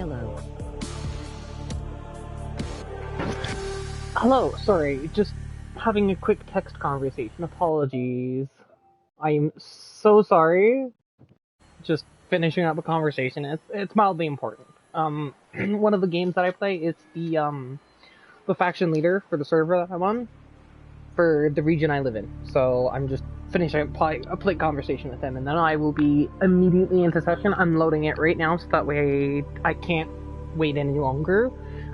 Hello. Hello, sorry, just having a quick text conversation. Apologies. I'm so sorry. Just finishing up a conversation. It's mildly important. One of the games that I play is the faction leader for the server that I'm on for the region I live in. So I'm just finishing a play conversation with him, and then I will be immediately into session. I'm loading it right now, so that way I can't wait any longer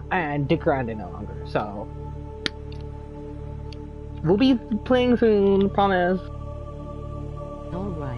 and dick around any longer. So we'll be playing soon, promise. All right.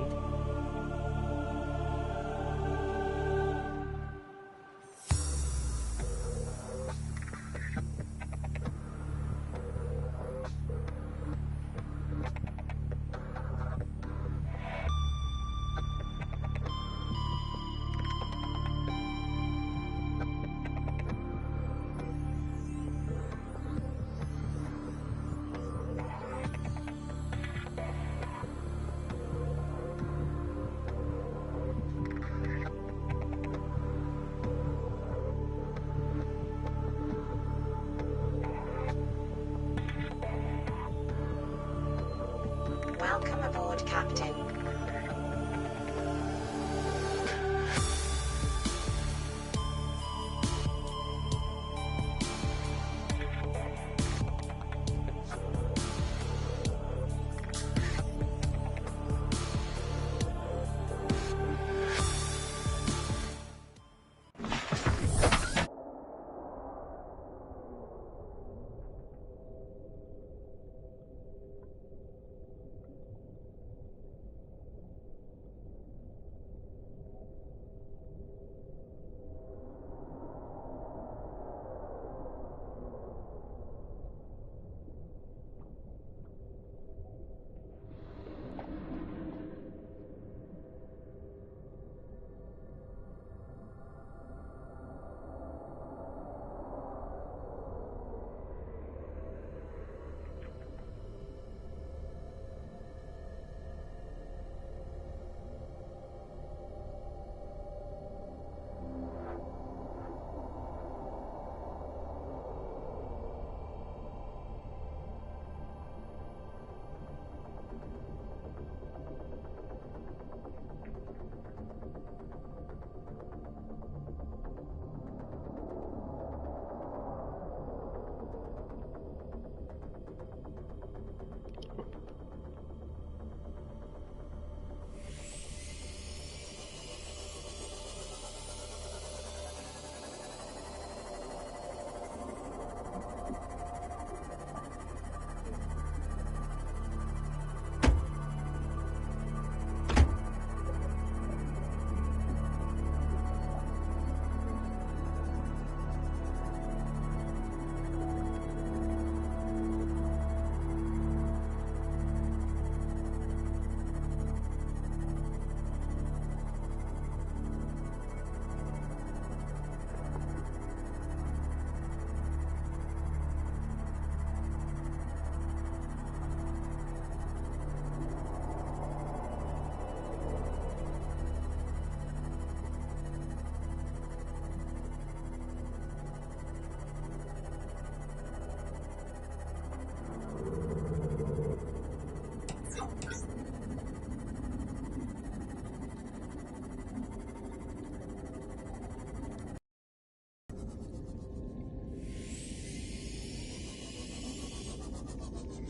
Welcome aboard, Captain.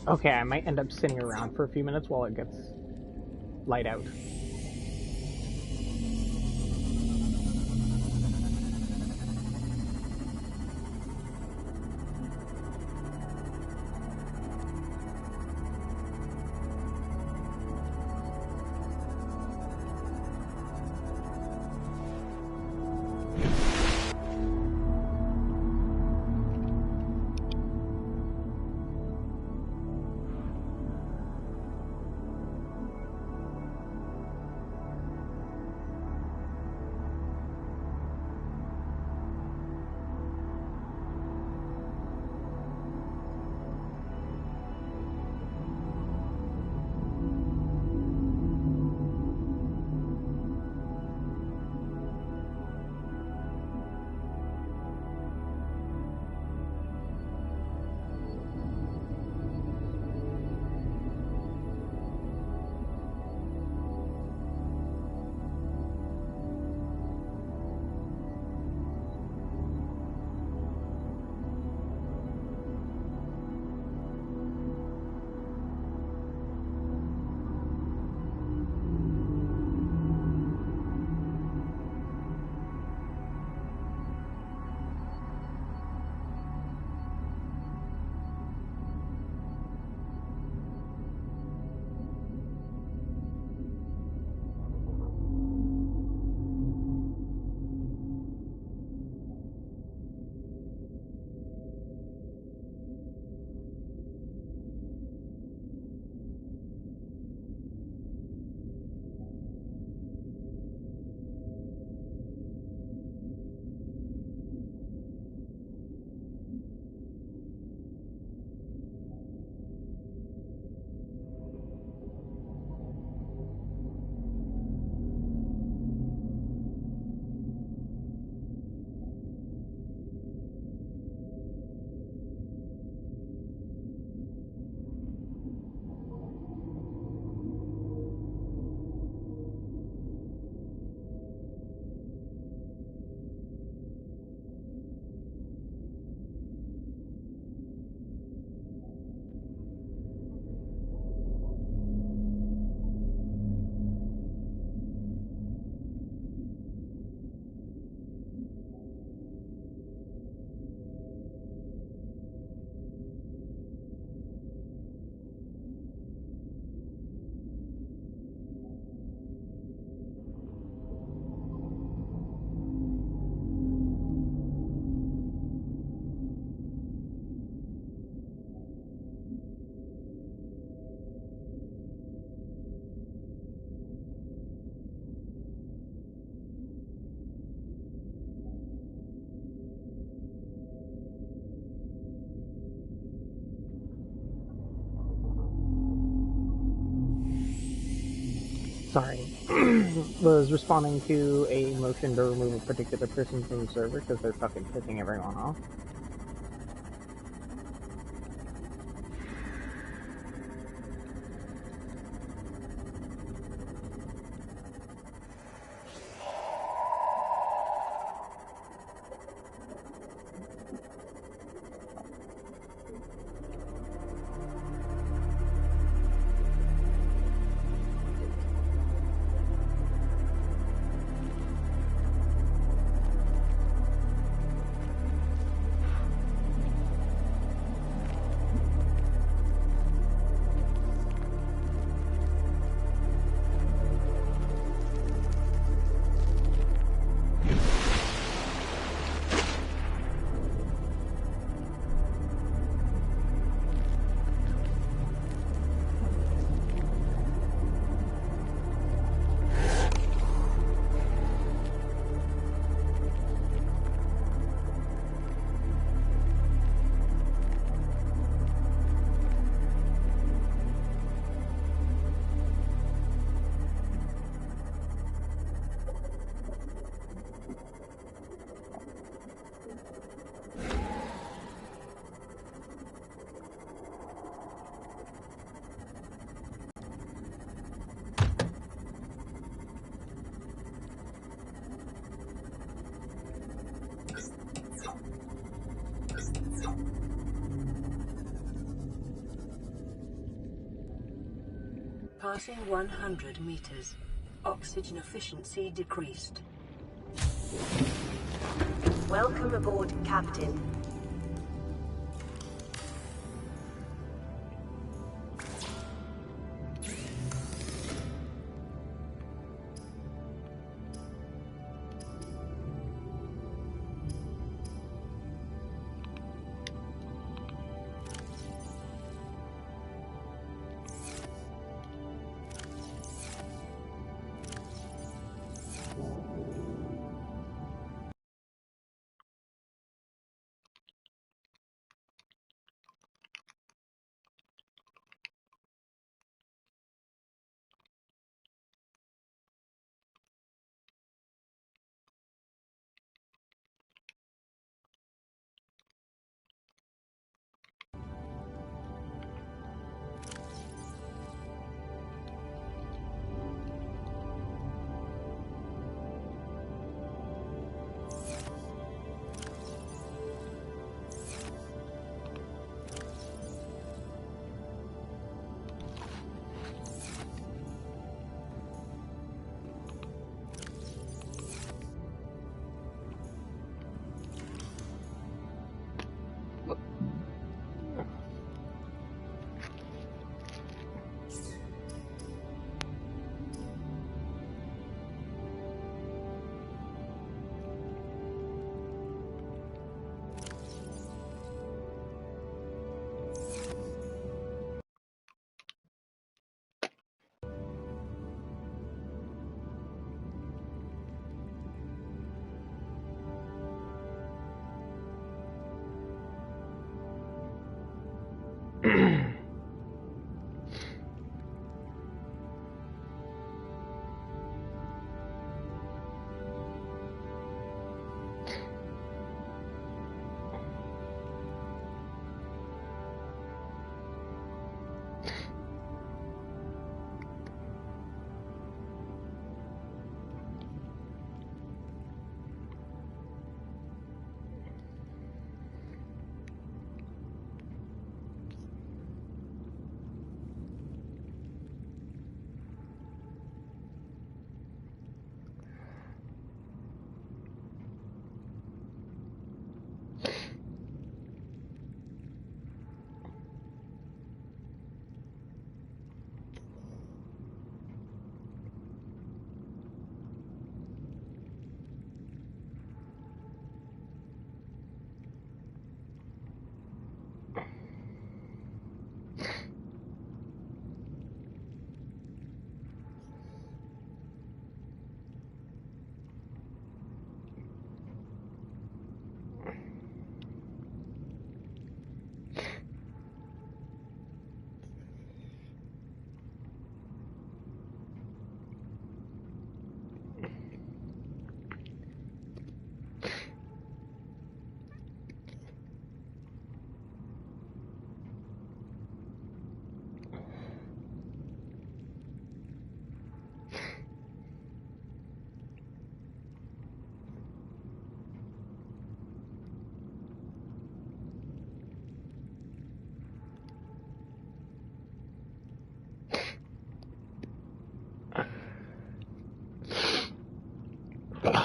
Okay, I might end up sitting around for a few minutes while it gets light out. Sorry. Was responding to a motion to remove a particular person from the server because they're fucking pissing everyone off. Passing 100 meters. Oxygen efficiency decreased. Welcome aboard, Captain.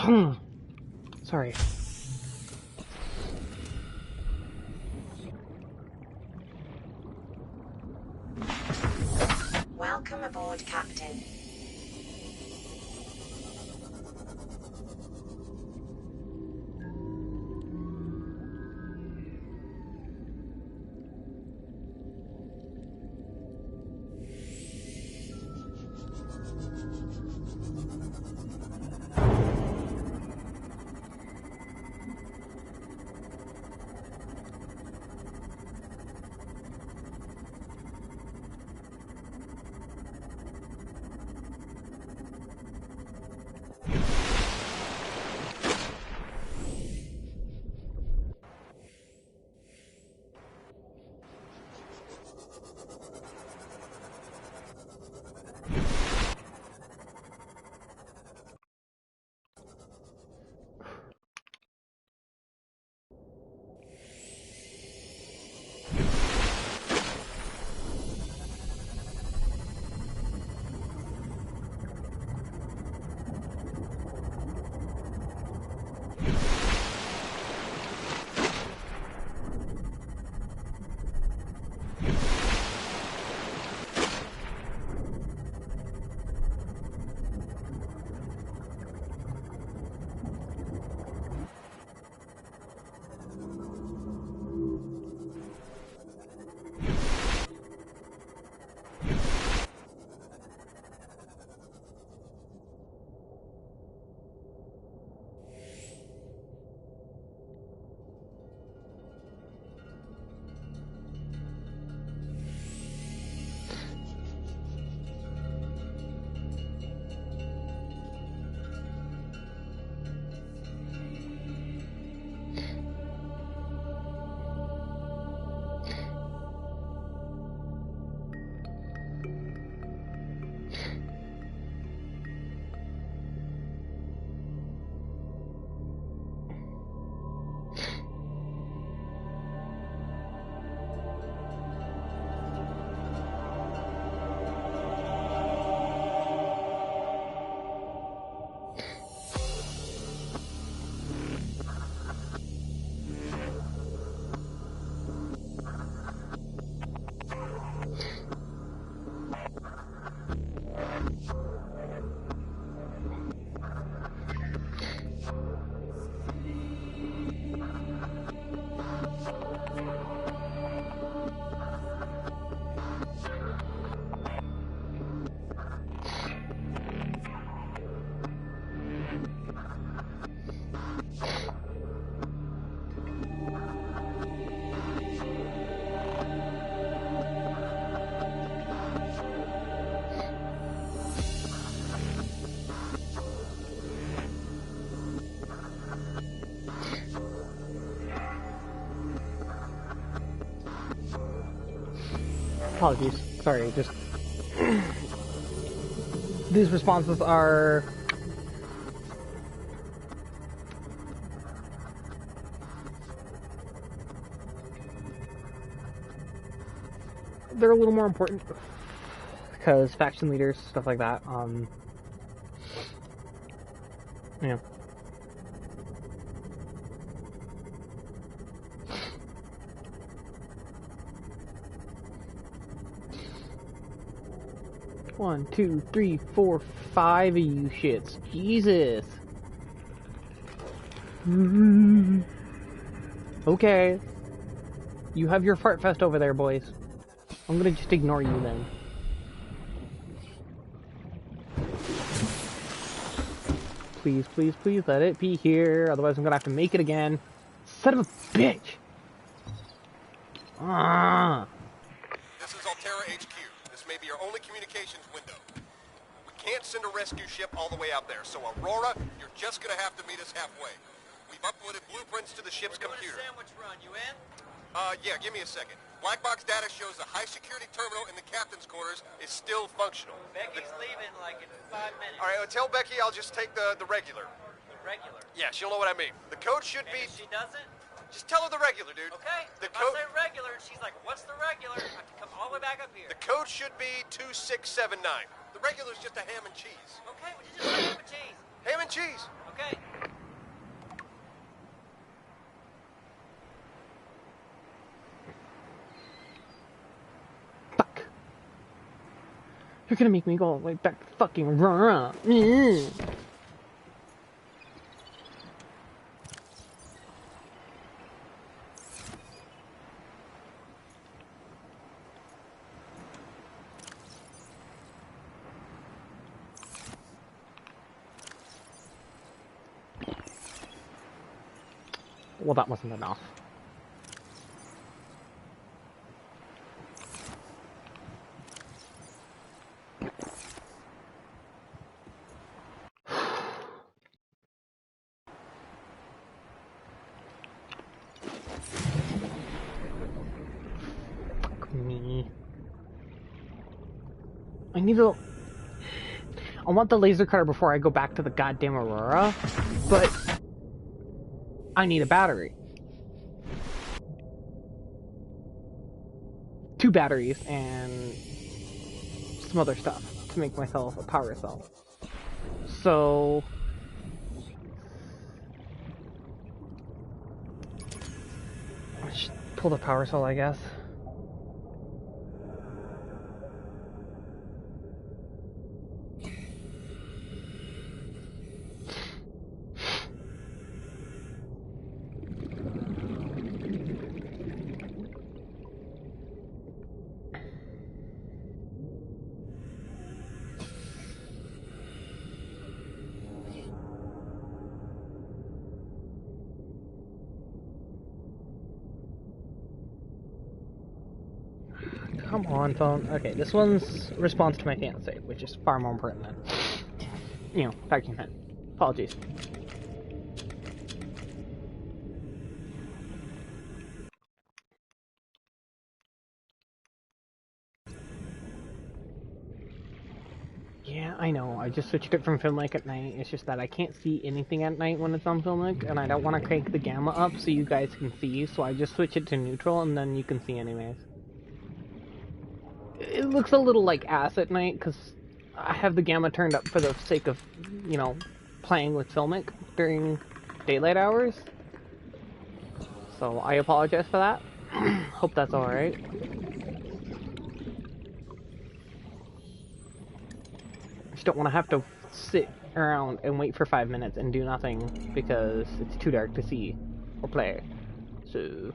Sorry. Welcome aboard, Captain. Apologies. Sorry, just... These responses are... They're a little more important. Because faction leaders, stuff like that, yeah. One, two, three, four, 5 of you shits. Jesus. Okay. You have your fart fest over there, boys. I'm gonna just ignore you then. Please, please, please let it be here. Otherwise I'm gonna have to make it again. Son of a bitch! Ah. This is Altera HQ. This may be our only communications window. We can't send a rescue ship all the way out there, so Aurora, you're just gonna have to meet us halfway. We've uploaded blueprints to the ship's computer. Doing a sandwich run, you in? Yeah, give me a second. Black box data shows the high-security terminal in the captain's quarters is still functional. Becky's leaving like in 5 minutes. All right, tell Becky I'll just take the regular. The regular. Yeah, she'll know what I mean. The code should And be... if she doesn't? Just tell her the regular, dude. Okay. The If I code... say regular and she's like, what's the regular? I have to come all the way back up here. The code should be 2679. The regular's just a ham and cheese. Okay, well, you just say ham and cheese. Ham and cheese. Okay. Fuck. You're gonna make me go all the way back to fucking Aurora. Well, that wasn't enough. Fuck me. I need to... I want the laser cutter before I go back to the goddamn Aurora, but I need a battery. 2 batteries and some other stuff to make myself a power cell. So I should pull the power cell, I guess. Come on, phone. Okay, this one's response to my fiance, which is far more important than, you know, vacuum pen. Apologies. Yeah, I know. I just switched it from film link at night. It's just that I can't see anything at night when it's on film link, and I don't want to crank the gamma up so you guys can see, so I just switch it to neutral, and then you can see anyways. It looks a little like ass at night, because I have the gamma turned up for the sake of, you know, playing with filmic during daylight hours. So I apologize for that. Hope that's alright. I just don't want to have to sit around and wait for 5 minutes and do nothing because it's too dark to see or play. So...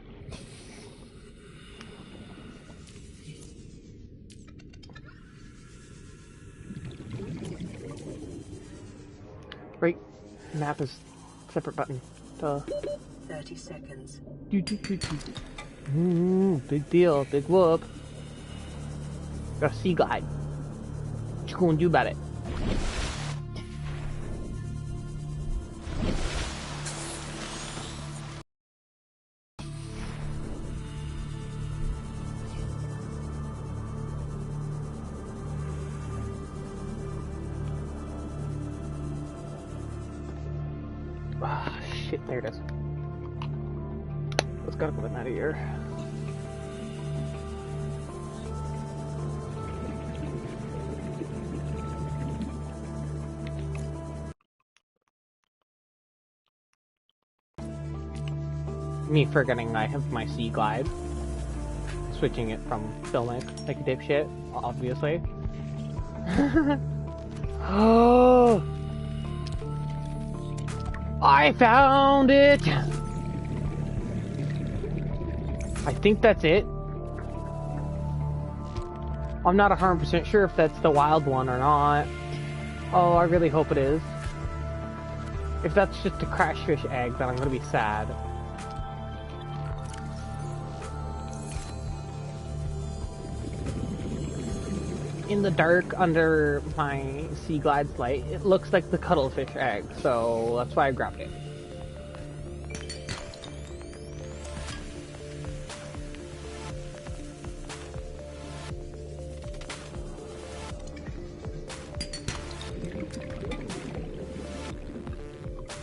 Right, map is separate button. Duh. 30 seconds. Big deal, big whoop. Got a sea glide. What you gonna do about it? Ah, shit, there it is. Let's gotta put him out of here. Me forgetting I have my sea glide. Switching it from filmic like a dipshit, obviously. Oh! I found it! I think that's it. I'm not 100% sure if that's the wild one or not. Oh, I really hope it is. If that's just a crashfish egg, then I'm gonna be sad. In the dark under my sea glide's light, it looks like the cuttlefish egg, so that's why I grabbed it.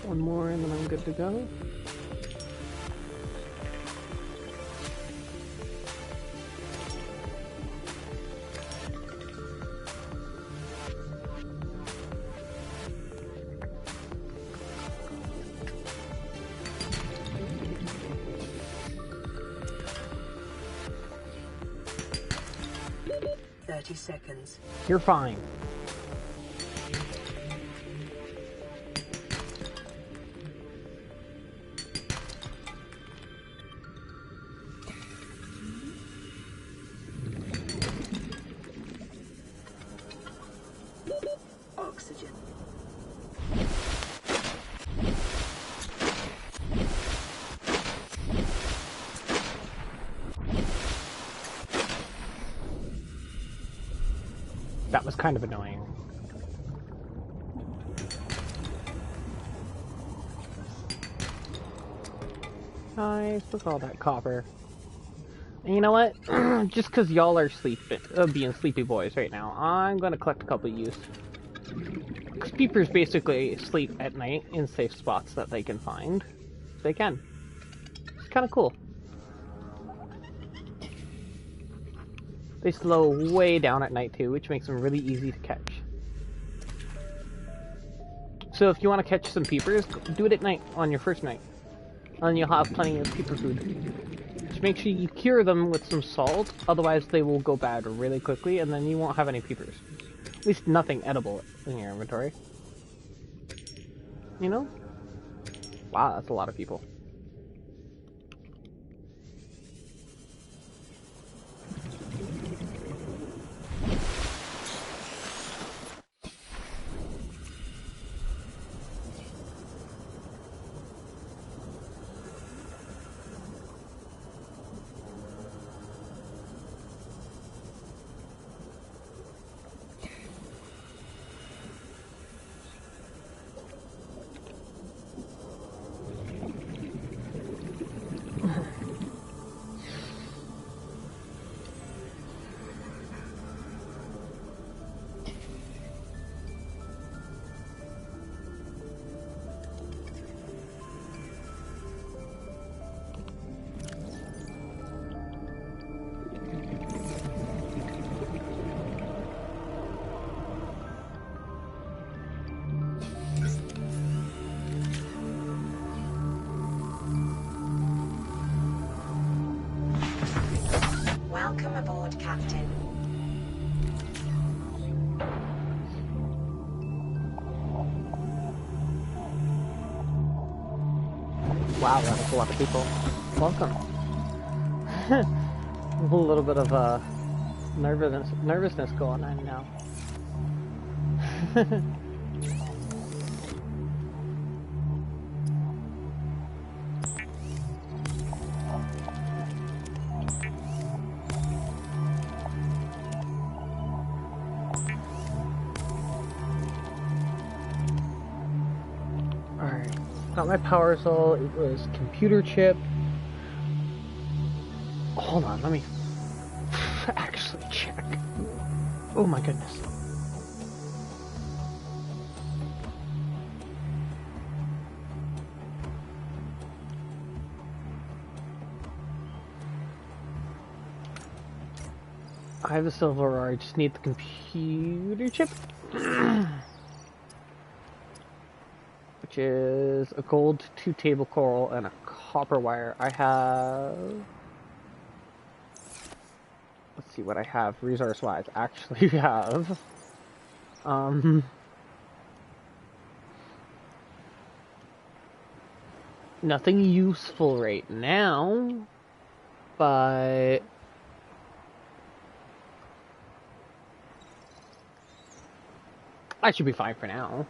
One more and then I'm good to go. 30 seconds. You're fine. Oxygen. That was kind of annoying. Nice, look at all that copper. And you know what? Just because y'all are being sleepy boys right now, I'm gonna collect a couple of use. Because peepers basically sleep at night in safe spots that they can find. They can. It's kind of cool. They slow way down at night too, which makes them really easy to catch. So if you want to catch some peepers, do it at night on your first night. And you'll have plenty of peeper food. Just make sure you cure them with some salt, otherwise they will go bad really quickly and then you won't have any peepers. At least nothing edible in your inventory. You know? Wow, that's a lot of people. Welcome aboard, Captain. Wow, that's a lot of people. Welcome. A little bit of nervousness going on now. Alright, got my power soul. It was computer chip. Hold on, let me actually check. Oh my goodness. I have the silver ore, I just need the computer chip. Which is a gold 2 table coral and a copper wire. I have... Let's see what I have resource-wise. Actually have... Nothing useful right now, but... I should be fine for now.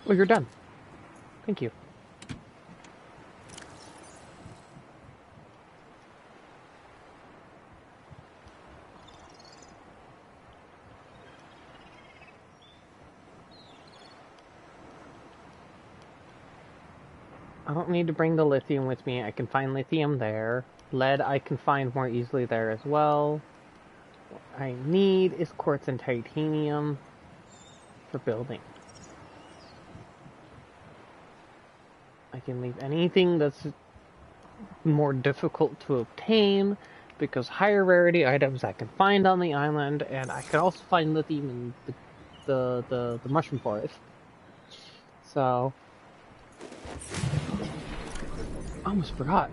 Oh, you're done. Thank you. I don't need to bring the lithium with me. I can find lithium there. Lead I can find more easily there as well. What I need is quartz and titanium for building. I can leave anything that's more difficult to obtain, because higher rarity items I can find on the island, and I can also find lithium in the mushroom forest. So, I almost forgot.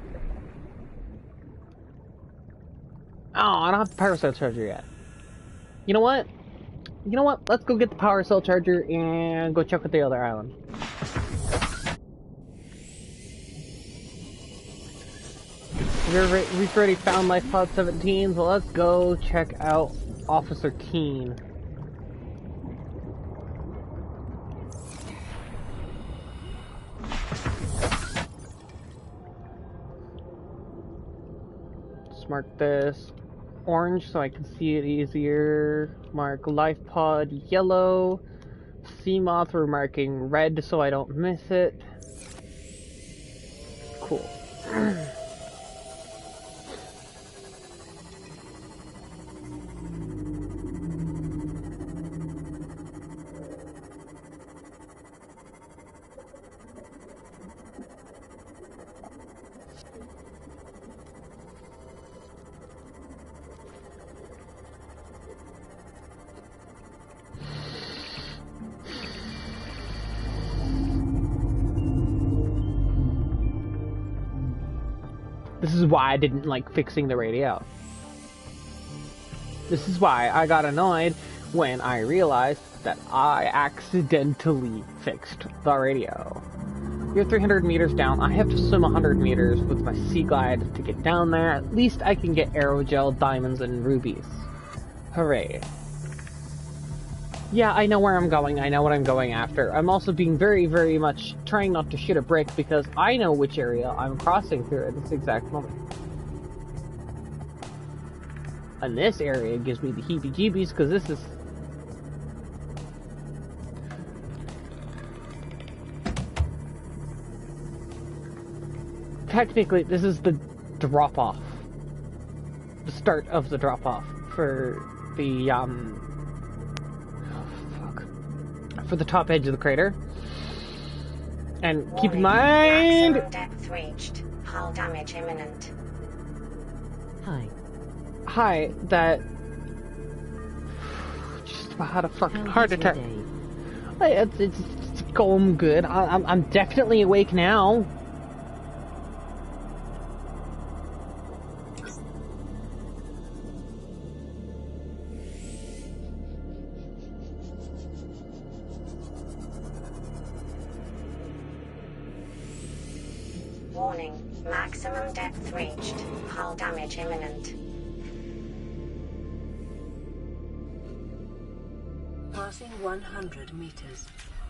Oh, I don't have the power cell charger yet. You know what? Let's go get the power cell charger and go check out the other island. We've already found Life Pod 17, so let's go check out Officer Keen. Let's mark this orange so I can see it easier. Mark Life Pod yellow. Sea Moth we're marking red so I don't miss it. Cool. This is why I didn't like fixing the radio. This is why I got annoyed when I realized that I accidentally fixed the radio. You're 300 meters down. I have to swim 100 meters with my sea glide to get down there. At least I can get aerogel, diamonds, and rubies. Hooray. Yeah, I know where I'm going. I know what I'm going after. I'm also being very, very much trying not to shit a brick because I know which area I'm crossing through at this exact moment. And this area gives me the heebie-jeebies because this is... Technically, this is the drop-off. The start of the drop-off for the, for the top edge of the crater. And keep in mind... Maximum depth reached. Hull damage imminent. Hi, that... Just about had a fucking heart attack. It's going good. I'm definitely awake now. Warning. Maximum depth reached. Hull damage imminent. Passing 100 meters.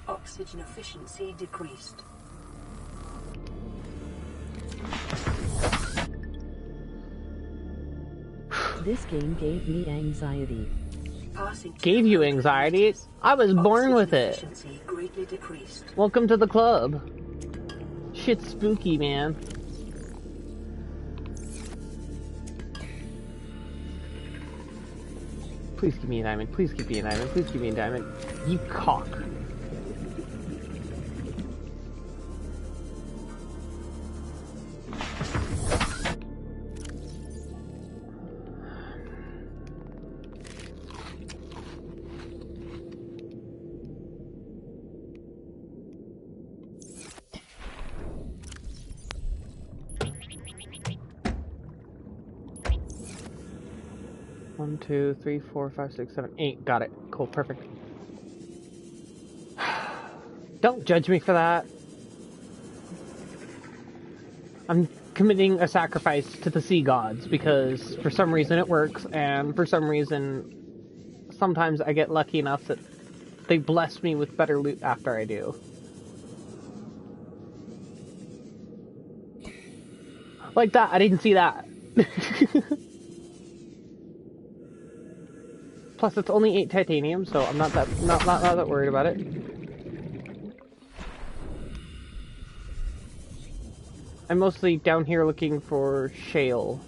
Oxygen efficiency decreased. This game gave me anxiety. Passing Gave you anxiety? I was born with it. efficiency greatly decreased. Welcome to the club. Shit's spooky, man. Please give me a diamond. Please give me a diamond. Please give me a diamond. You cock. One, two, three, 4, 5, 6, 7, 8. Got it. Cool. Perfect. Don't judge me for that. I'm committing a sacrifice to the sea gods because for some reason it works, and for some reason sometimes I get lucky enough that they bless me with better loot after I do. Like that. I didn't see that. Plus, it's only 8 titanium, so I'm not that worried about it. I'm mostly down here looking for shale.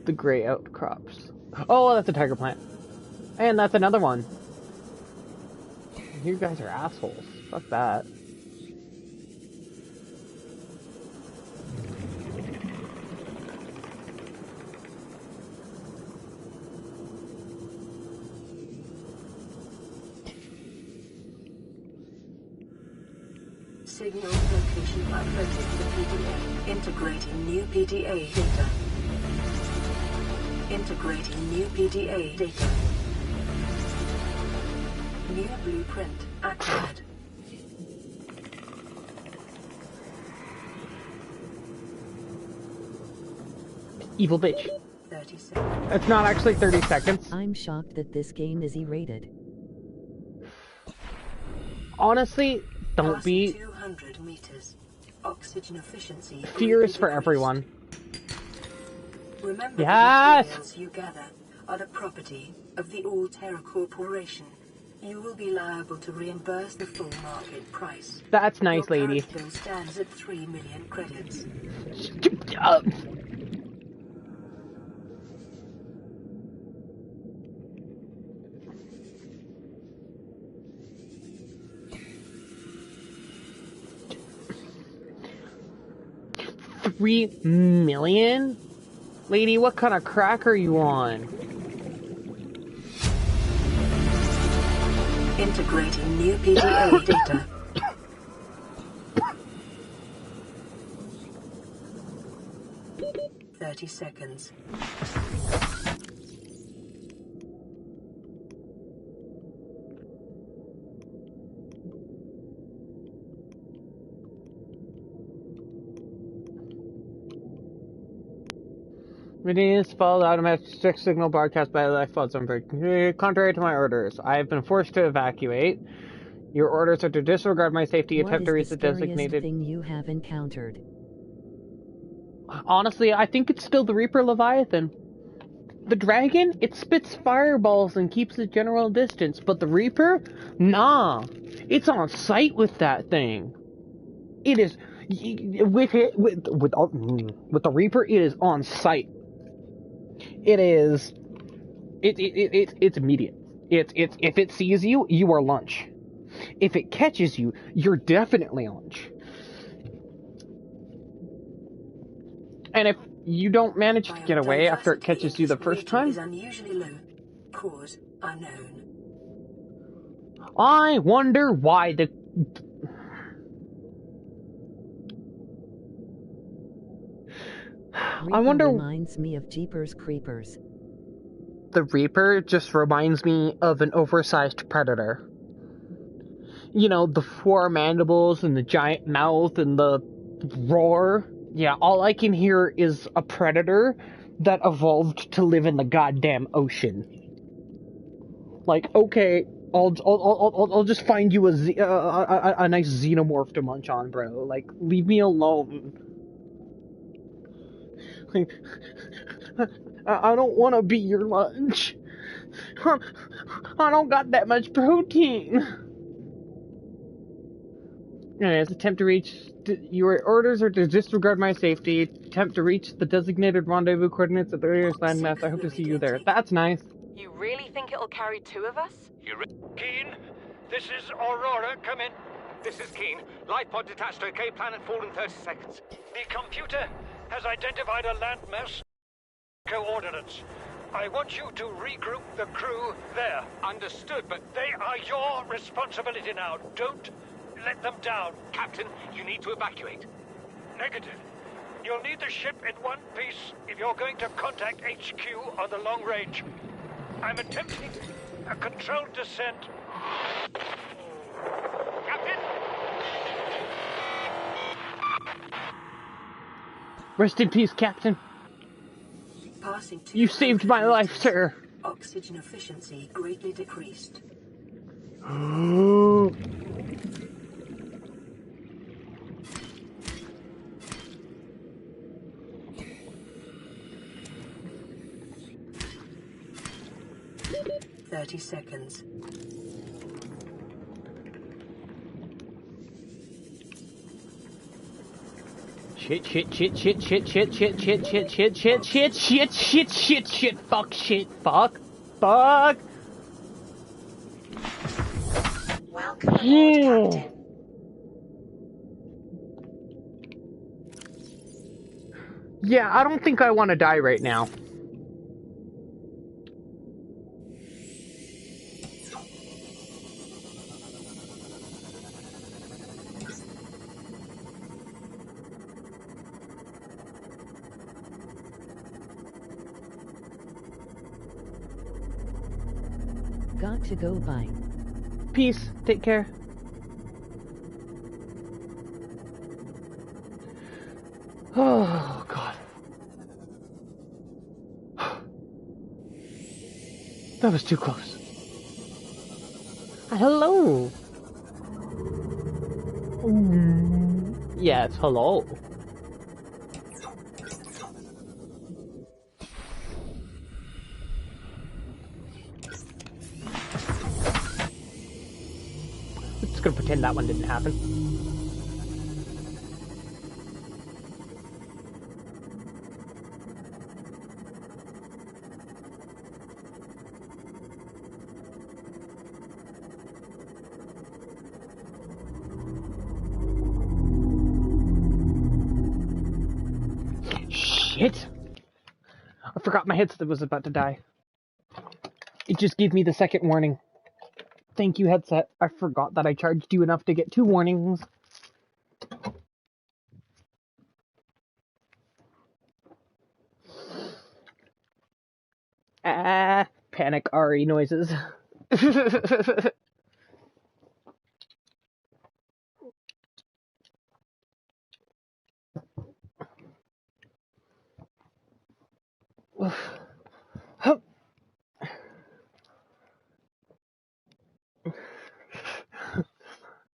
The gray outcrops. Oh, that's a tiger plant. And that's another one. You guys are assholes. Fuck that. Signal location uploaded to PDA. Integrating new PDA data. Integrating new PDA data. New blueprint acquired. Evil bitch. 30 seconds. It's not actually 30 seconds. I'm shocked that this game is E-rated. Honestly, don't Passing be. 200 meters. Oxygen efficiency. Fear is for greatly everyone. Remember, Yes! the materials you gather are the property of the All-Terra Corporation. You will be liable to reimburse the full market price. That's nice, Your lady. current bill stands at 3 million credits. $3 million? Lady, what kind of crack are you on? Integrating new PDA data. .30 seconds. Readiness followed automatic strict signal broadcast by the lifeboat zone. Contrary to my orders, I have been forced to evacuate. Your orders are to disregard my safety, What attempt to reach is the the scariest designated... thing you have encountered? Honestly, I think it's still the Reaper Leviathan. The dragon, it spits fireballs and keeps a general distance, but the Reaper? Nah. It's on sight with that thing. It is... With the Reaper, it is on sight. It is... It's immediate. It's if it sees you, you are lunch. If it catches you, you're definitely lunch. And if you don't manage to get away after it catches you the first time, is unusually low. Cause unknown. I wonder why the... Reaper I wonder... reminds me of Jeepers Creepers. The Reaper just reminds me of an oversized predator. You know, the four mandibles and the giant mouth and the roar. Yeah, all I can hear is a predator that evolved to live in the goddamn ocean. Like, okay, I'll just find you a nice xenomorph to munch on, bro. Like, leave me alone. Like, I don't want to be your lunch. I don't got that much protein. Anyways, attempt to reach... Your orders are to disregard my safety. Attempt to reach the designated rendezvous coordinates at the earliest landmass. I hope to see you there. That's nice. You really think it'll carry two of us? Keen, this is Aurora. Come in. This is Keen. Life pod detached to OK planet fall in 30 seconds. The computer has identified a landmass coordinates. I want you to regroup the crew there. Understood, but they are your responsibility now. Don't let them down. Captain, you need to evacuate. Negative. You'll need the ship in one piece if you're going to contact HQ on the long range. I'm attempting a controlled descent. Captain? Rest in peace, Captain. Passing You saved my life, sir. Oxygen efficiency greatly decreased. 30 seconds. Shit, shit, shit, shit, shit, shit, shit, shit, shit, shit, shit, shit, shit, shit, shit, shit, fuck, shit, fuck, fuck. Welcome aboard, Captain. Yeah, I don't think I want to die right now. Got to go, bye. Peace. Take care. Oh, God. That was too close. Hello. Yes, hello. I'm just gonna pretend that one didn't happen. Shit! I forgot my headset was about to die. It just gave me the second warning. Thank you, headset. I forgot that I charged you enough to get 2 warnings. Ah, panic RE noises.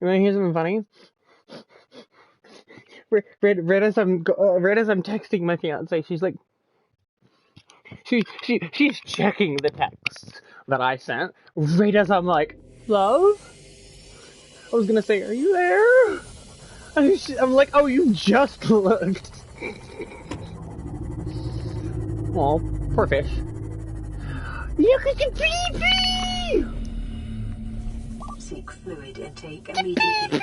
You wanna hear something funny? Right as I'm texting my fiance, she's like, she's checking the text that I sent. Right as I'm like, love. I was gonna say, are you there? I'm like, oh, you just looked. Aw, poor fish. Look at the baby! Seek fluid intake immediately.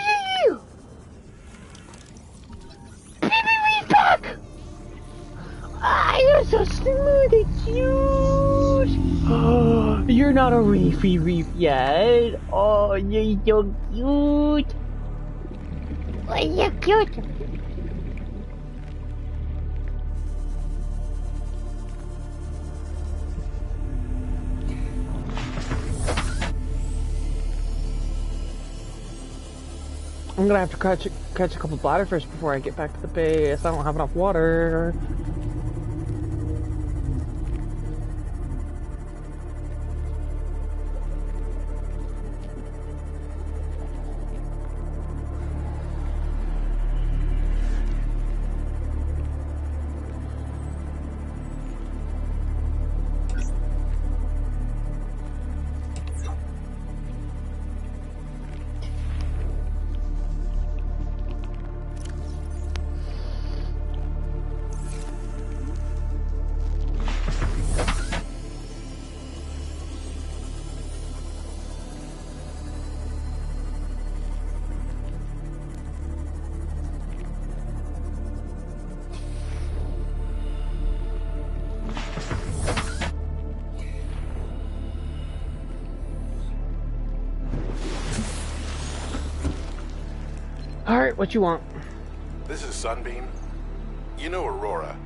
Baby, back! Ah, you're so smooth and cute! Oh, you're not a reef yet. Oh, you're so cute. Oh, you're cute. I'm gonna have to catch a couple bladderfish before I get back to the base. I don't have enough water. Alright, what you want? This is Sunbeam. You know Aurora.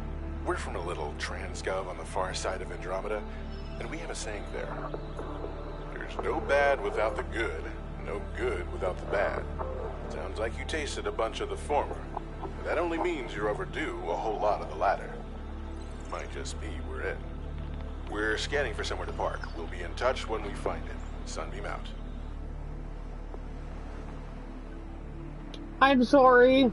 We're from a little transgov on the far side of Andromeda, and we have a saying there. There's no bad without the good, no good without the bad. Sounds like you tasted a bunch of the former. But that only means you're overdue a whole lot of the latter. Might just be we're in. We're scanning for somewhere to park. We'll be in touch when we find it. Sunbeam out. I'm sorry.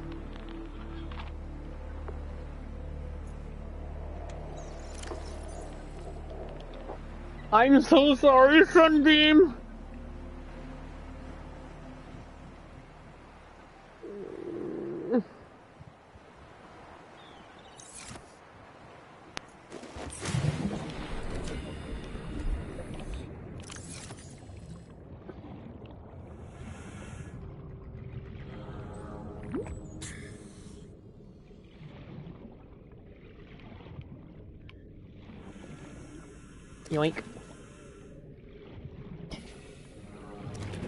I'm so sorry, Sunbeam. Yoink.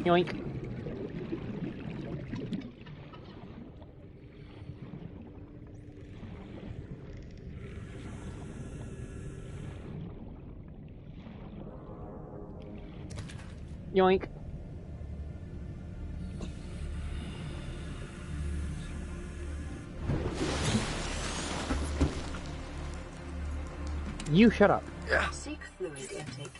Yoink. Yoink. You shut up. Seek fluid intake.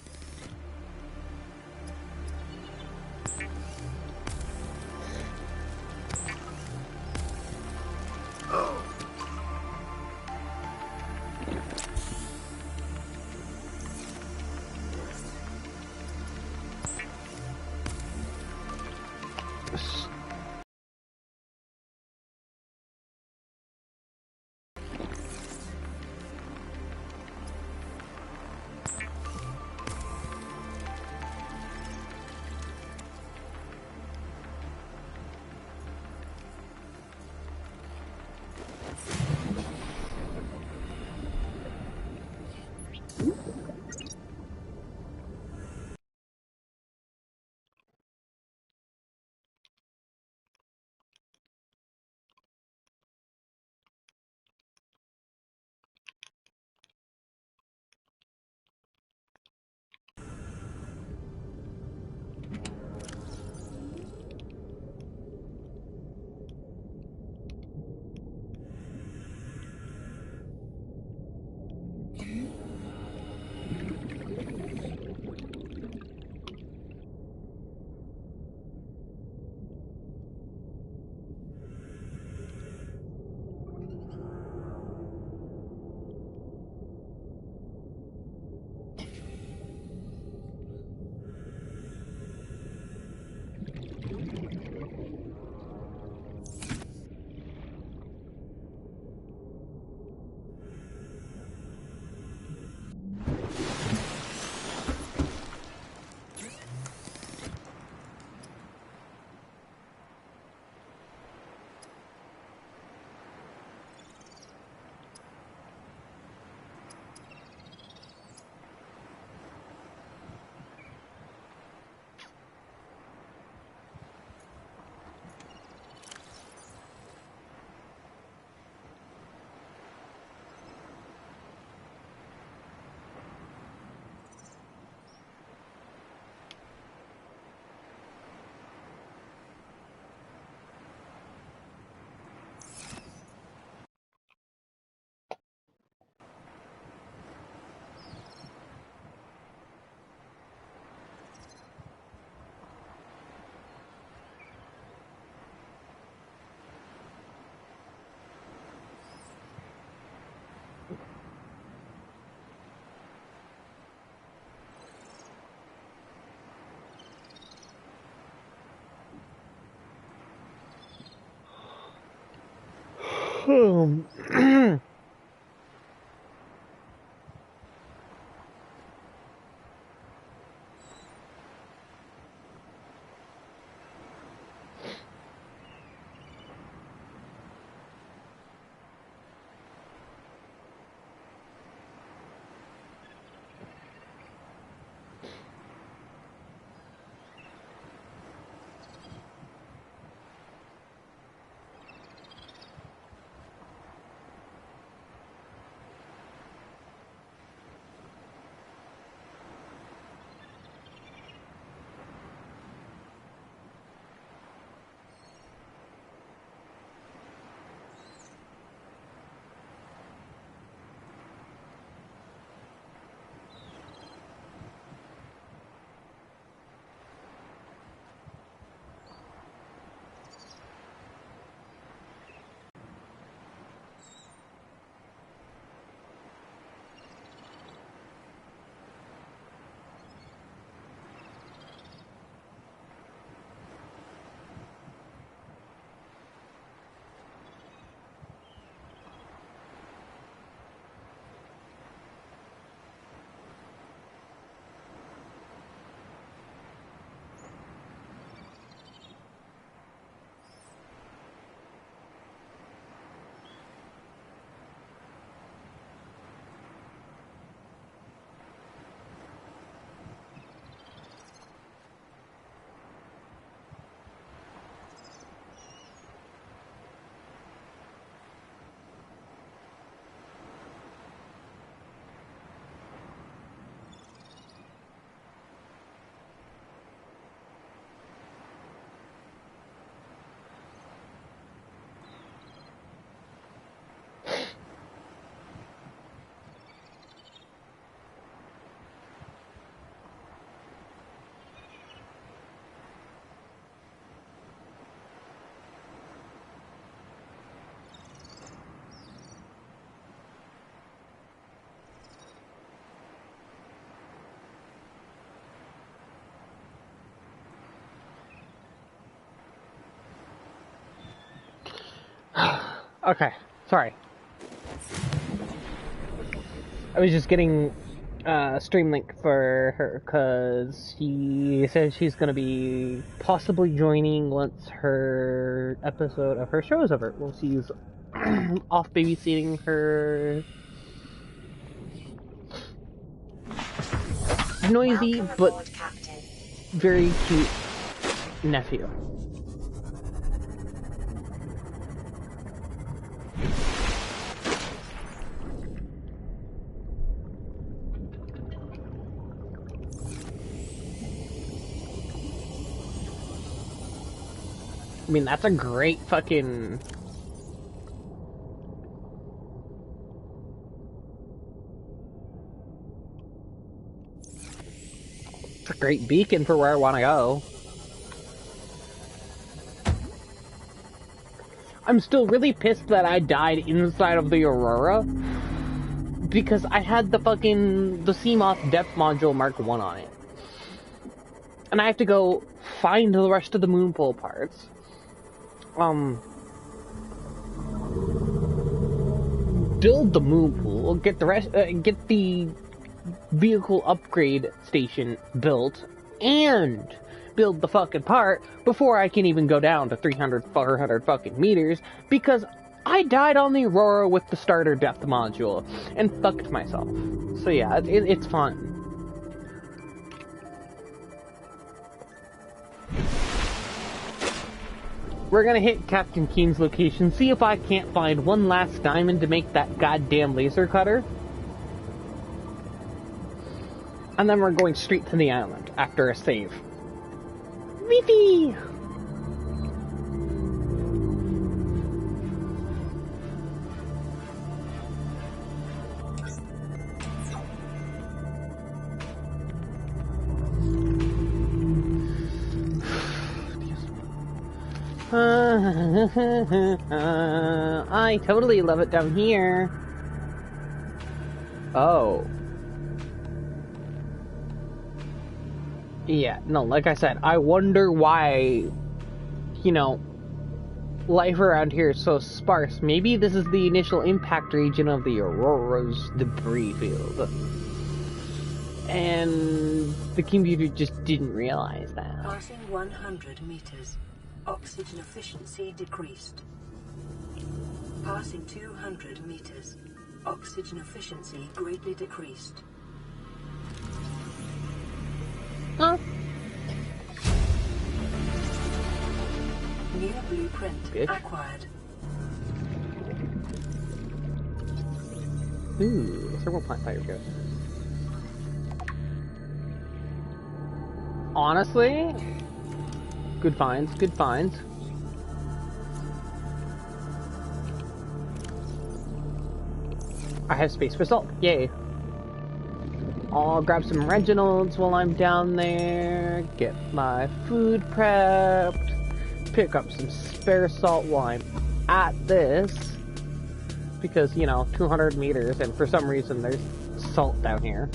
Okay, sorry. I was just getting a stream link for her because she says she's going to be possibly joining once her episode of her show is over. Well, she's off babysitting her noisy Welcome but aboard, Captain. very cute nephew. I mean, that's a great fucking... It's a great beacon for where I want to go. I'm still really pissed that I died inside of the Aurora. Because I had the CMOS depth module Mark 1 on it. And I have to go find the rest of the moonpole parts. Build the moonpool, get the vehicle upgrade station built, and build the fucking part before I can even go down to 300, 400 fucking meters, because I died on the Aurora with the starter depth module and fucked myself. So yeah, it's fun. We're gonna hit Captain Keen's location, see if I can't find one last diamond to make that goddamn laser cutter. And then we're going straight to the island after a save. Weepy! I totally love it down here. Oh. Yeah, no, like I said, I wonder why, you know, life around here is so sparse. Maybe this is the initial impact region of the Aurora's debris field. And the computer just didn't realize that. Passing 100 meters. Oxygen efficiency decreased. Passing 200 meters. Oxygen efficiency greatly decreased. Huh? New blueprint Bitch. acquired. Ooh, thermal plant fire good. Honestly, good finds, good finds. I have space for salt, yay. I'll grab some Reginald's while I'm down there, get my food prepped, pick up some spare salt while I'm at this, because, you know, 200 meters, and for some reason there's salt down here.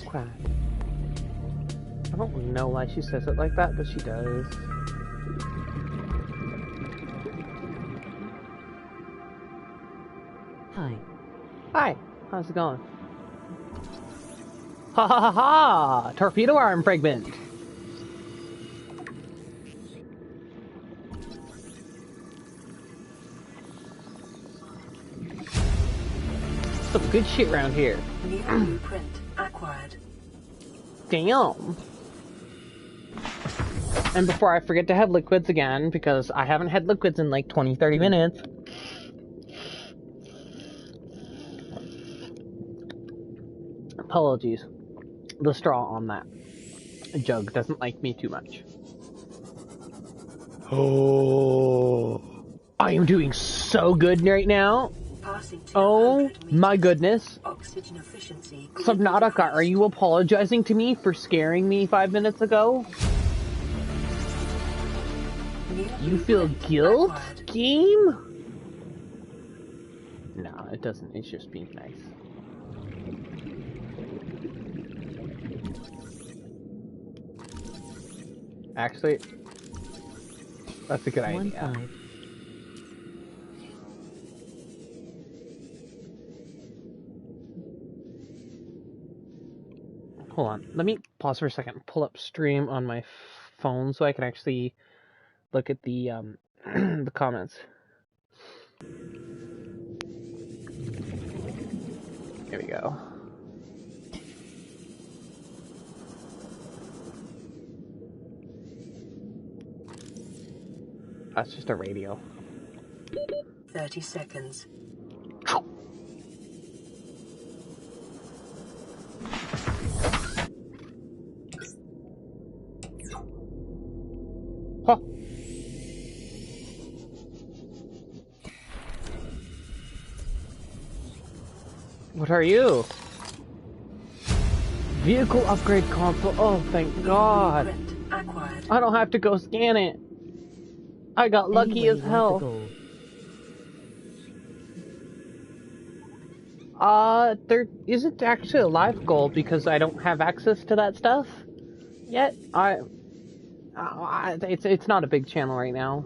Okay. I don't know why she says it like that, but she does. Hi. Hi. How's it going? Ha ha ha ha! Torpedo arm fragment! Some good shit around here. New blueprint acquired. Damn. And before I forget to have liquids again, because I haven't had liquids in like 20-30 minutes. Apologies. The straw on that jug doesn't like me too much. Oh, I am doing so good right now. Passing Oh 200 my meters. goodness. Oxygen efficiency. Subnautica, are you apologizing to me for scaring me 5 minutes ago? You feel guilt, game? No, it doesn't. It's just being nice. Actually, that's a good idea. 1-5. Hold on. Let me pause for a second. Pull up stream on my phone so I can actually look at the the comments. Here we go. That's just a radio. 30 seconds. Huh. What are you? Vehicle upgrade console. Oh, thank God. Blueprint acquired. I don't have to go scan it. I got lucky Anyway, as hell. want the goal. There isn't actually a live goal because I don't have access to that stuff yet. It's not a big channel right now.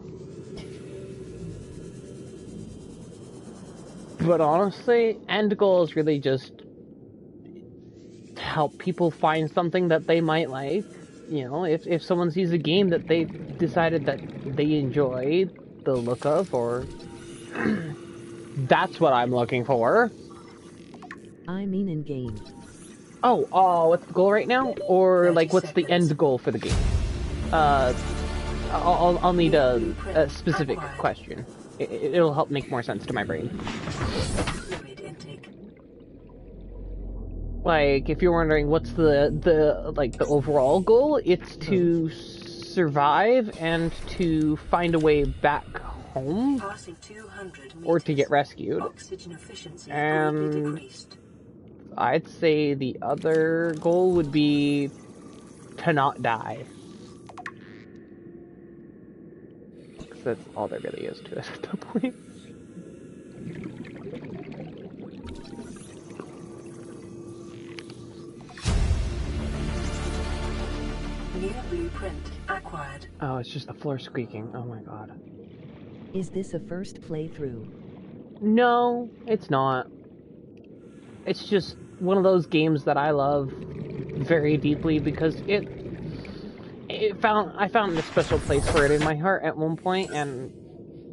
But honestly, end goal is really just to help people find something that they might like. You know, if someone sees a game that they decided that they enjoy the look of, or that's what I'm looking for. I mean in game. Oh, what's the goal right now? Or, like, what's the seconds. end goal for the game? I'll need a specific question. It'll help make more sense to my brain. Fluid intake. Like, if you're wondering what's the overall goal, it's to survive and to find a way back home, Passing 200 meters. or to get rescued. Oxygen efficiency And greatly decreased. I'd say the other goal would be to not die. Because that's all there really is to it at that point. New blueprint acquired. Oh, it's just the floor squeaking. Oh my God. Is this a first playthrough? No, it's not. It's just one of those games that I love very deeply because I found a special place for it in my heart at one point, and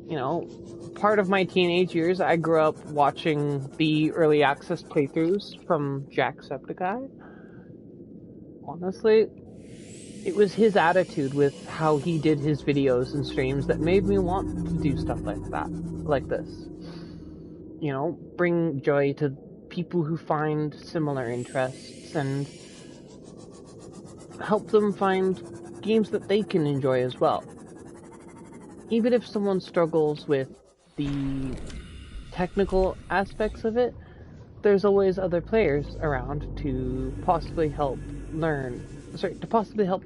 you know, part of my teenage years I grew up watching the early access playthroughs from Jacksepticeye. Honestly, it was his attitude with how he did his videos and streams that made me want to do stuff like that, like this. You know, bring joy to people who find similar interests and help them find games that they can enjoy as well. Even if someone struggles with the technical aspects of it, there's always other players around to possibly help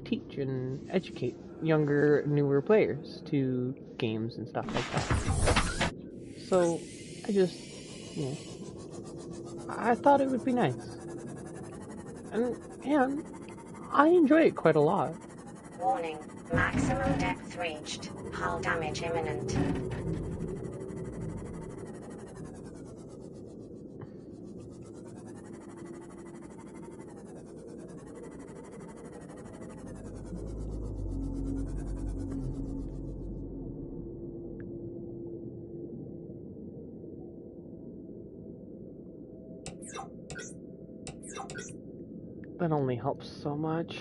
teach and educate younger, newer players to games and stuff like that. So, I thought it would be nice. And I enjoy it quite a lot. Warning, maximum depth reached. Hull damage imminent. That only helps so much.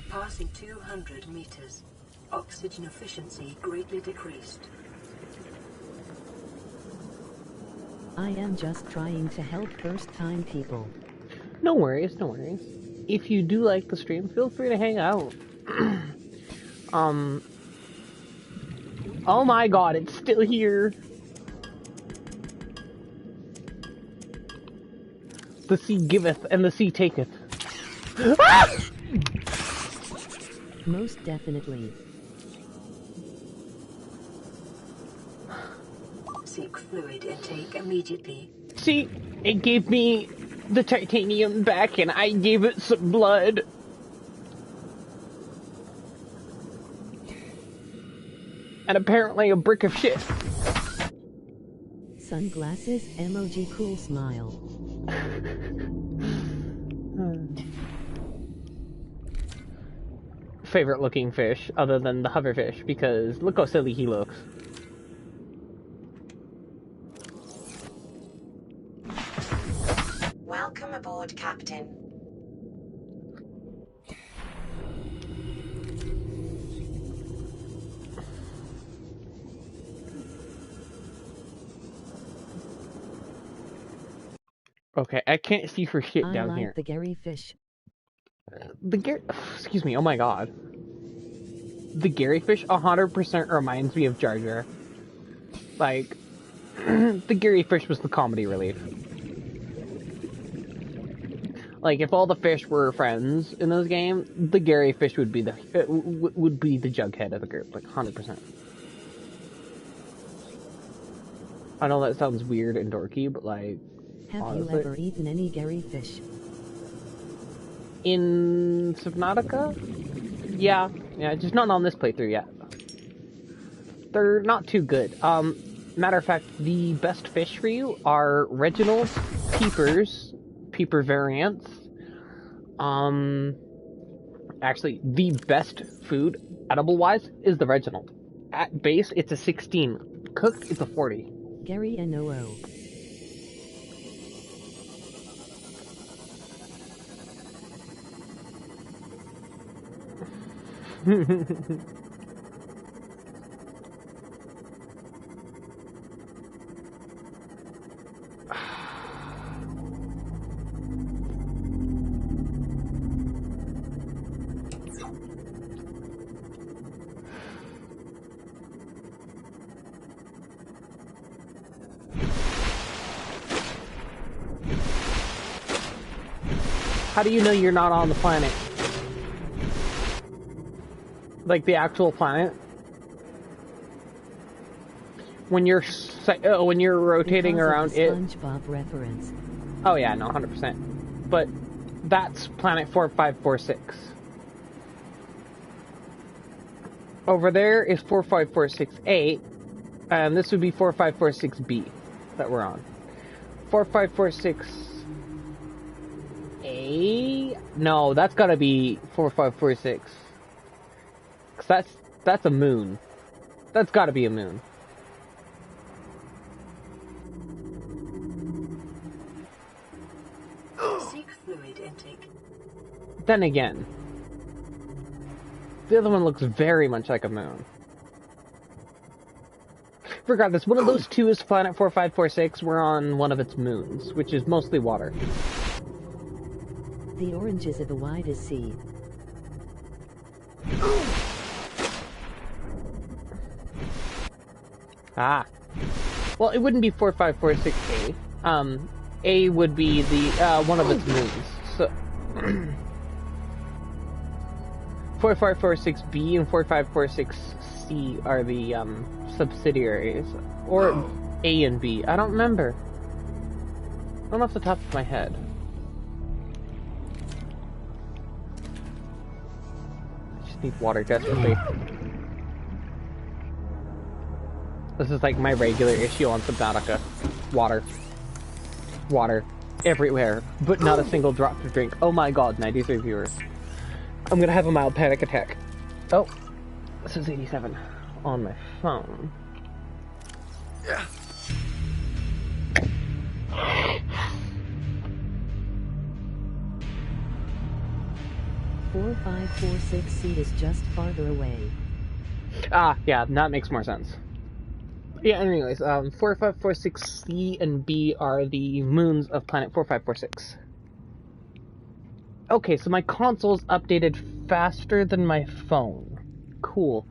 Passing 200 meters. Oxygen efficiency greatly decreased. I am just trying to help first-time people. No worries, no worries. If you do like the stream, feel free to hang out. Oh my God, it's still here. The sea giveth and the sea taketh. Ah! Most definitely. Seek fluid intake immediately. See, it gave me the titanium back and I gave it some blood. And apparently a brick of shit. Sunglasses, emoji, cool smile. Favorite looking fish, other than the hoverfish, because look how silly he looks. Welcome aboard, Captain. Okay, I can't see for shit down I here. like the Gary fish. Excuse me, oh my god. The Gary fish 100% reminds me of Jar Jar. Like, the Gary fish was the comedy relief. Like, if all the fish were friends in this game, the Gary fish would be the Jughead of the group, like 100%. I know that sounds weird and dorky, but like, Have honestly, you ever eaten any Gary fish? in Subnautica? Yeah, just not on this playthrough yet. They're not too good. Matter of fact, the best fish for you are Reginald's, peepers, peeper variants. Actually, the best food, edible-wise, is the Reginald. At base, it's a 16. Cooked, it's a 40. Gary and OO. How do you know you're not on the planet? Like the actual planet? When you're rotating around it. SpongeBob reference. Oh yeah, no, 100%. But that's planet 4546. Over there is 45468, and this would be 4546B that we're on. 4546A? No, that's gotta be 4546. 'Cause that's a moon. That's gotta be a moon. Seek fluid intake. Then again, the other one looks very much like a moon. Regardless, one of those two is planet 4546. We're on one of its moons, which is mostly water. The oranges are the wide as sea. Ah. Well, it wouldn't be 4546A. A would be the, one of its moons. So, 4546B and 4546C are the, subsidiaries. Or A and B. I don't remember. I don't off the top of my head. I just need water desperately. This is like my regular issue on Subnautica. Water. Water. Everywhere. But not a single drop to drink. Oh my god, 93 viewers. I'm gonna have a mild panic attack. Oh. This is 87 on my phone. Yeah. 4546C is just farther away. Ah, yeah, that makes more sense. Yeah, anyways, 4546C and B are the moons of planet 4546. Okay, so my console's updated faster than my phone. Cool.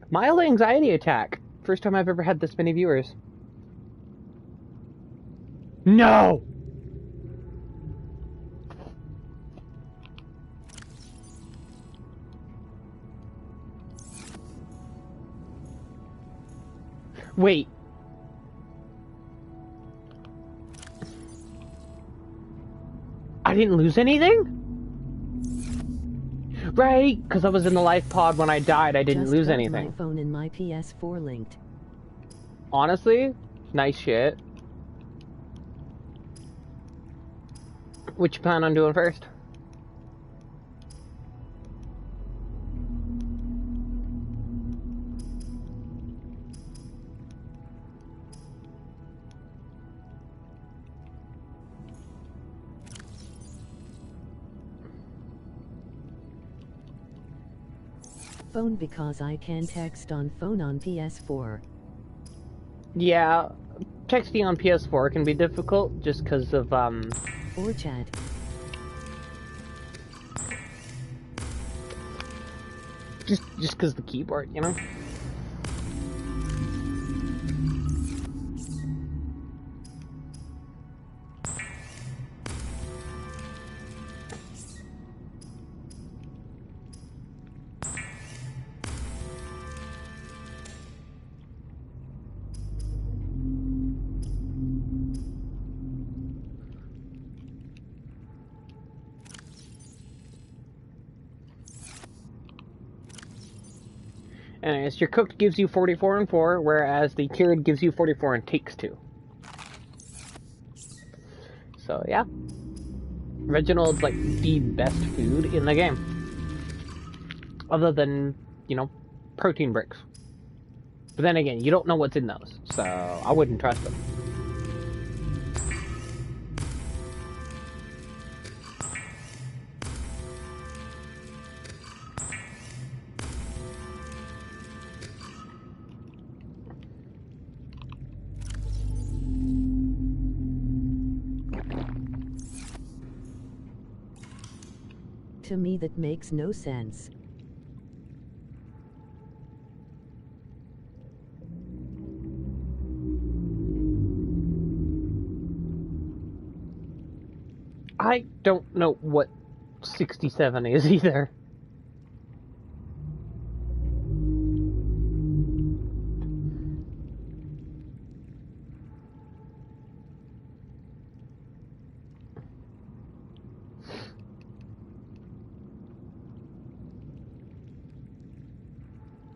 Mild anxiety attack. First time I've ever had this many viewers. No! Wait. I didn't lose anything? Right, because I was in the life pod when I died, I didn't lose anything. My phone and my PS4 linked. Honestly, nice shit. What you plan on doing first? Phone because I can text on phone on PS4. Yeah, texting on PS4 can be difficult just because of, Or chat. Just because the keyboard, you know? Anyways, your cooked gives you 44 and 4, whereas the cured gives you 44 and takes 2. So, yeah. Reginald's, like, the best food in the game. Other than, you know, protein bricks. But then again, you don't know what's in those, so I wouldn't trust them. To me that makes no sense. I don't know what 67 is either.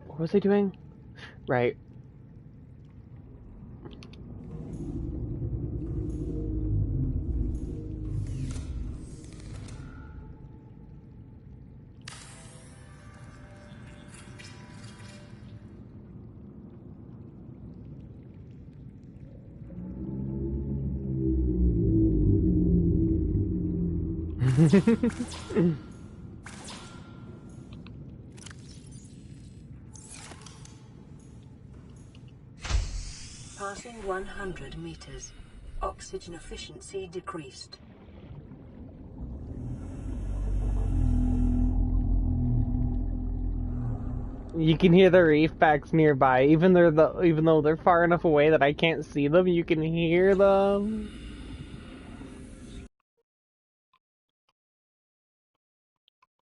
What was I doing? Right. Passing 100 meters. Oxygen efficiency decreased. You can hear the reef packs nearby, even though they're far enough away that I can't see them, you can hear them.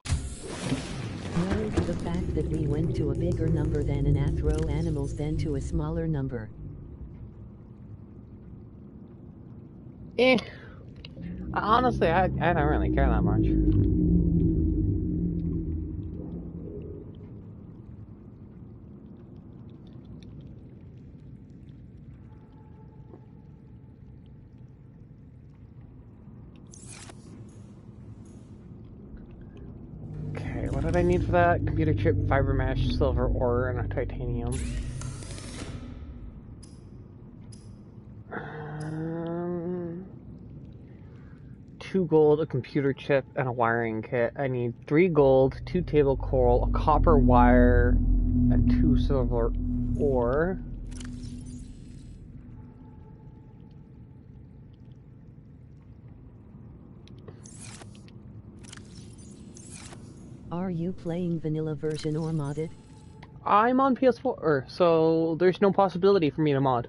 No, the fact that we went to a bigger number than an athro animals than to a smaller number. Honestly, I don't really care that much. Okay, what did I need for that? Computer chip, fiber mesh, silver ore, and a titanium. 2 gold, a computer chip, and a wiring kit. I need 3 gold, 2 table coral, a copper wire, and 2 silver ore. Are you playing vanilla version or modded? I'm on PS4, so there's no possibility for me to mod.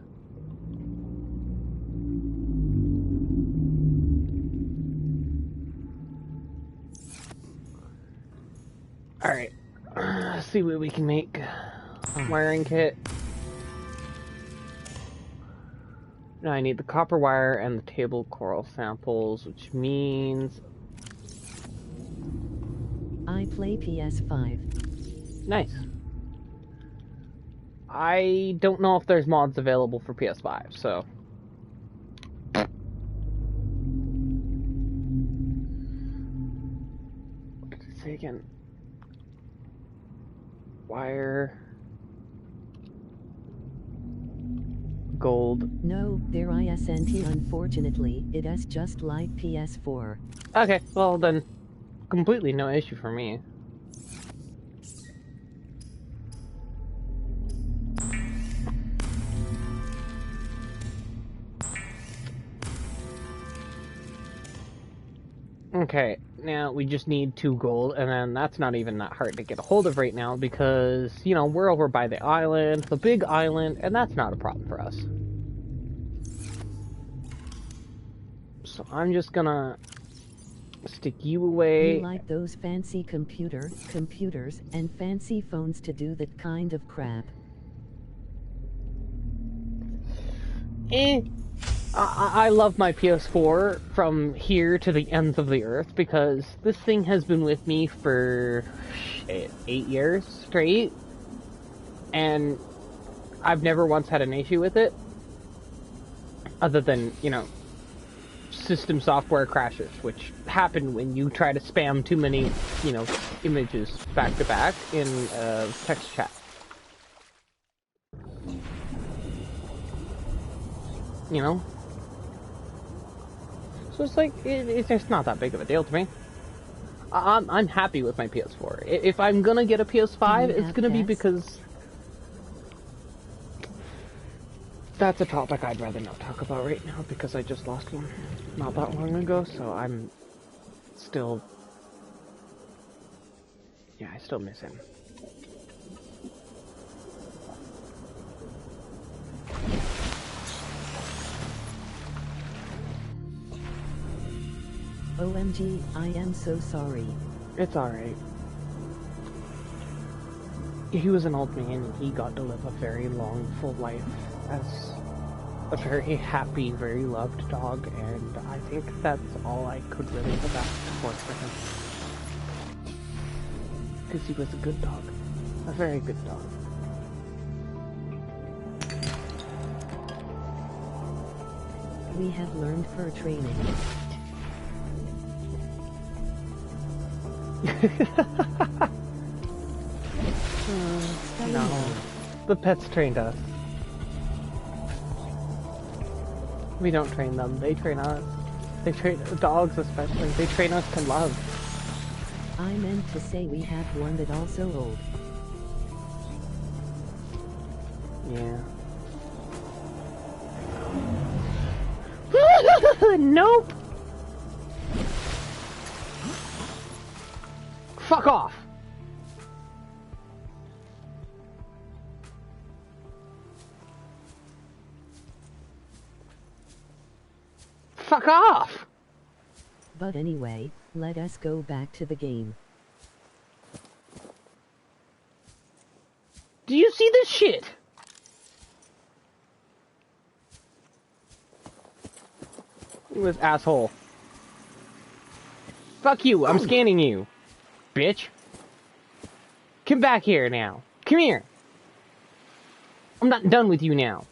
Alright. Let's see what we can make. Wiring kit. Now I need the copper wire and the table coral samples, which means... I play PS5. Nice. I don't know if there's mods available for PS5, so... What did it say again? Wire... Gold. No, there isn't. Unfortunately, it is just like PS4. Okay, well then, completely no issue for me. Okay, now we just need 2 gold, and then that's not even that hard to get a hold of right now because, you know, we're over by the island, the big island, and that's not a problem for us. So I'm just gonna stick you away. You like those fancy computers, and fancy phones to do that kind of crap. I love my PS4 from here to the ends of the earth because this thing has been with me for 8 years straight, and I've never once had an issue with it, other than, you know, system software crashes, which happen when you try to spam too many, you know, images back to back in text chat. You know? So it's like, it's just not that big of a deal to me. I'm happy with my PS4. If I'm gonna get a PS5, it's gonna be because... That's a topic I'd rather not talk about right now because I just lost one not that long ago, so I'm still... Yeah, I still miss him. OMG, I am so sorry. It's alright. He was an old man and he got to live a very long, full life as a very happy, very loved dog, and I think that's all I could really have asked for him. Because he was a good dog. A very good dog. We have learned fur training. No. The pets trained us. We don't train them, they train us. They train dogs especially. They train us to love. I meant to say we have one that also old. Yeah. Nope! Fuck off! Fuck off! But anyway, let us go back to the game. Do you see this shit? This asshole. Fuck you, I'm scanning you. Bitch. Come back here now. Come here. I'm not done with you now.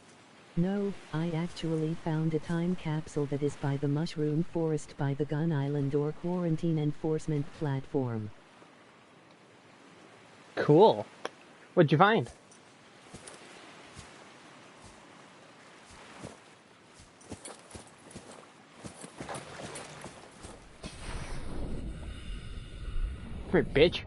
No, I actually found a time capsule that is by the Mushroom Forest by the Gun Island or Quarantine Enforcement Platform. Cool. What'd you find? Come here, bitch.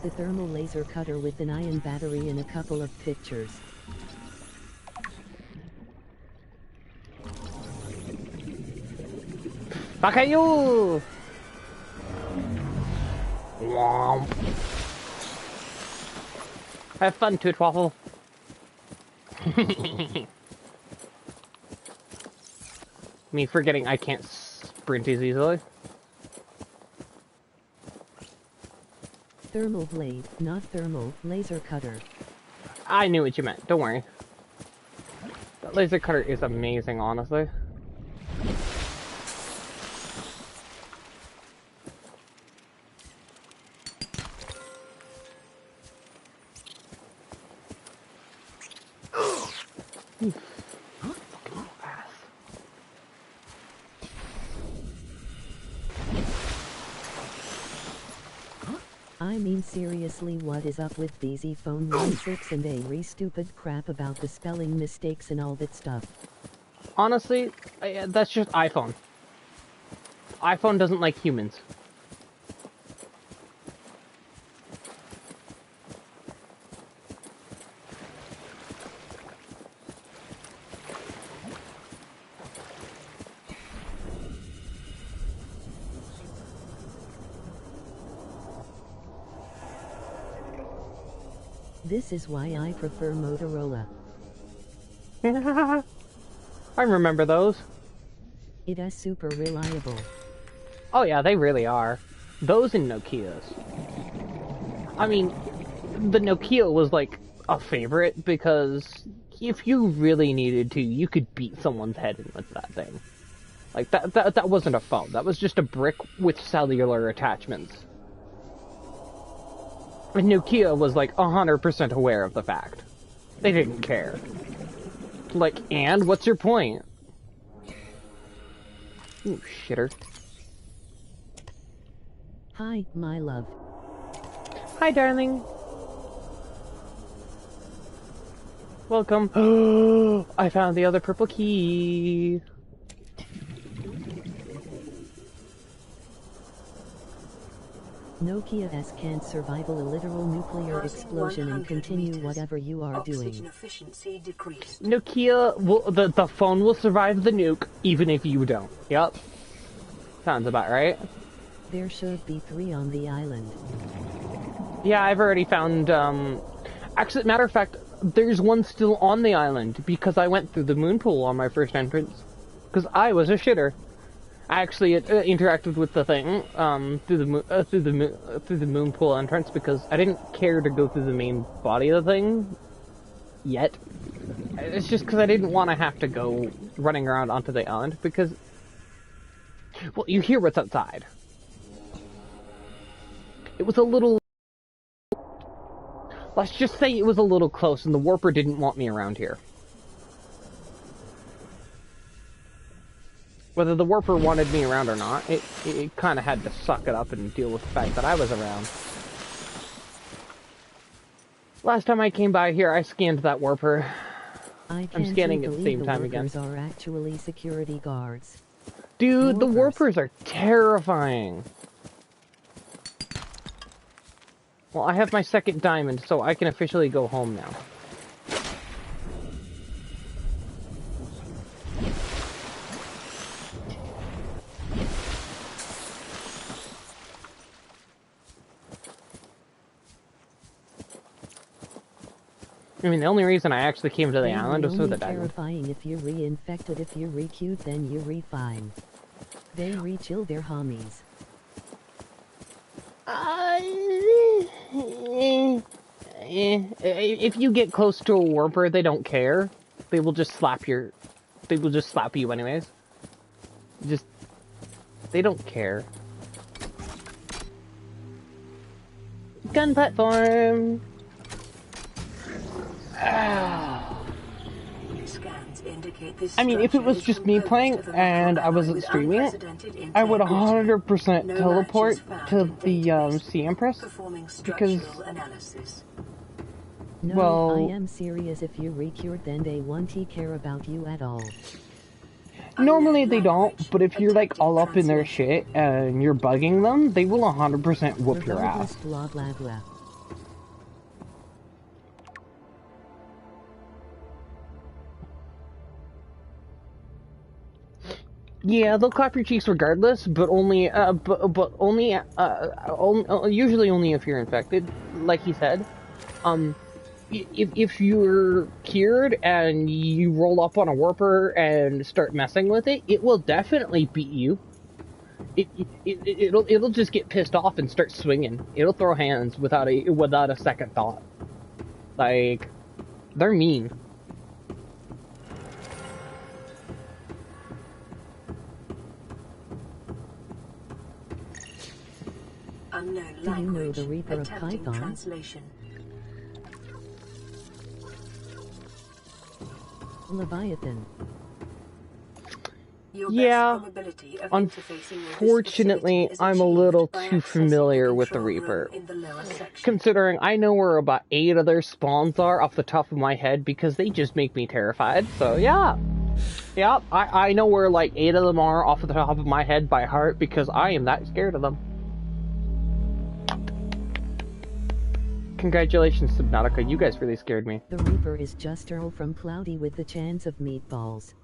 The thermal laser cutter with an ion battery and a couple of pictures. Fuck you! Womp. Have fun, Tootwaffle. Me forgetting I can't sprint as easily. Thermal blade, not thermal, laser cutter. I knew what you meant, don't worry. That laser cutter is amazing, honestly. I mean seriously, what is up with these iPhone 16 and a stupid crap about the spelling mistakes and all that stuff? Honestly, that's just iPhone. iPhone doesn't like humans. This is why I prefer Motorola. I remember those. It is super reliable. Oh yeah, they really are. Those and Nokias. I mean, the Nokia was like a favorite because if you really needed to, you could beat someone's head in with that thing. Like that wasn't a phone. That was just a brick with cellular attachments. And Nokia was like 100% aware of the fact. They didn't care. Like, and what's your point? Ooh, shitter. Hi, my love. Hi, darling. Welcome. I found the other purple key. Nokia S can't survive a literal nuclear explosion and continue whatever you are doing. Nokia will, the phone will survive the nuke even if you don't. Yep. Sounds about right. There should be 3 on the island. Yeah, I've already found, actually, matter of fact, there's one still on the island because I went through the moon pool on my first entrance. Because I was a shitter. I actually interacted with the thing through the moon pool entrance because I didn't care to go through the main body of the thing yet. It's just because I didn't want to have to go running around onto the island because, well, you hear what's outside. It was a little. Let's just say it was a little close, and the warper didn't want me around here. Whether the warper wanted me around or not, it kind of had to suck it up and deal with the fact that I was around. Last time I came by here, I scanned that warper. I'm scanning at the same time again. The warpers are actually security guards. Dude, the warpers are terrifying. Well, I have my second diamond, so I can officially go home now. I mean, the only reason I actually came to the island was for the diamond. Terrifying if you're reinfected. If you're re-cute, then you're re-fine. They re-chill their homies. If you get close to a warper, they don't care. They will just slap your... They will just slap you anyways. Just... They don't care. Gun platform! I mean, if it was just me playing and I wasn't streaming it, I would 100% teleport to the Sea Empress, because, no, well... I am serious. If you re-cured, then they won't care about you at all. Normally they don't, but if you're like all up in their shit and you're bugging them, they will 100% whoop your ass. Blah, blah, blah. Yeah, they'll clap your cheeks regardless, but only, usually only if you're infected, like he said. if you're cured and you roll up on a warper and start messing with it, it will definitely beat you. It'll just get pissed off and start swinging. It'll throw hands without a second thought. Like, they're mean. Unknown Do you know language. the Reaper of Attempting Python? translation. Leviathan. Your Yeah. best probability of interfacing with this Unfortunately, facility is I'm a achieved little by too accessing familiar the with the control room Reaper. in the lower section. Considering I know where about 8 of their spawns are off the top of my head because they just make me terrified. So yeah. Yeah, I know where like 8 of them are off the top of my head by heart because I am that scared of them. Congratulations, Subnautica. You guys really scared me. The Reaper is just Earl from Cloudy with the chance of meatballs.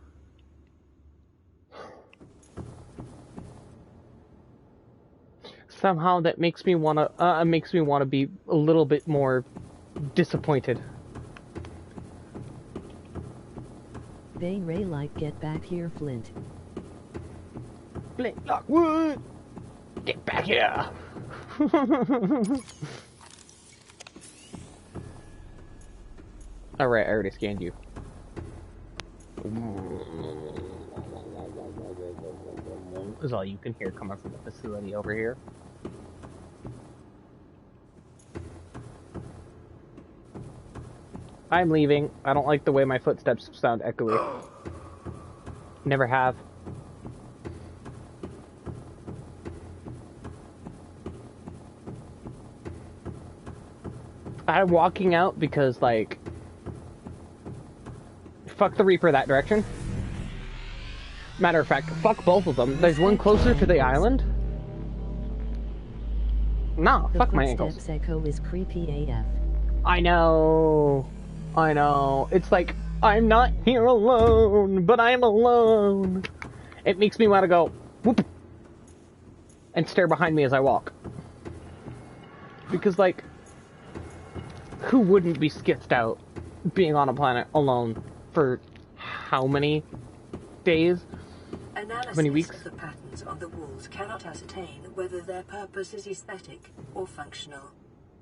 Somehow that makes me wanna be a little bit more disappointed. They ray like get back here, Flint. Flint Lockwood! Get back here! Alright, I already scanned you. Is all you can hear coming from the facility over here. I'm leaving. I don't like the way my footsteps sound echoey. Never have. I'm walking out because, like, fuck the Reaper that direction. Matter of fact, fuck both of them. There's one closer to the island. No, fuck my ankles. The footsteps echo is creepy AF. I know. I know. It's like, I'm not here alone, but I'm alone. It makes me want to go, whoop, and stare behind me as I walk. Because, like, who wouldn't be skitzed out being on a planet alone for how many days? Analysis How many weeks? of the patterns on the walls cannot ascertain whether their purpose is aesthetic or functional.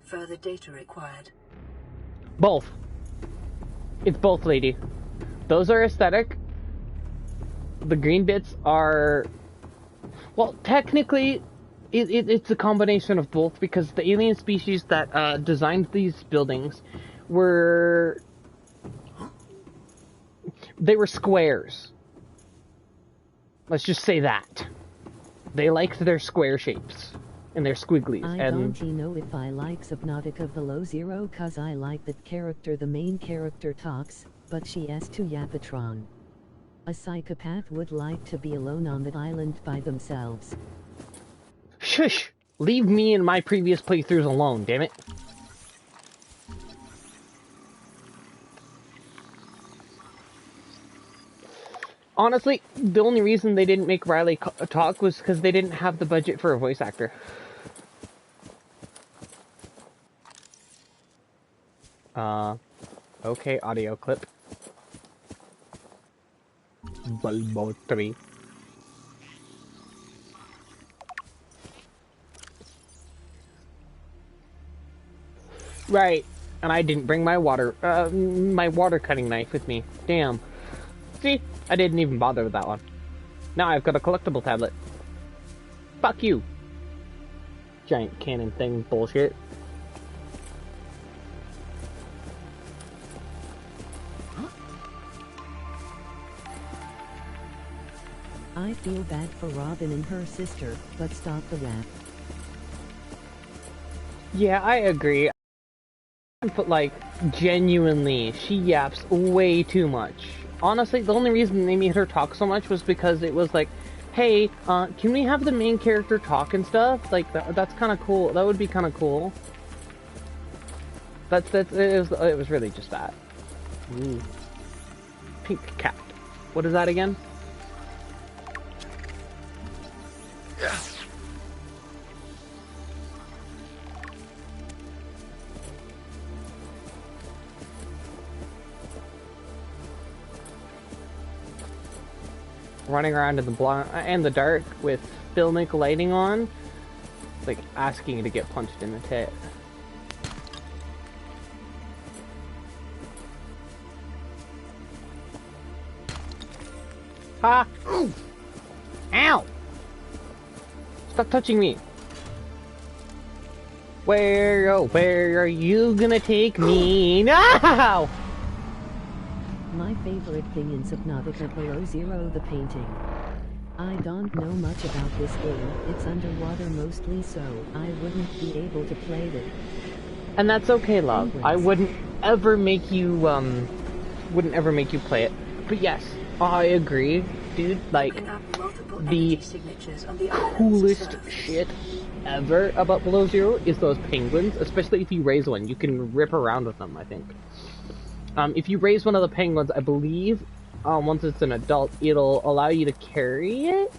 Further data required. Both. It's both, lady. Those are aesthetic. The green bits are... Well, technically, it's a combination of both because the alien species that designed these buildings were... They were squares. Let's just say that. They liked their square shapes and their squigglies. I don't know if I like Subnautica below zero cause I like that character the main character talks, but she has to Yapatron. A psychopath would like to be alone on the island by themselves. Shush! Leave me and my previous playthroughs alone, damn it. Honestly, the only reason they didn't make Riley talk was because they didn't have the budget for a voice actor. Okay, audio clip. Bulbo 3. Right, and I didn't bring my water cutting knife with me. Damn. See? I didn't even bother with that one. Now I've got a collectible tablet. Fuck you. Giant cannon thing bullshit. I feel bad for Robin and her sister, but stop the rap. Yeah, I agree. But, like, genuinely, she yaps way too much. Honestly, the only reason they made her talk so much was because it was like, hey, can we have the main character talk and stuff? Like, that's kind of cool. That would be kind of cool. It was really just that. Ooh. Pink cat. What is that again? running around in the dark with filmic lighting on, it's like asking you to get punched in the tit. Ha! Ow! Stop touching me! Where are you gonna take me? No! My favorite thing in Subnautica Below Zero, the painting. I don't know much about this game, it's underwater mostly, so I wouldn't be able to play it. And that's okay, love. Penguins. I wouldn't ever make you play it. But yes, I agree, dude, like, the coolest shit ever about Below Zero is those penguins, especially if you raise one. You can rip around with them, I think. If you raise one of the penguins, I believe, once it's an adult, it'll allow you to carry it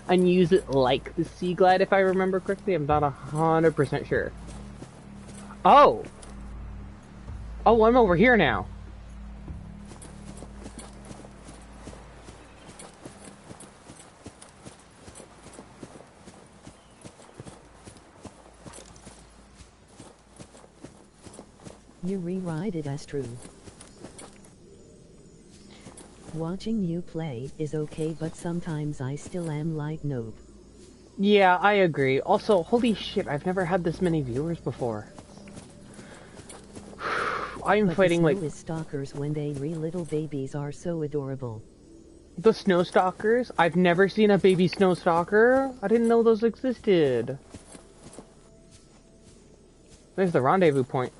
and use it like the Sea Glide, if I remember correctly. I'm not 100% sure. Oh! Oh, I'm over here now. You rewrite it as true. Watching you play is okay, but sometimes I still am like nope. Yeah, I agree. Also, holy shit, I've never had this many viewers before. I'm but fighting like... the stalkers when they little babies are so adorable. The snow stalkers? I've never seen a baby snow stalker. I didn't know those existed. There's the rendezvous point.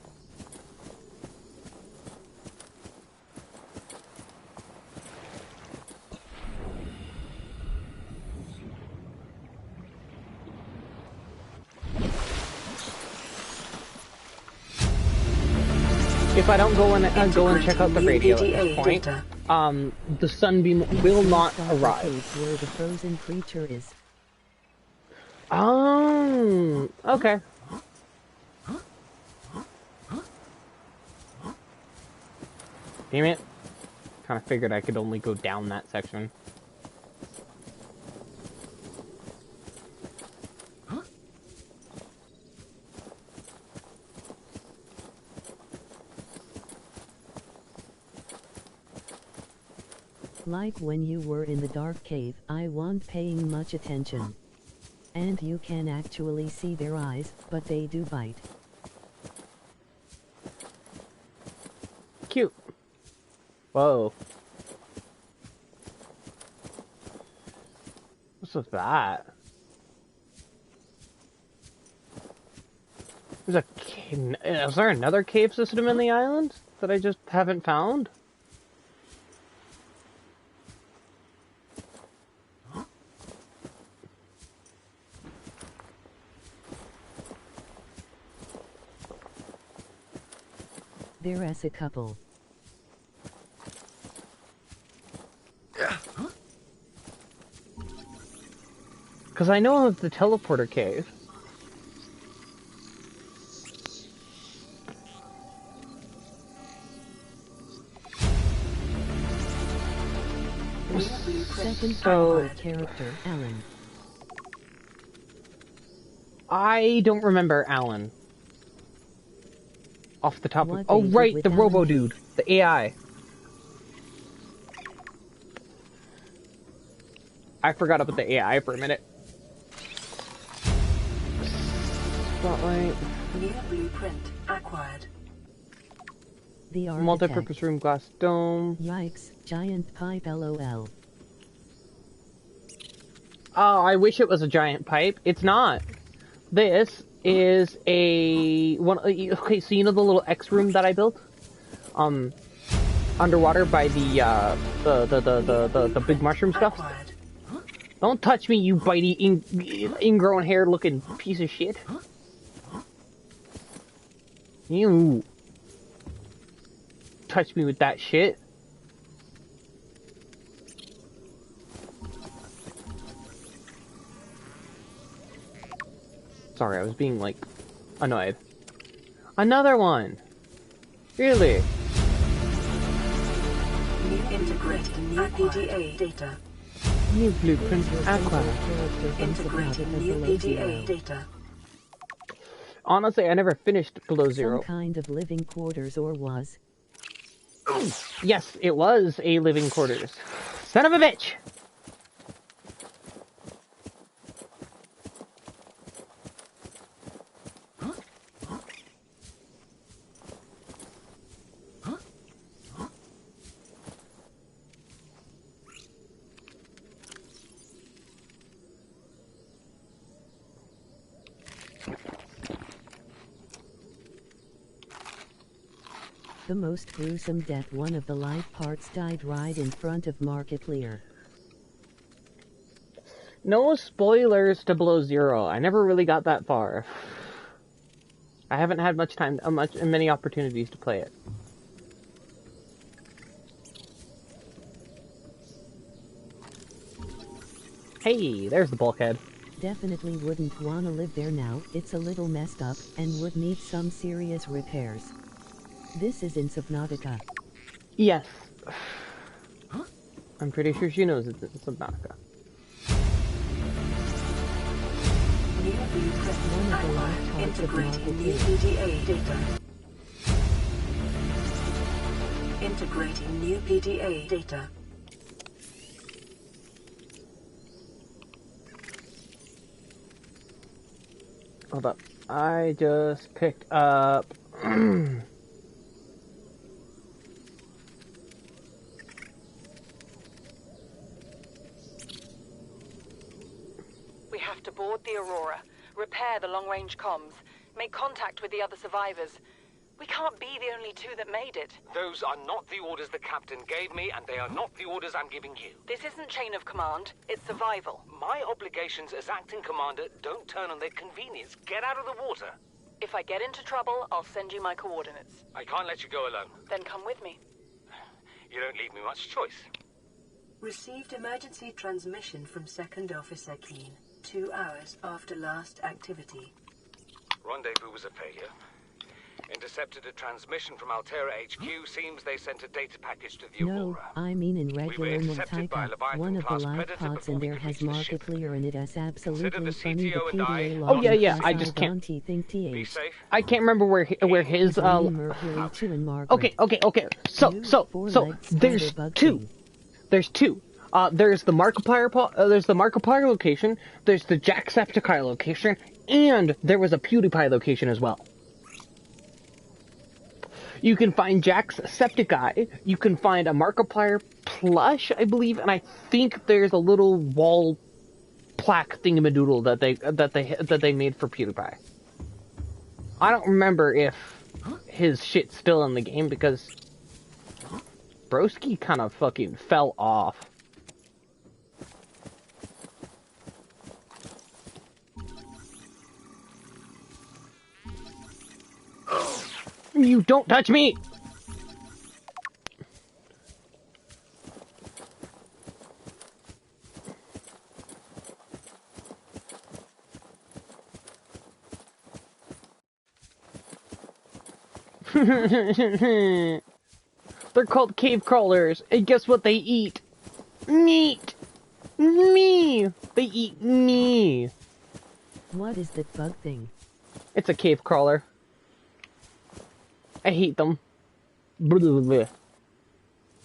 If I don't go and check out the radio at this point, the sunbeam will not arrive. Where the frozen creature is. Oh, okay. Damn it. Kind of figured I could only go down that section. Like when you were in the dark cave, I wasn't paying much attention. And you can actually see their eyes, but they do bite. Cute. Whoa. What's with that? Is there another cave system in the island that I just haven't found? There's a couple. Because I know of the teleporter cave. Second character, Alan. I don't remember Alan. Off the top of... What Oh, they right, did the with Robo Alan Dude. The AI. I forgot about the AI for a minute. Spotlight. New blueprint acquired. The architect. Multi-purpose room, glass dome. Yikes, giant pipe LOL. Oh, I wish it was a giant pipe. It's not. This is a one. Okay, so you know the little X room that I built, underwater by the big mushroom stuff. Don't touch me, you bitey ingrown hair looking piece of shit. You touch me with that shit. Sorry, I was being, like, annoyed. Another one! Really? New integrated new PDA data. New blueprint, Aqua. Integrating new PDA data. Honestly, I never finished Below Zero. Some kind of living quarters or was. Yes, it was a living quarters. Son of a bitch! The most gruesome death. One of the life parts died right in front of Markiplier. No spoilers to Below Zero. I never really got that far. I haven't had many opportunities to play it. Hey, there's the bulkhead. Definitely wouldn't wanna live there now. It's a little messed up and would need some serious repairs. This is in Subnautica. Yes. I'm pretty sure she knows it's in Subnautica. One of the life parts of Integrating new Markiplier. PDA data. Integrating new PDA data. Hold up. I just picked up... We have to board the Aurora, repair the long-range comms, make contact with the other survivors. We can't be the only two that made it. Those are not the orders the captain gave me, and they are not the orders I'm giving you. This isn't chain of command, it's survival. My obligations as acting commander don't turn on their convenience. Get out of the water. If I get into trouble, I'll send you my coordinates. I can't let you go alone. Then come with me. You don't leave me much choice. Received emergency transmission from Second Officer Keane. 2 hours after last activity. Rendezvous was a failure. Intercepted a transmission from Altera HQ. Seems they sent a data package to the No, Aurora. I mean in We were regular intercepted by a Multica. One of the Leviathan-class life predator pods before and we there could has reach the ship. Markiplier and it is absolutely the funny. The CTO and I- PDA Oh, log yeah, is yeah, just I just can't- think Be TH. safe. I can't remember where his Mercury 2 and Margaret. Okay. So there's two. There's two. There's the Markiplier location, there's the Jacksepticeye location, and there was a PewDiePie location as well. You can find Jacksepticeye, you can find a Markiplier plush, I believe, and I think there's a little wall plaque thingamadoodle that they made for PewDiePie. I don't remember if his shit's still in the game because Broski kind of fucking fell off. You don't touch me! They're called cave crawlers, and guess what they eat? Meat! Me! They eat me! What is that bug thing? It's a cave crawler. I hate them. Blah, blah, blah.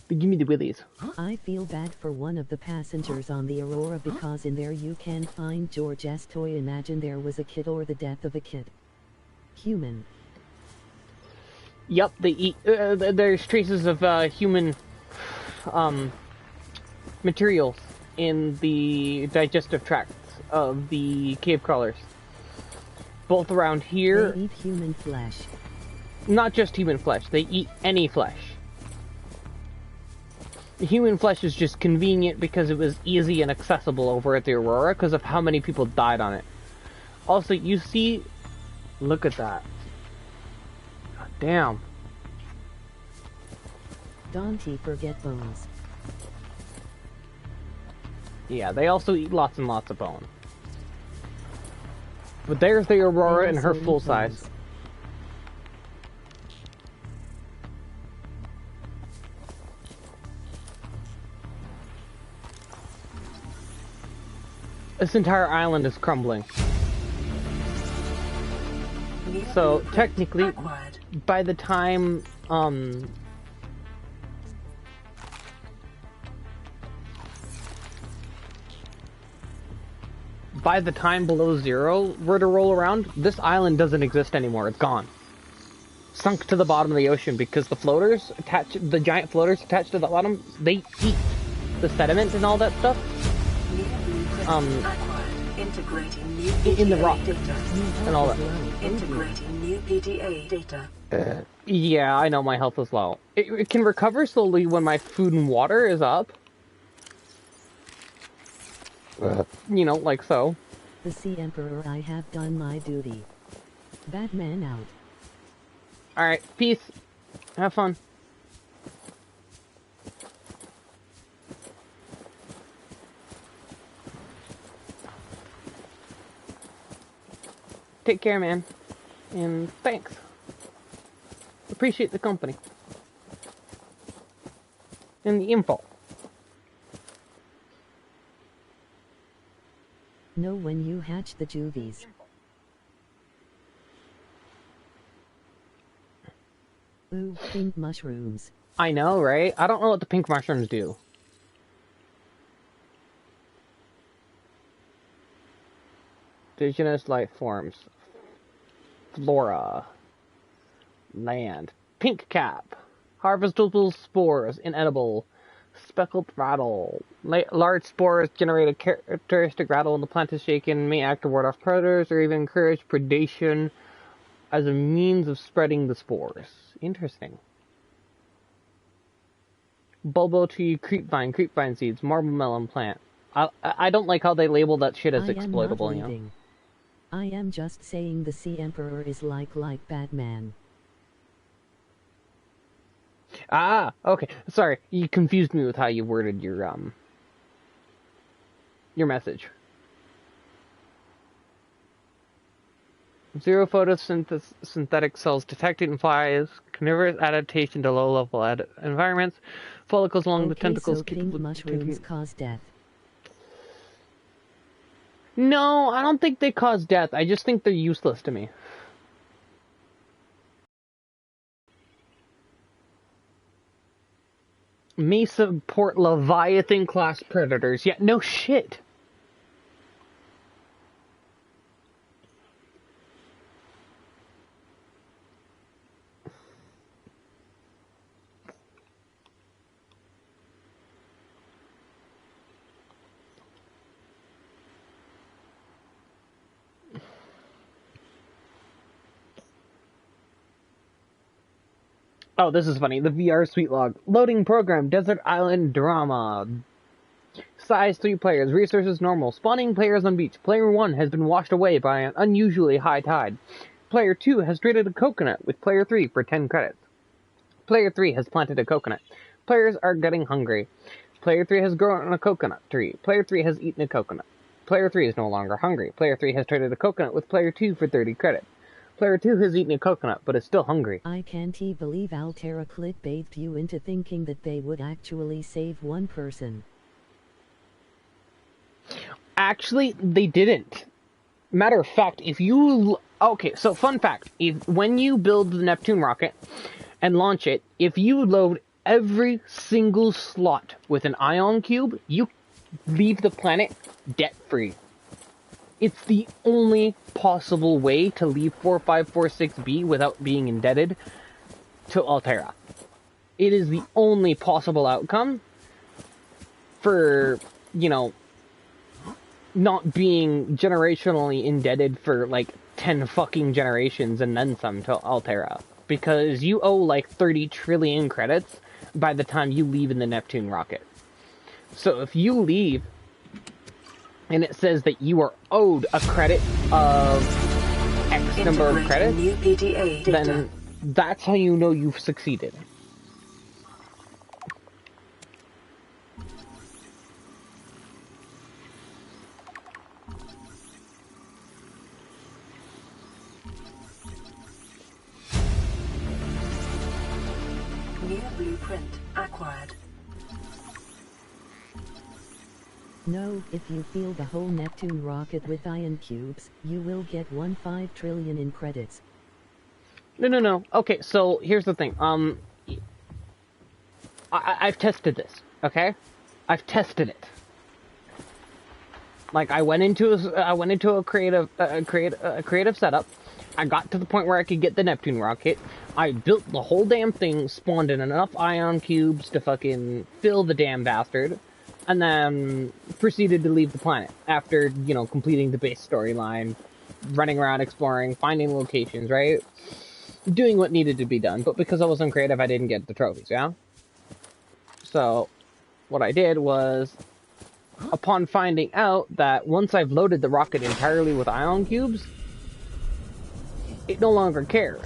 They give me the willies. I feel bad for one of the passengers on the Aurora because in there you can find George's toy. Imagine there was a kid or the death of a kid. Human. Yep, they eat. There's traces of human materials in the digestive tracts of the cave crawlers. Both around here. They eat human flesh. Not just human flesh, they eat any flesh. The human flesh is just convenient because it was easy and accessible over at the Aurora because of how many people died on it. Also, you see, look at that. God damn. Dante forget bones. Yeah, they also eat lots and lots of bone. But there's the Aurora in her full size. This entire island is crumbling. New So blueprint technically, acquired. by the time below zero were to roll around, this island doesn't exist anymore. It's gone. Sunk to the bottom of the ocean because the floaters the giant floaters attached to the bottom, they eat the sediment and all that stuff. New blueprint acquired. Integrating new In the PDA rock data. and all that. Integrating new PDA data. Yeah, I know my health is low. It can recover slowly when my food and water is up. You know, like so. The Sea Emperor, I have done my duty. Batman out. Alright, peace. Have fun. Take care, man. And thanks. Appreciate the company. And the info. Know when you hatch the juvies. Ooh, pink mushrooms. I know, right? I don't know what the pink mushrooms do. Indigenous life forms. Flora. Land. Pink cap. Harvestable spores. Inedible. Speckled rattle. Large spores generate a characteristic rattle when the plant is shaken, may act to ward off predators, or even encourage predation as a means of spreading the spores. Interesting. Bulbo tree, creepvine seeds, marble melon plant. I don't like how they label that shit as exploitable, you know? I am just saying the Sea Emperor is like Batman. Ah, okay. Sorry, you confused me with how you worded your message. Zero photosynthetic cells detected in flies, carnivorous adaptation to low-level environments, follicles along the tentacles. So pink mushrooms cause death. No, I don't think they cause death. I just think they're useless to me. May support Leviathan-class predators. Yeah, no shit. Oh, this is funny. The VR Sweet Log. Loading program. Desert Island Drama. Size 3 players. Resources normal. Spawning players on beach. Player 1 has been washed away by an unusually high tide. Player 2 has traded a coconut with Player 3 for 10 credits. Player 3 has planted a coconut. Players are getting hungry. Player 3 has grown a coconut tree. Player 3 has eaten a coconut. Player 3 is no longer hungry. Player 3 has traded a coconut with Player 2 for 30 credits. Player 2 has eaten a coconut, but is still hungry. I can't believe Altera clickbaited you into thinking that they would actually save one person. Actually, they didn't. Matter of fact, if you... Okay, so fun fact. When you build the Neptune rocket and launch it, if you load every single slot with an ion cube, you leave the planet debt-free. It's the only possible way to leave 4546b without being indebted to Altera. It is the only possible outcome for, you know, not being generationally indebted for, like, 10 fucking generations and then some to Altera. Because you owe, like, 30 trillion credits by the time you leave in the Neptune rocket. So if you leave and it says that you are owed a credit of X number of credits, then that's how you know you've succeeded. New blueprint acquired. No, if you fill the whole Neptune rocket with ion cubes, you will get 1.5 trillion in credits. No. Okay, so here's the thing. I've tested this. Okay, I've tested it. Like I went into a creative setup. I got to the point where I could get the Neptune rocket. I built the whole damn thing, spawned in enough ion cubes to fucking fill the damn bastard, and then proceeded to leave the planet after, you know, completing the base storyline, running around exploring, finding locations, right? Doing what needed to be done, but because I wasn't creative, I didn't get the trophies, yeah? So, what I did was, upon finding out that once I've loaded the rocket entirely with ion cubes, it no longer cares.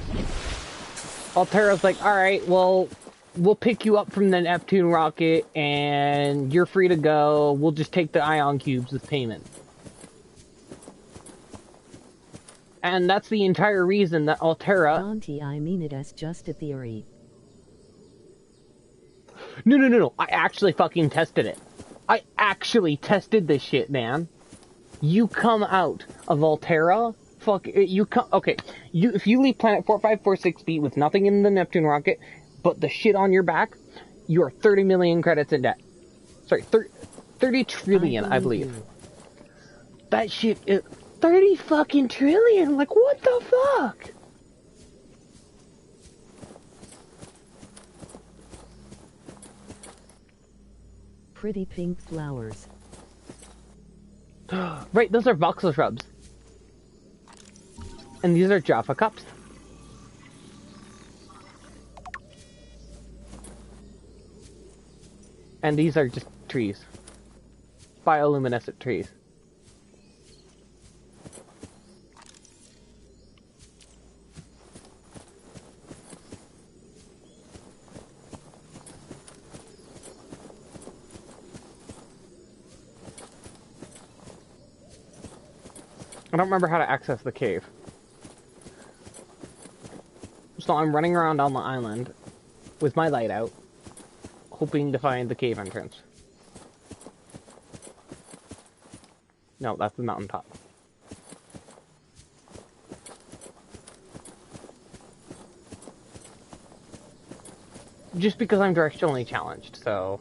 Altera's like, alright, well, we'll pick you up from the Neptune rocket, and you're free to go. We'll just take the ion cubes as payment. And that's the entire reason that Altera... Auntie, I mean it as just a theory. No. I actually fucking tested it. I actually tested this shit, man. You come out of Altera, if you leave planet 4546B with nothing in the Neptune rocket, but the shit on your back, you're 30 million credits in debt. Sorry, 30 trillion, I believe. That shit is 30 fucking trillion, like what the fuck? Pretty pink flowers. Right, those are voxel shrubs. And these are Jaffa cups. And these are just trees. Bioluminescent trees. I don't remember how to access the cave. So I'm running around on the island with my light out, hoping to find the cave entrance. No, that's the mountaintop. Just because I'm directionally challenged, so...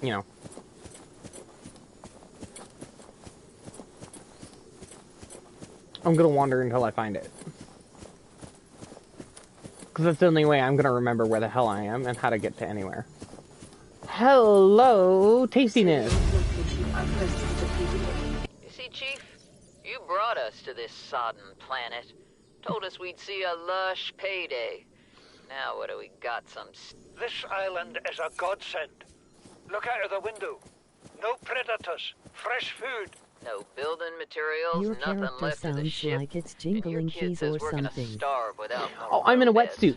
You know. I'm gonna wander until I find it. Because that's the only way I'm gonna remember where the hell I am and how to get to anywhere. Hello, tastiness! You see, Chief? You brought us to this sodden planet. Told us we'd see a lush payday. Now what do we got? This island is a godsend. Look out of the window. No predators. Fresh food. No building materials, Your nothing character left of the sounds ship. like it's jingling keys or something. Oh, I'm in a wetsuit.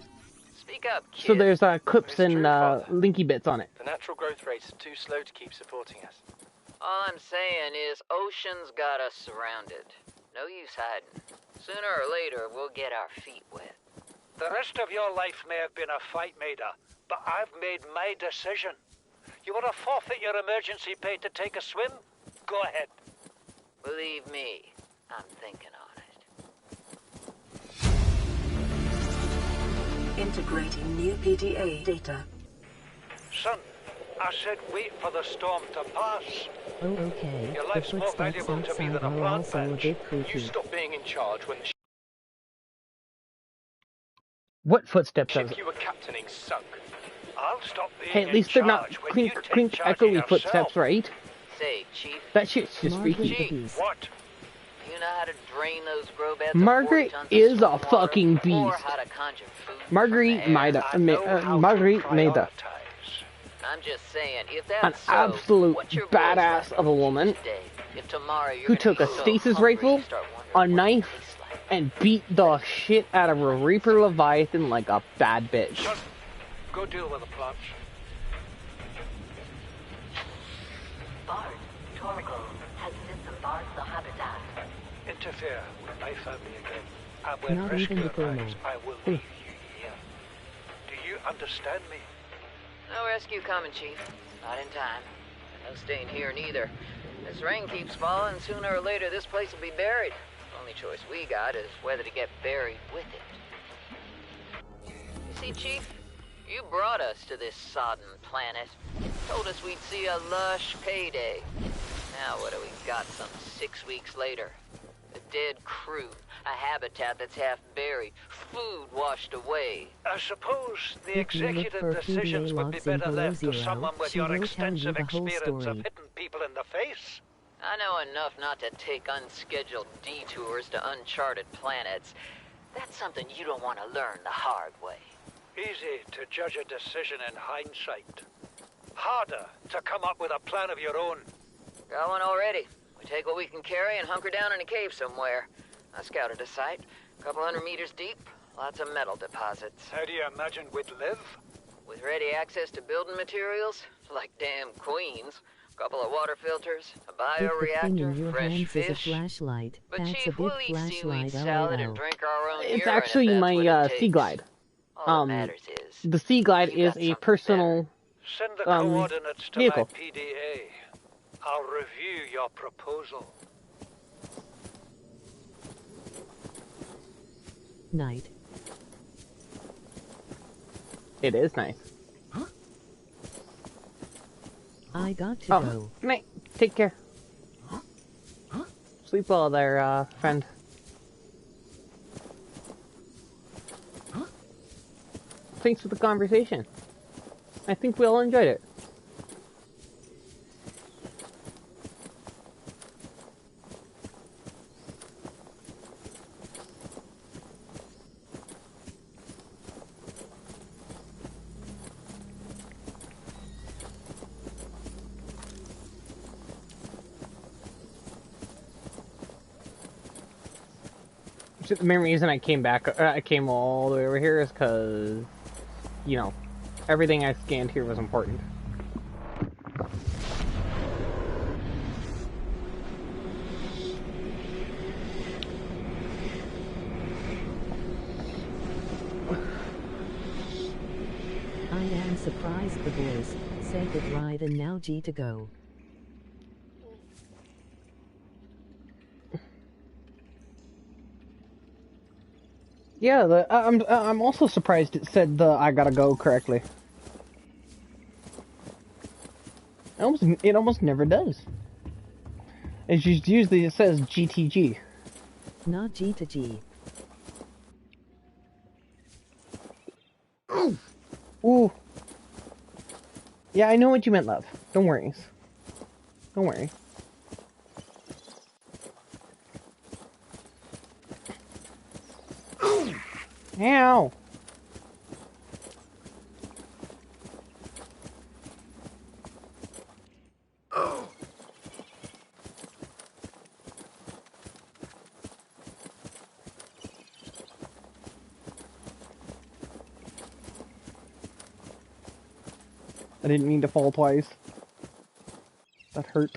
Speak up, kid. So there's clips and linky bits on it. The natural growth rates are too slow to keep supporting us. All I'm saying is ocean's got us surrounded. No use hiding. Sooner or later, we'll get our feet wet. The rest of your life may have been a fight, Maida, but I've made my decision. You want to forfeit your emergency pay to take a swim? Go ahead. Believe me, I'm thinking on it. Integrating new PDA data. Son, I said wait for the storm to pass. Oh, okay. Your The life's more footsteps valuable to me outside than a are plant also a bench. bit creepy. You stop being in charge when the What footsteps ship does it? you were captaining sunk. I'll stop being Hey, at least they're not clink, clink, echoey footsteps, right? Say, Chief. That shit's just Margaret freaky. the Beast. What? You know how to drain those grow beds? Margaret is a fucking beast. Or how to conjure food Marguerite from the air. Maida. Marguerite Maida. I'm just saying, if An that's so, absolute what's your badass voice of a woman today? If tomorrow you're who gonna took be a so stasis hungry, rifle, you start a wondering what it knife, tastes like. and beat the shit out of a Reaper Leviathan like a bad bitch. Son, go deal with the plants. Bard, Torgo has disembarked the habitat. Interfere with my family again. And when Not even the rescue thermal. arrives, I will leave you here. Do you understand me? No rescue coming, Chief. Not in time. No staying here neither. This rain keeps falling, sooner or later this place will be buried. Only choice we got is whether to get buried with it. You see, Chief? You brought us to this sodden planet. Told us we'd see a lush payday. Now what do we got some 6 weeks later? A dead crew, a habitat that's half buried, food washed away. I suppose the If you look executive for decisions PDA would be logs in better below left to zero, someone with she your will tell extensive you the whole experience of story. hitting people in the face. I know enough not to take unscheduled detours to uncharted planets. That's something you don't want to learn the hard way. Easy to judge a decision in hindsight. Harder to come up with a plan of your own. Got one already. We take what we can carry and hunker down in a cave somewhere. I scouted a site, a couple 100 meters deep, lots of metal deposits. How do you imagine we'd live? With ready access to building materials, like damn queens, a couple of water filters, a If the thing in bioreactor, your fresh hands is a fish. flashlight, But that's a Chief, big we'll eat seaweed flashlight, salad and lol. drink our own It's urine actually if that's my what it Sea takes. Glide. All that matters is The Sea Glide you is got a something personal Send the coordinates to vehicle. my PDA. I'll review your proposal. Night. It is nice. I got to Oh, go. good night. Take care. Sleep well there, friend. Thanks for the conversation. I think we all enjoyed it. The main reason I came back, I came all the way over here is because, you know, everything I scanned here was important. I am surprised the boys said that ride and now G to go. Yeah, I'm also surprised it said the I gotta go correctly. It almost never does. It's just usually it says GTG. Not G to G. Ooh. Yeah, I know what you meant, love. Don't worry. Don't worry. Ow! I didn't mean to fall twice. That hurt.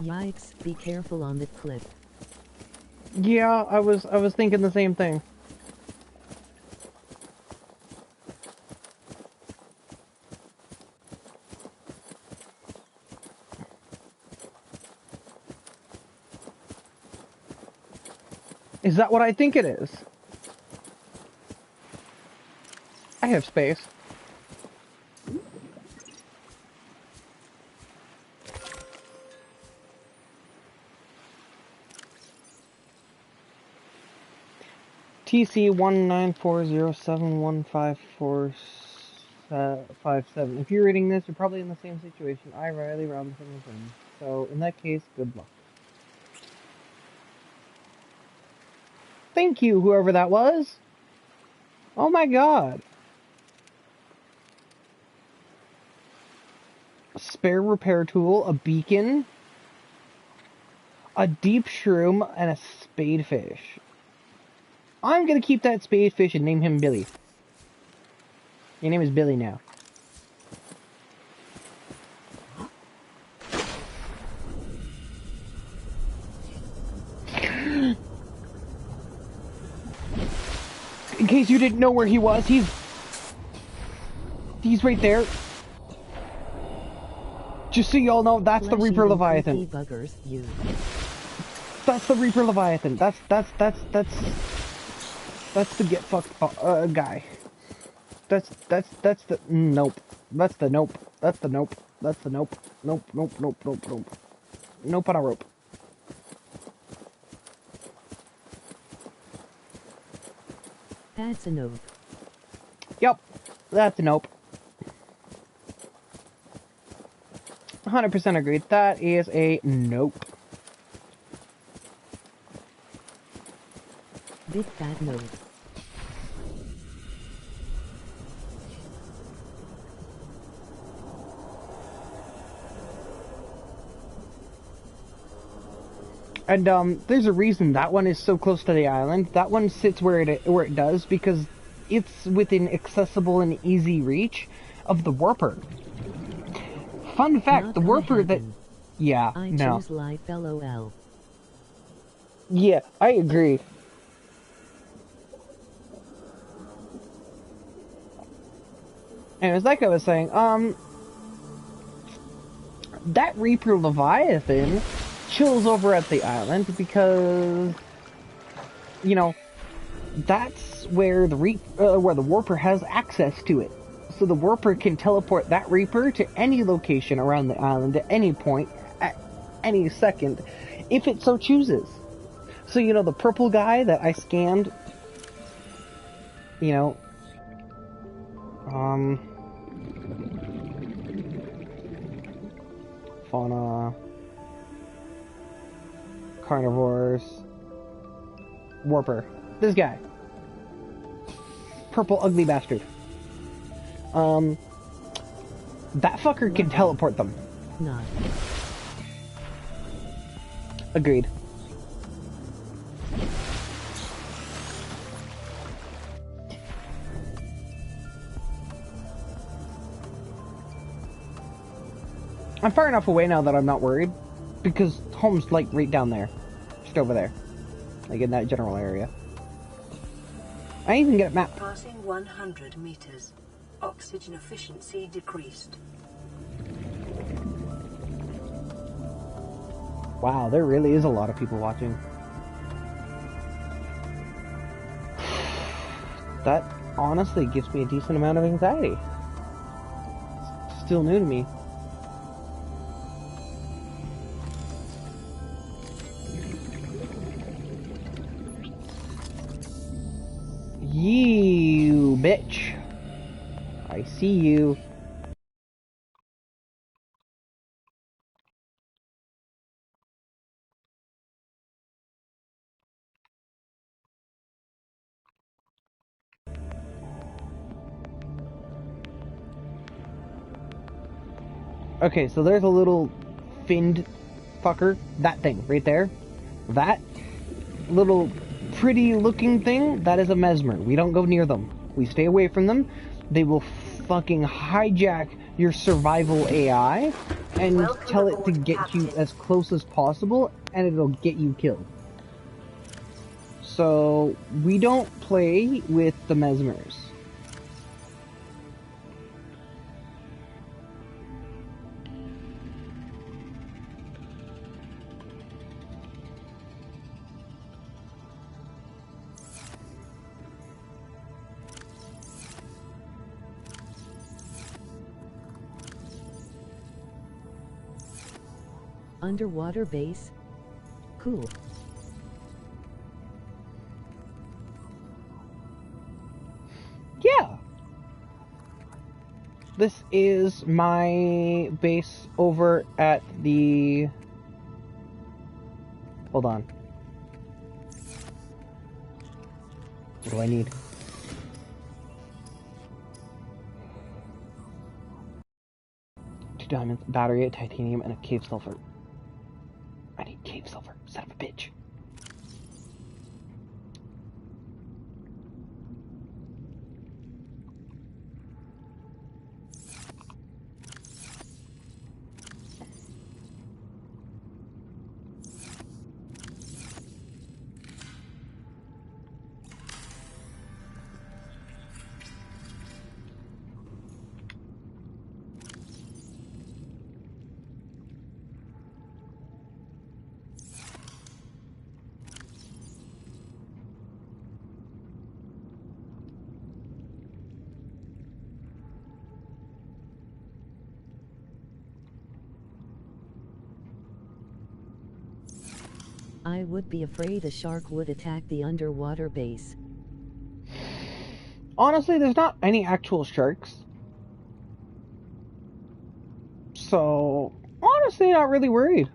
Yikes, be careful on the cliff. Yeah, I was thinking the same thing. Is that what I think it is? I have space. TC 194071547. If you're reading this, you're probably in the same situation. I, Riley Robinson, was in. So, in that case, good luck. Thank you, whoever that was. Oh my god. A spare repair tool, a beacon, a deep shroom, and a spadefish. I'm gonna keep that spadefish and name him Billy. Your name is Billy now. In case you didn't know where he was, he's right there. Just so y'all know, that's the Reaper Leviathan. Buggers, you. That's the Reaper Leviathan. That's the get fucked guy. That's the nope. That's the nope. That's the nope. That's the nope. Nope. Nope on a rope. That's a nope. Yep, that's a nope. 100% agreed. That is a nope. Big fat nope. And there's a reason that one is so close to the island. That one sits where it does because it's within accessible and easy reach of the warper. Fun fact: Not the warper that, happen. yeah, I no, choose life, LOL. yeah, I agree. Anyways, like I was saying, that Reaper Leviathan chills over at the island because, you know, that's where where the warper has access to it. So the warper can teleport that Reaper to any location around the island at any point, at any second, if it so chooses. So, you know, the purple guy that I scanned, you know, fauna, carnivores, warper. This guy. Purple ugly bastard. That fucker can teleport them. Not. Agreed. I'm far enough away now that I'm not worried, because home's like right down there. Just over there. Like in that general area. I even get a map. Passing 100 meters. Oxygen efficiency decreased. Wow, there really is a lot of people watching. That honestly gives me a decent amount of anxiety. It's still new to me. You bitch. I see you. Okay, so there's a little finned fucker. That thing right there. That little pretty looking thing, that is a mesmer. We don't go near them. We stay away from them. They will fucking hijack your survival AI and Welcome tell it to aboard, get you Captain. as close as possible, and it'll get you killed. So, we don't play with the mesmers. Underwater base? Cool. Yeah. This is my base over at the... Hold on. What do I need? Two diamonds, battery, a titanium, and a cave sulfur. I need cave sulfur, son of a bitch. I would be afraid a shark would attack the underwater base. Honestly, there's not any actual sharks. So, honestly, not really worried.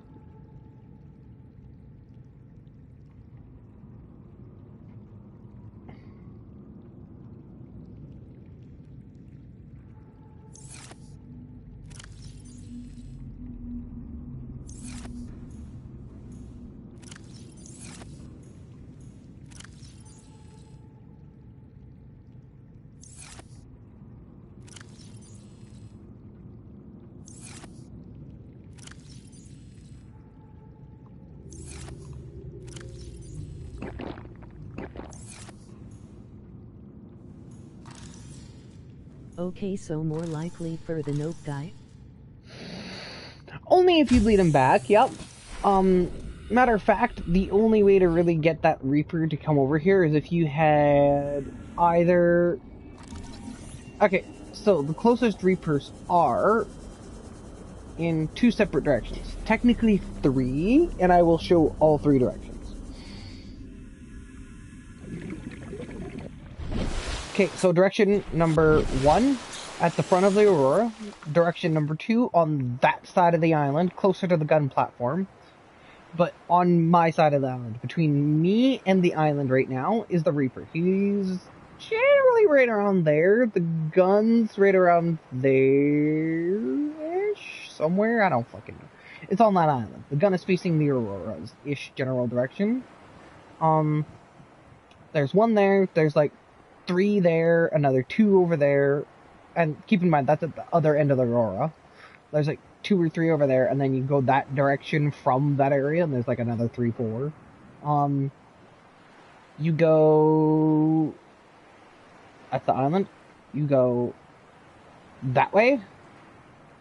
Okay, so more likely for the nope guy? Only if you lead him back, yep. Matter of fact, the only way to really get that Reaper to come over here is if you had either... Okay, so the closest Reapers are in two separate directions. Technically three, and I will show all three directions. Okay, so direction number 1 at the front of the Aurora. Direction number 2 on that side of the island, closer to the gun platform. But on my side of the island, between me and the island right now, is the Reaper. He's generally right around there. The gun's right around there-ish, somewhere. I don't fucking know. It's on that island. The gun is facing the Aurora's-ish general direction. There's one there. There's like 3 there, another 2 over there, and keep in mind that's at the other end of the Aurora. There's like 2 or 3 over there, and then you go that direction from that area, and there's like another 3, 4. You go at the island, you go that way,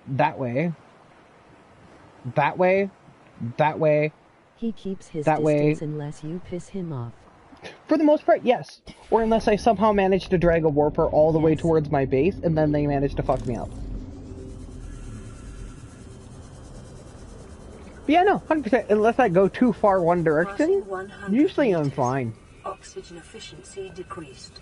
that way, that way, that way. He keeps his that distance way. Unless you piss him off. For the most part, yes. Or unless I somehow manage to drag a warper all the way towards my base, and then they manage to fuck me up. But yeah, no, 100%. Unless I go too far one direction, usually I'm fine. Oxygen efficiency decreased.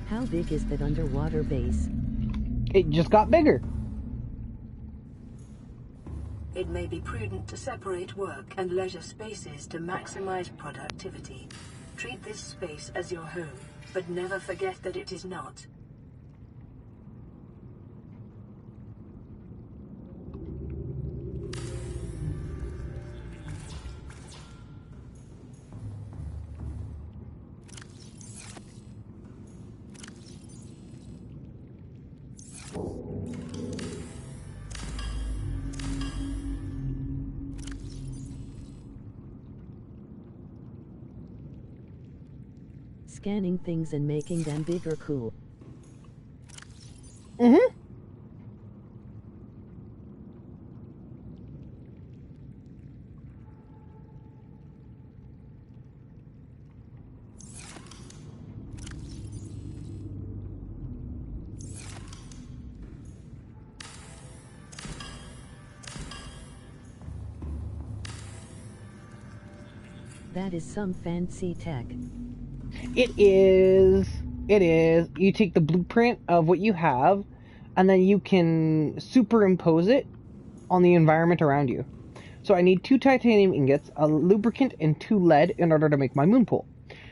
How big is that underwater base? It just got bigger. It may be prudent to separate work and leisure spaces to maximize productivity. Treat this space as your home, but never forget that it is not. Scanning things and making them bigger cool. Mm-hmm. That is some fancy tech. It is. It is. You take the blueprint of what you have, and then you can superimpose it on the environment around you. So I need 2 titanium ingots, a lubricant, and 2 lead in order to make my moon pool.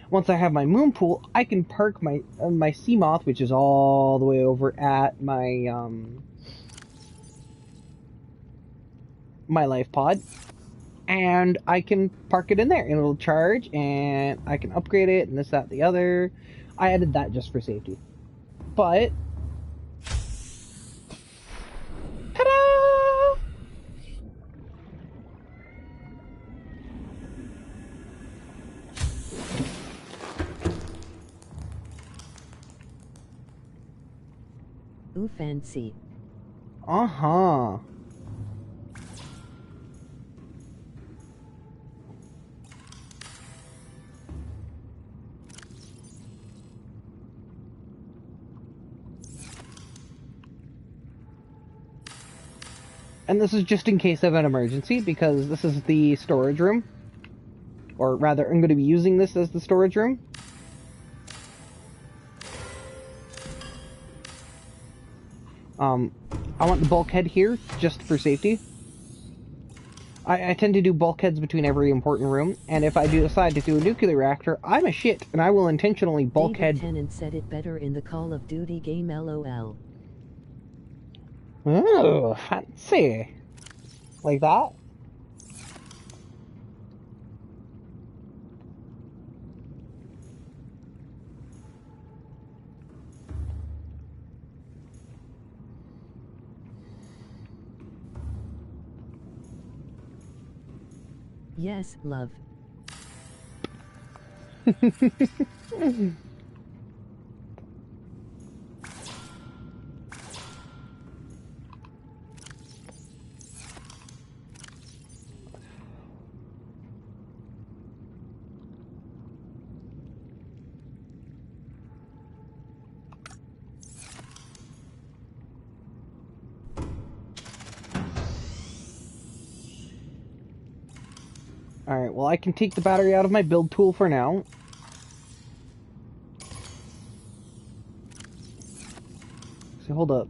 Once I have my moon pool, I can park my my sea moth, which is all the way over at my my life pod, and I can park it in there, and it'll charge, and I can upgrade it, and this, that, the other. I added that just for safety. But, ta-da! Ooh, fancy. Uh-huh. And this is just in case of an emergency, because this is the storage room. Or rather, I'm going to be using this as the storage room. I want the bulkhead here, just for safety. I tend to do bulkheads between every important room, and if I do decide to do a nuclear reactor, I'm a shit, and I will intentionally bulkhead... David Tennant said it better in the Call of Duty game LOL. Oh, fancy. Like that? Yes, love. Alright, well I can take the battery out of my build tool for now. So hold up.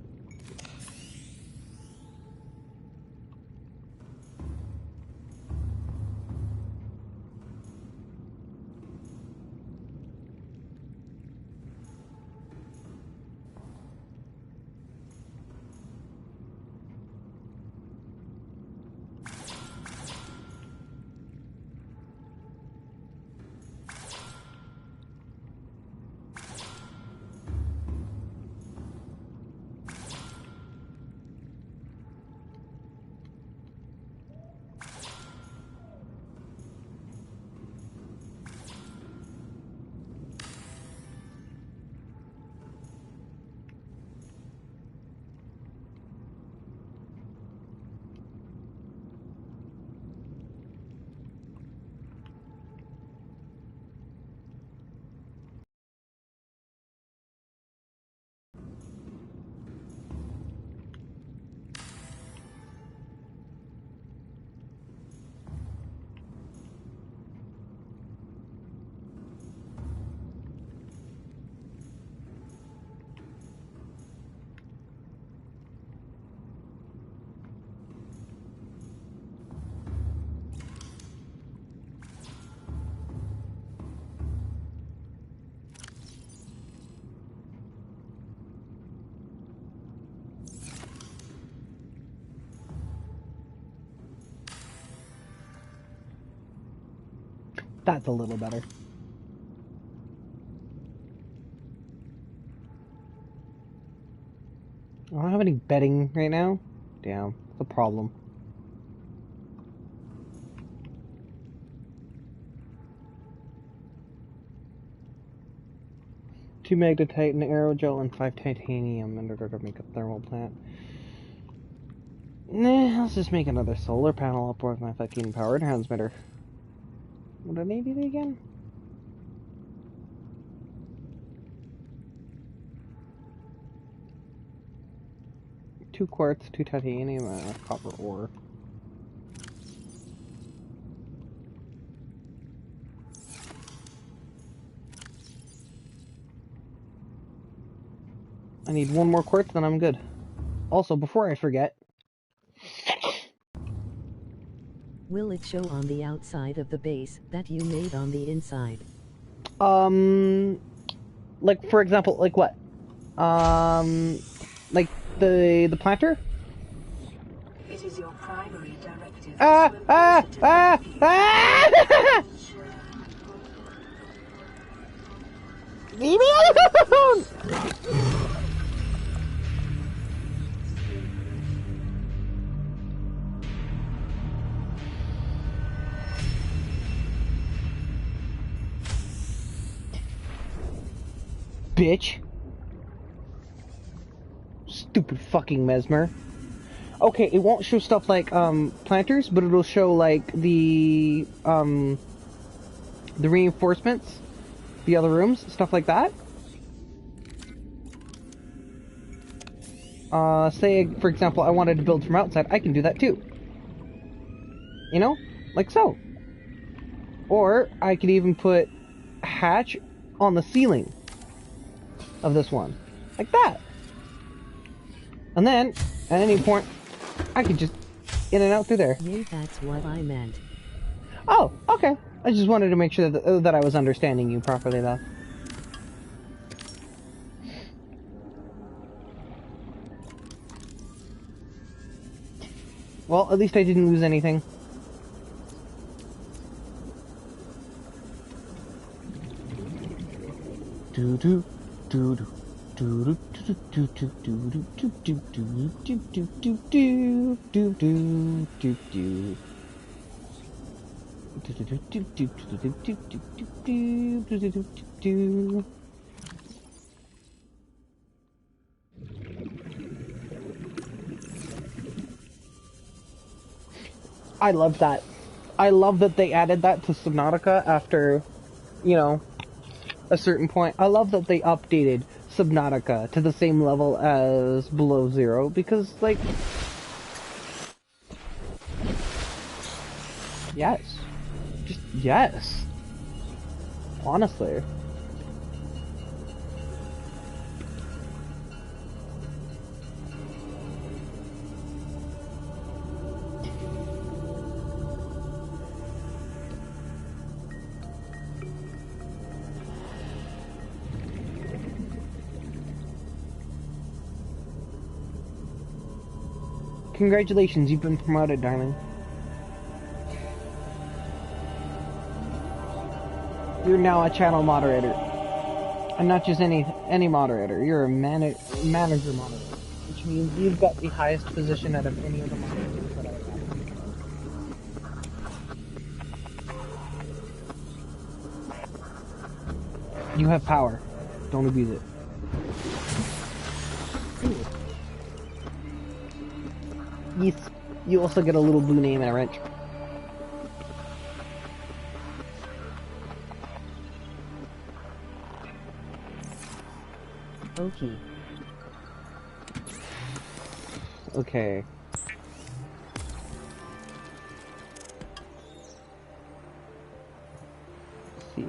That's a little better. I don't have any bedding right now. Damn, that's a problem. Two magnetite, an aerogel, and 5 titanium in order to make a thermal plant. Nah, let's just make another solar panel up with my fucking power transmitter. What did I need it again? Two quartz, 2 titanium, and a copper ore. I need one more quartz, then I'm good. Also, before I forget... Will it show on the outside of the base that you made on the inside? Like, for example, like what? Like the planter? It is your primary directive Ah! to swim Ah! closer to Ah! the Ah! Leave me alone! Bitch. Stupid fucking Mesmer. Okay, it won't show stuff like, planters, but it'll show, like, the reinforcements, the other rooms, stuff like that. Say, for example, I wanted to build from outside, I can do that too. You know? Like so. Or, I could even put a hatch on the ceiling of this one. Like that. And then, at any point, I could just in and out through there. Yeah, that's what I meant. Oh, okay. I just wanted to make sure that I was understanding you properly, though. Well, at least I didn't lose anything. Do do do do. Do do do do do do do do do do do do do do do do. I love that. I love that they added that to Subnautica after, you know, a certain point. I love that they updated Subnautica to the same level as Below Zero because, like, yes. Just yes. Honestly. Congratulations, you've been promoted, darling. You're now a channel moderator. And not just any moderator. You're a manager moderator. Which means you've got the highest position out of any of the moderators that I have. You have power. Don't abuse it. Yes. You also get a little blue name and a wrench. Okay. Okay. Let's see.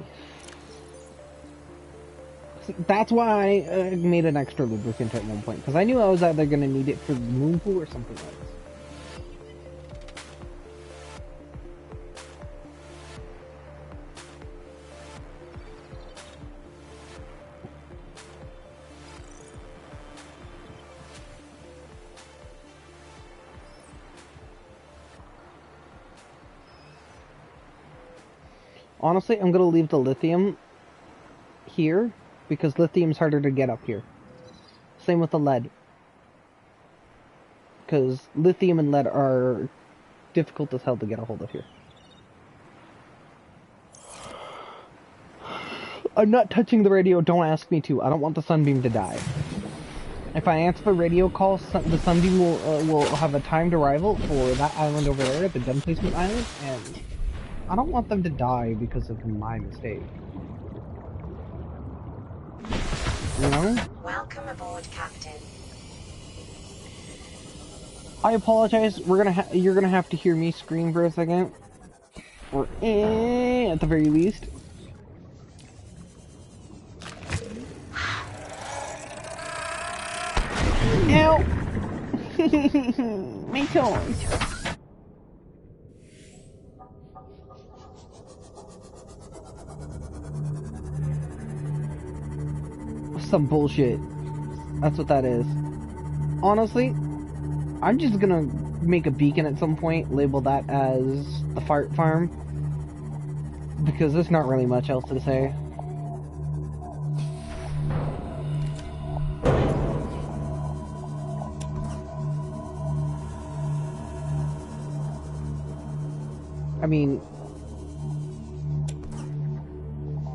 That's why I made an extra lubricant at one point, because I knew I was either going to need it for the moon pool or something else. Honestly, I'm gonna leave the lithium here, because lithium's harder to get up here. Same with the lead. Because lithium and lead are difficult as hell to get a hold of here. I'm not touching the radio, don't ask me to. I don't want the sunbeam to die. If I answer the radio call, the sunbeam will have a timed arrival for that island over there, the gun placement island, and I don't want them to die because of my mistake. You know? Welcome aboard, Captain. I apologize. You're gonna have to hear me scream for a second, or at the very least. Ow! My toes. Some bullshit. That's what that is. Honestly, I'm just gonna make a beacon at some point, label that as the fart farm, because there's not really much else to say. I mean,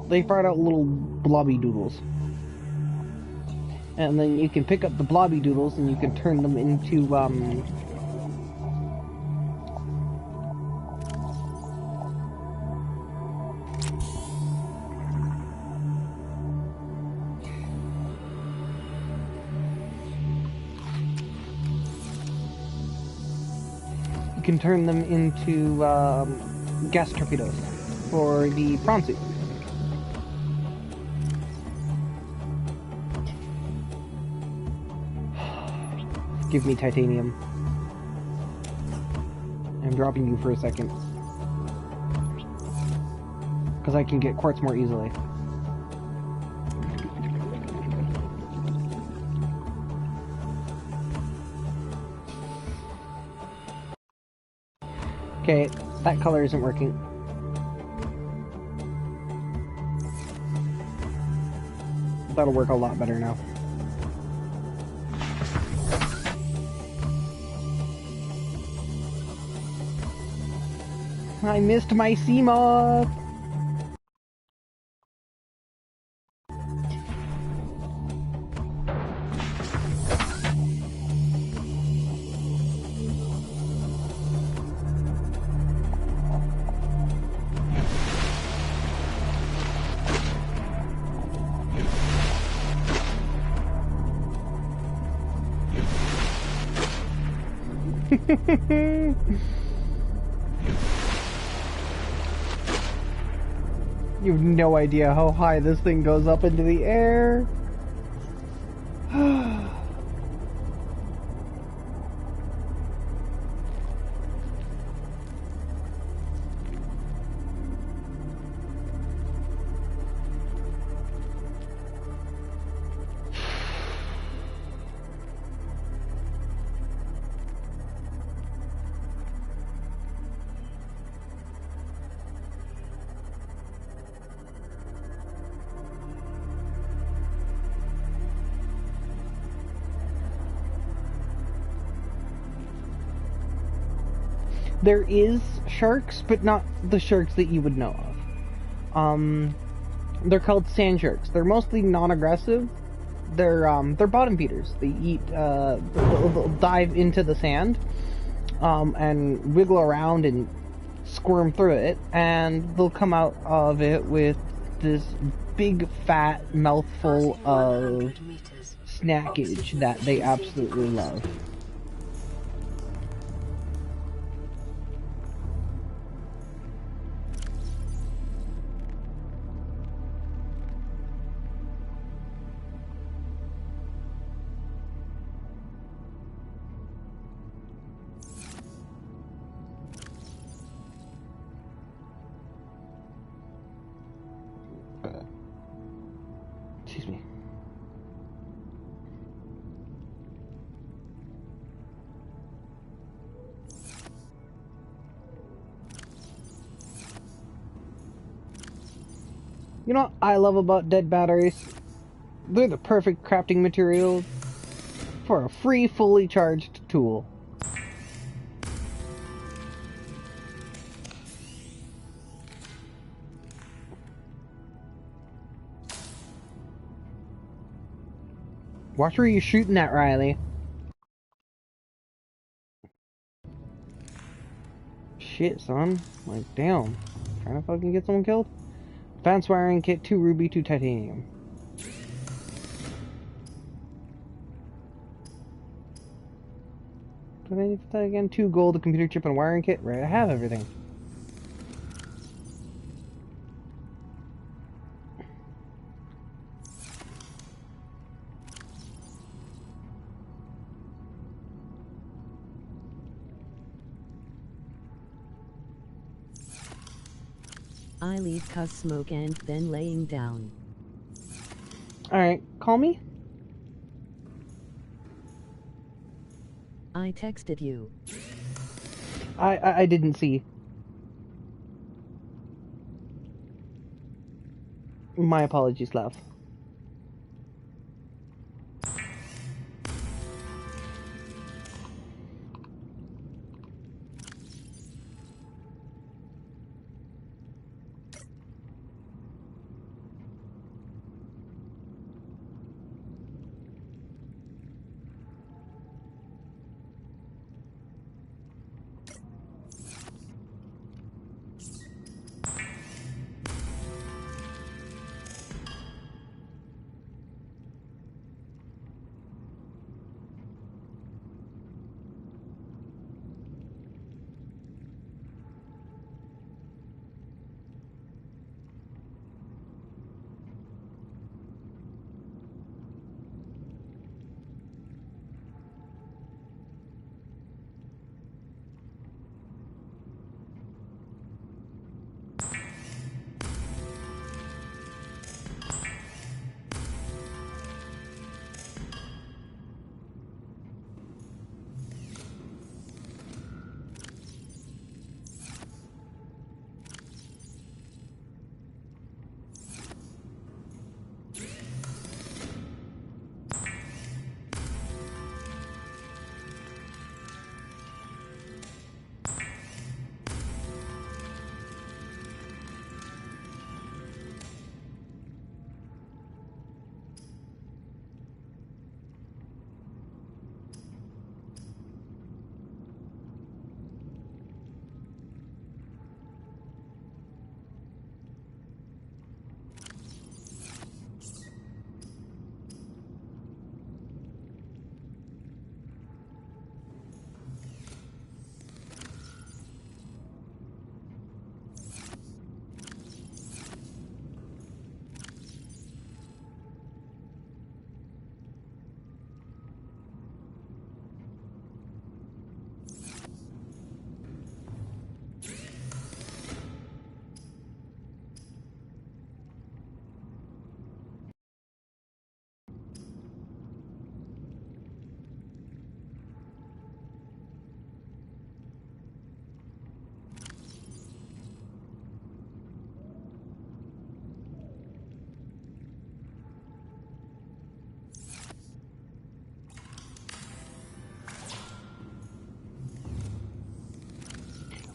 they fart out little blobby doodles. And then you can pick up the blobby doodles and you can turn them into, gas torpedoes for the prawn suit. Give me titanium. I'm dropping you for a second. Because I can get quartz more easily. Okay, that color isn't working. That'll work a lot better now. I missed my Seamoth! You have no idea how high this thing goes up into the air. There is sharks, but not the sharks that you would know of. They're called sand sharks. They're mostly non-aggressive. They're bottom feeders. They eat, they'll dive into the sand, and wiggle around and squirm through it, and they'll come out of it with this big fat mouthful of snackage that they absolutely love. Excuse me. You know what I love about dead batteries? They're the perfect crafting material for a free, fully charged tool. Watch where you're shooting at, Riley. Shit, son. Like, damn. Trying to fucking get someone killed? Advanced wiring kit, 2 ruby, 2 titanium. Did I need that again? 2 gold, a computer chip, and a wiring kit? Right, I have everything. I leave cuz smoke and then laying down. Alright, call me? I texted you. I didn't see. My apologies, love.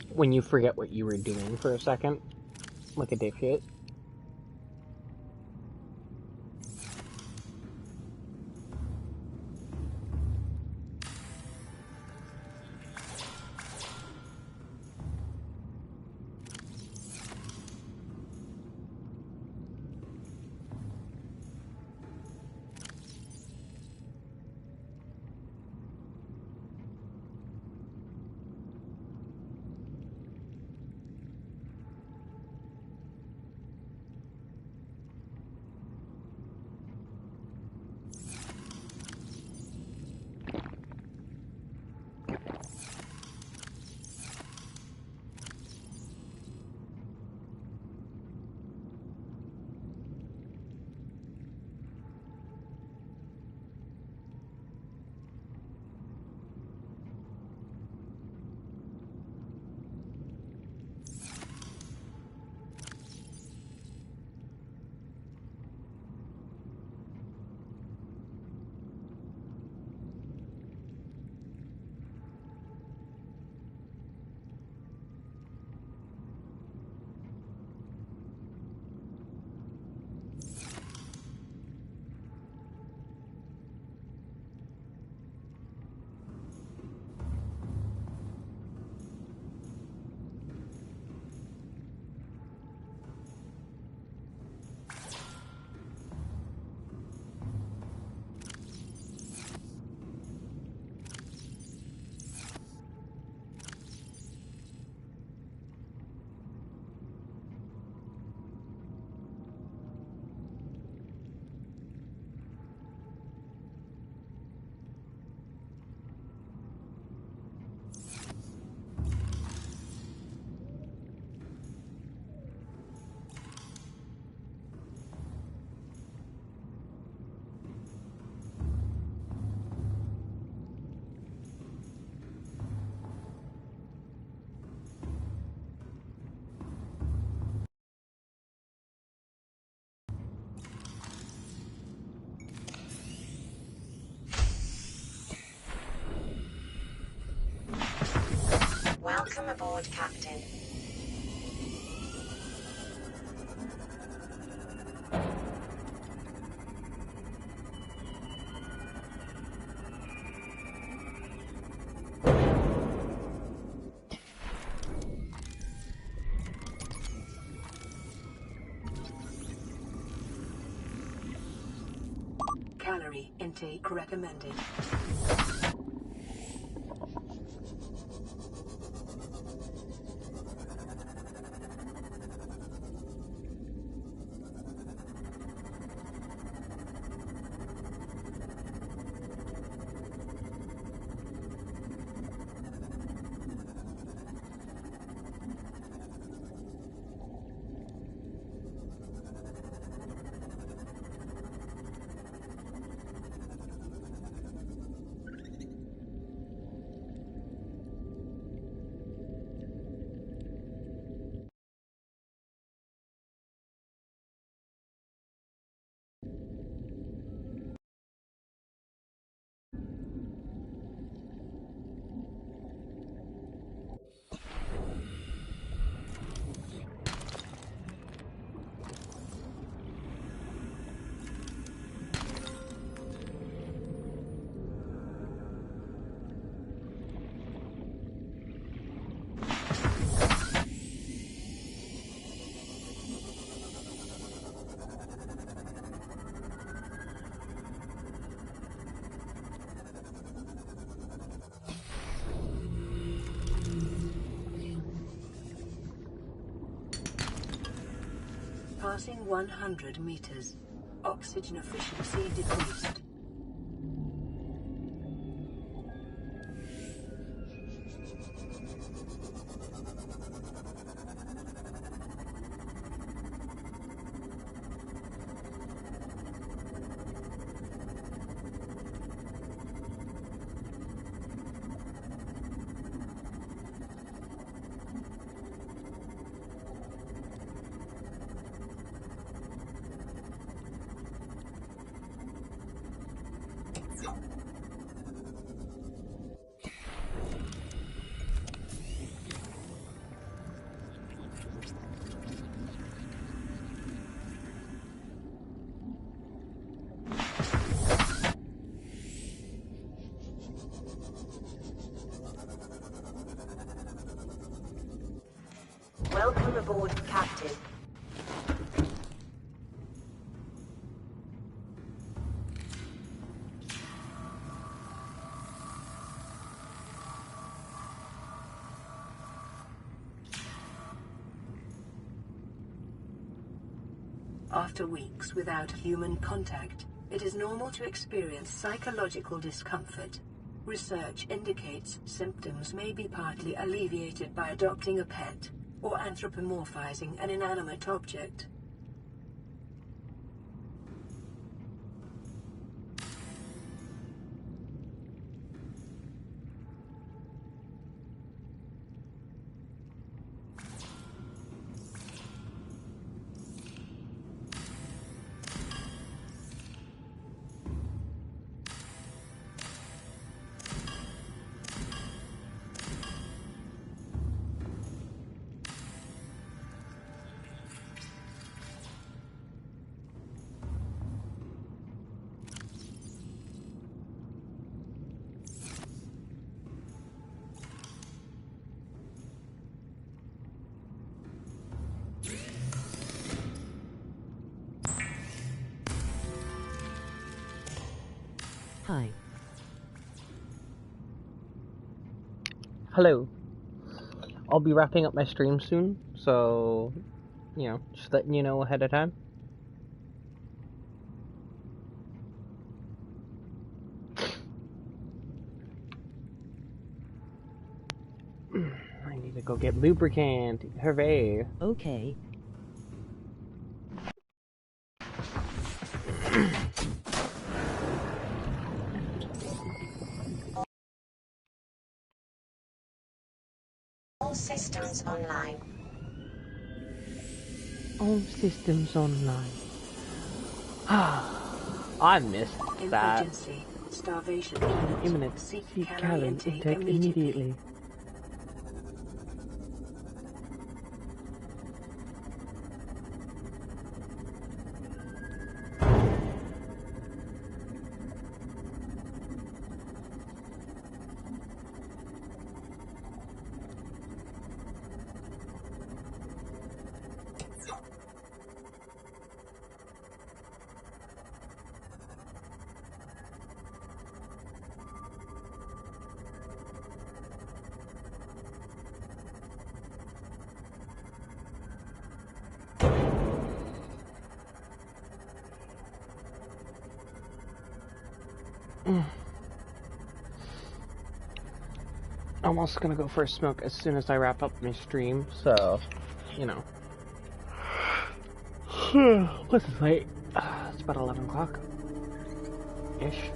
When you forget what you were doing for a second, like a dipshit. aboard, Captain. Calorie intake recommended. Passing 100 meters. Oxygen efficiency decreased. Welcome aboard, Captain. After weeks without human contact, it is normal to experience psychological discomfort. Research indicates symptoms may be partly alleviated by adopting a pet or anthropomorphizing an inanimate object. Hi. Hello. I'll be wrapping up my stream soon, so, just letting you know ahead of time. I need to go get lubricant. Hooray. Okay. All systems online. All systems online. I missed that. Emergency. Starvation. Imminent. Seek Seek calorie calorie intake intake immediately. I'm also gonna go for a smoke as soon as I wrap up my stream, so, you know. What's this late? It's about 11 o'clock. Ish.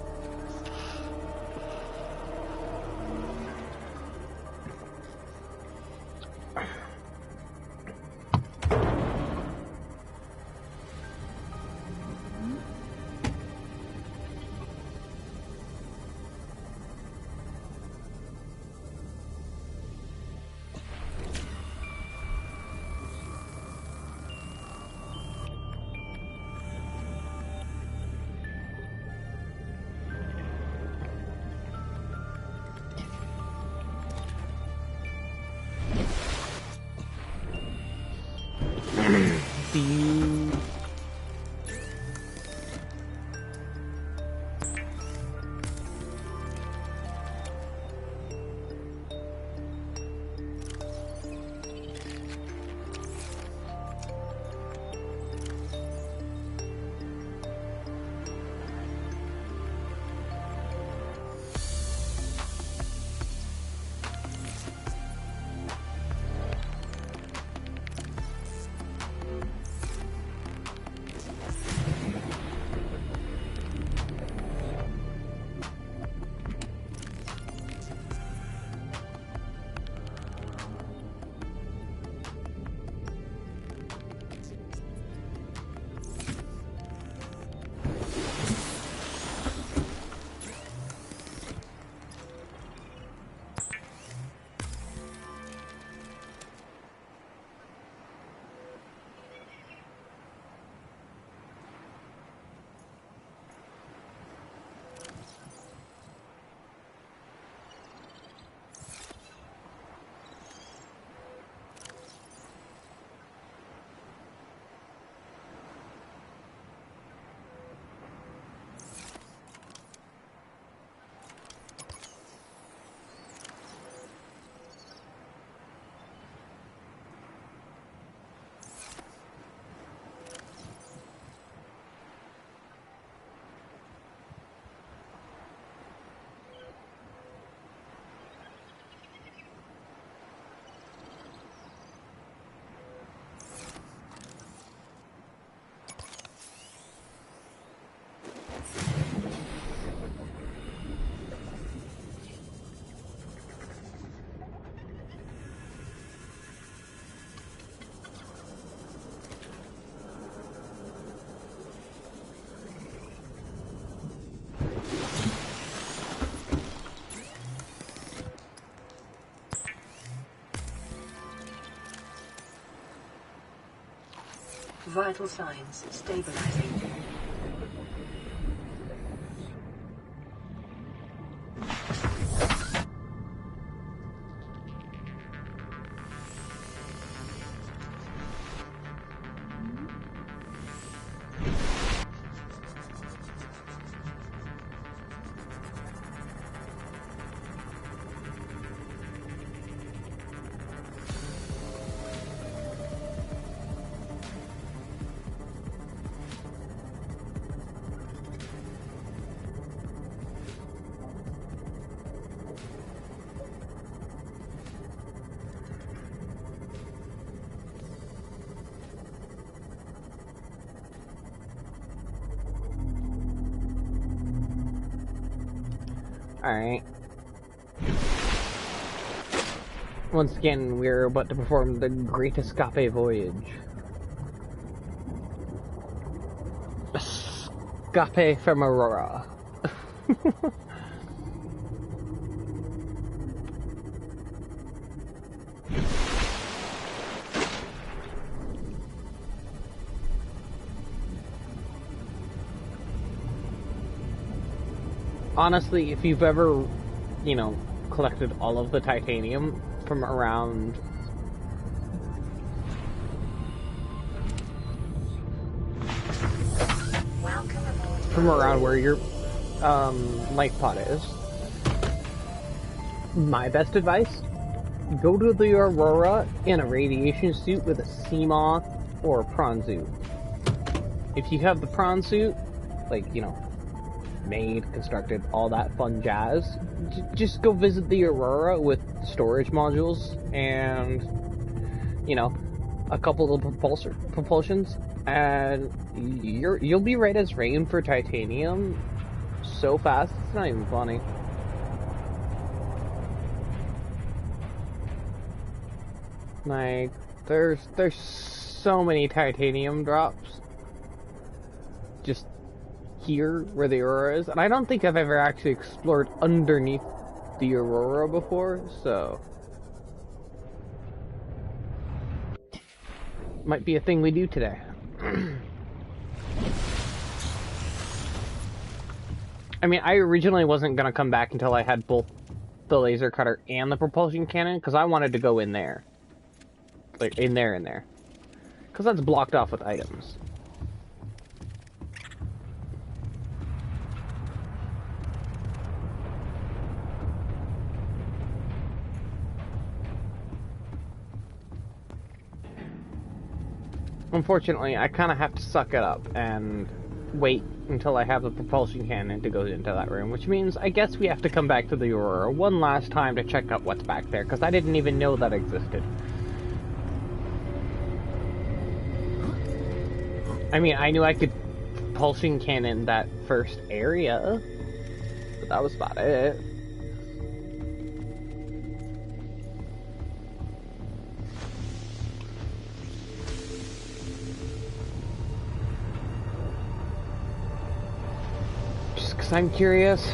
Vital signs stabilizing. Alright. Once again, we're about to perform the Great Escape Voyage. Escape from Aurora. Honestly, if you've ever, you know, collected all of the titanium from around where your life pod is, my best advice, go to the Aurora in a radiation suit with a sea moth or a prawn suit. If you have the prawn suit, like, you know, made, constructed, all that fun jazz. Just go visit the Aurora with storage modules and, you know, a couple of propulsions, and you'll be right as rain for titanium so fast, it's not even funny. Like, there's so many titanium drops just here where the Aurora is, and I don't think I've ever actually explored underneath the Aurora before, so might be a thing we do today. I mean, I originally wasn't gonna come back until I had both the laser cutter and the propulsion cannon, because I wanted to go in there. Like, in there. Because that's blocked off with items. Unfortunately, I kind of have to suck it up and wait until I have the propulsion cannon to go into that room, which means I guess we have to come back to the Aurora one last time to check out what's back there, because I didn't even know that existed. I mean, I knew I could propulsion cannon that first area, but that was about it. Just because I'm curious.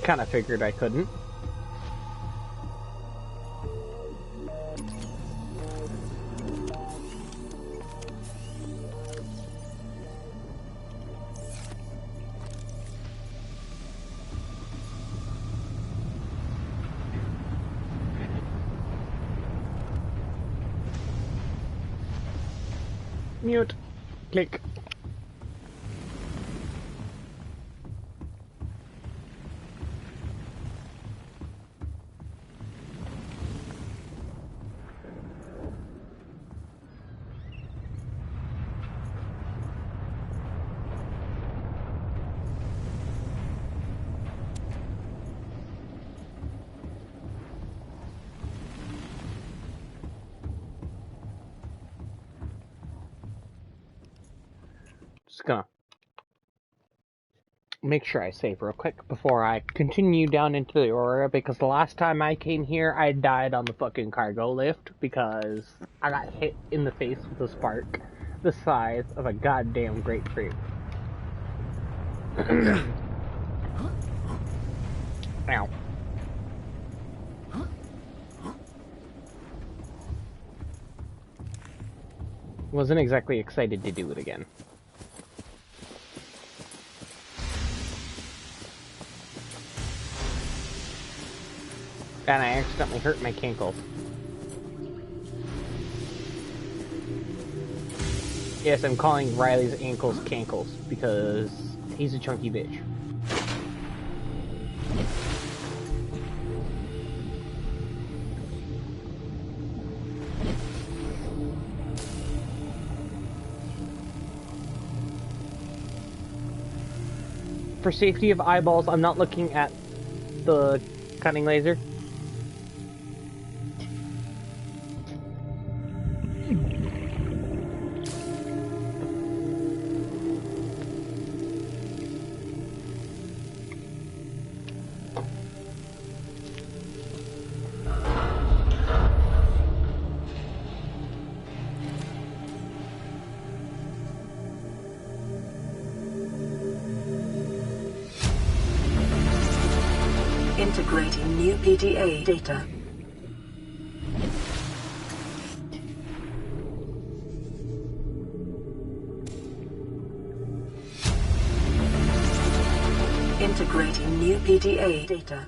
Kind of figured I couldn't. Mute. Click. Just gonna make sure I save real quick before I continue down into the Aurora, because the last time I came here, I died on the fucking cargo lift because I got hit in the face with a spark the size of a goddamn grapefruit. Ow. Wasn't exactly excited to do it again. And I accidentally hurt my cankles. Yes, I'm calling Riley's ankles cankles because he's a chunky bitch. For safety of eyeballs, I'm not looking at the cutting laser. Integrating new PDA data. Integrating new PDA data.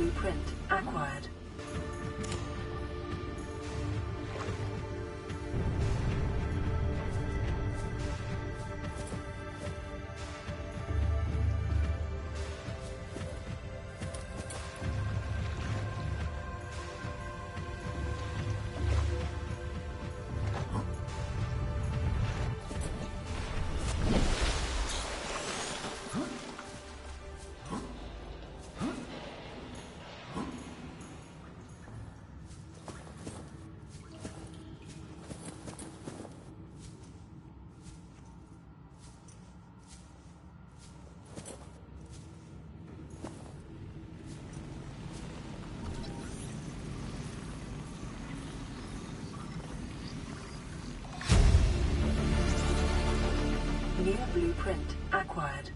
blueprint acquired. New blueprint acquired.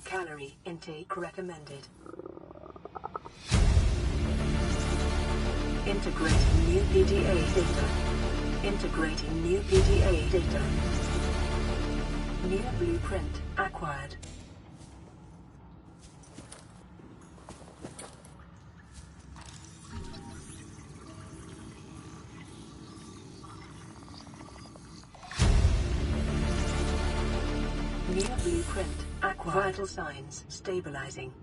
Calorie intake recommended. Integrating new PDA data. Integrating new PDA data. New blueprint acquired. New blueprint acquired. Vital signs stabilizing.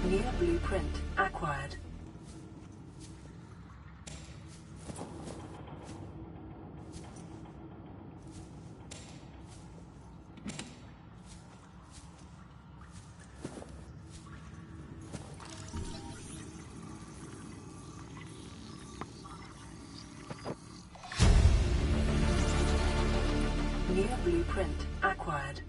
New blueprint acquired. New blueprint acquired.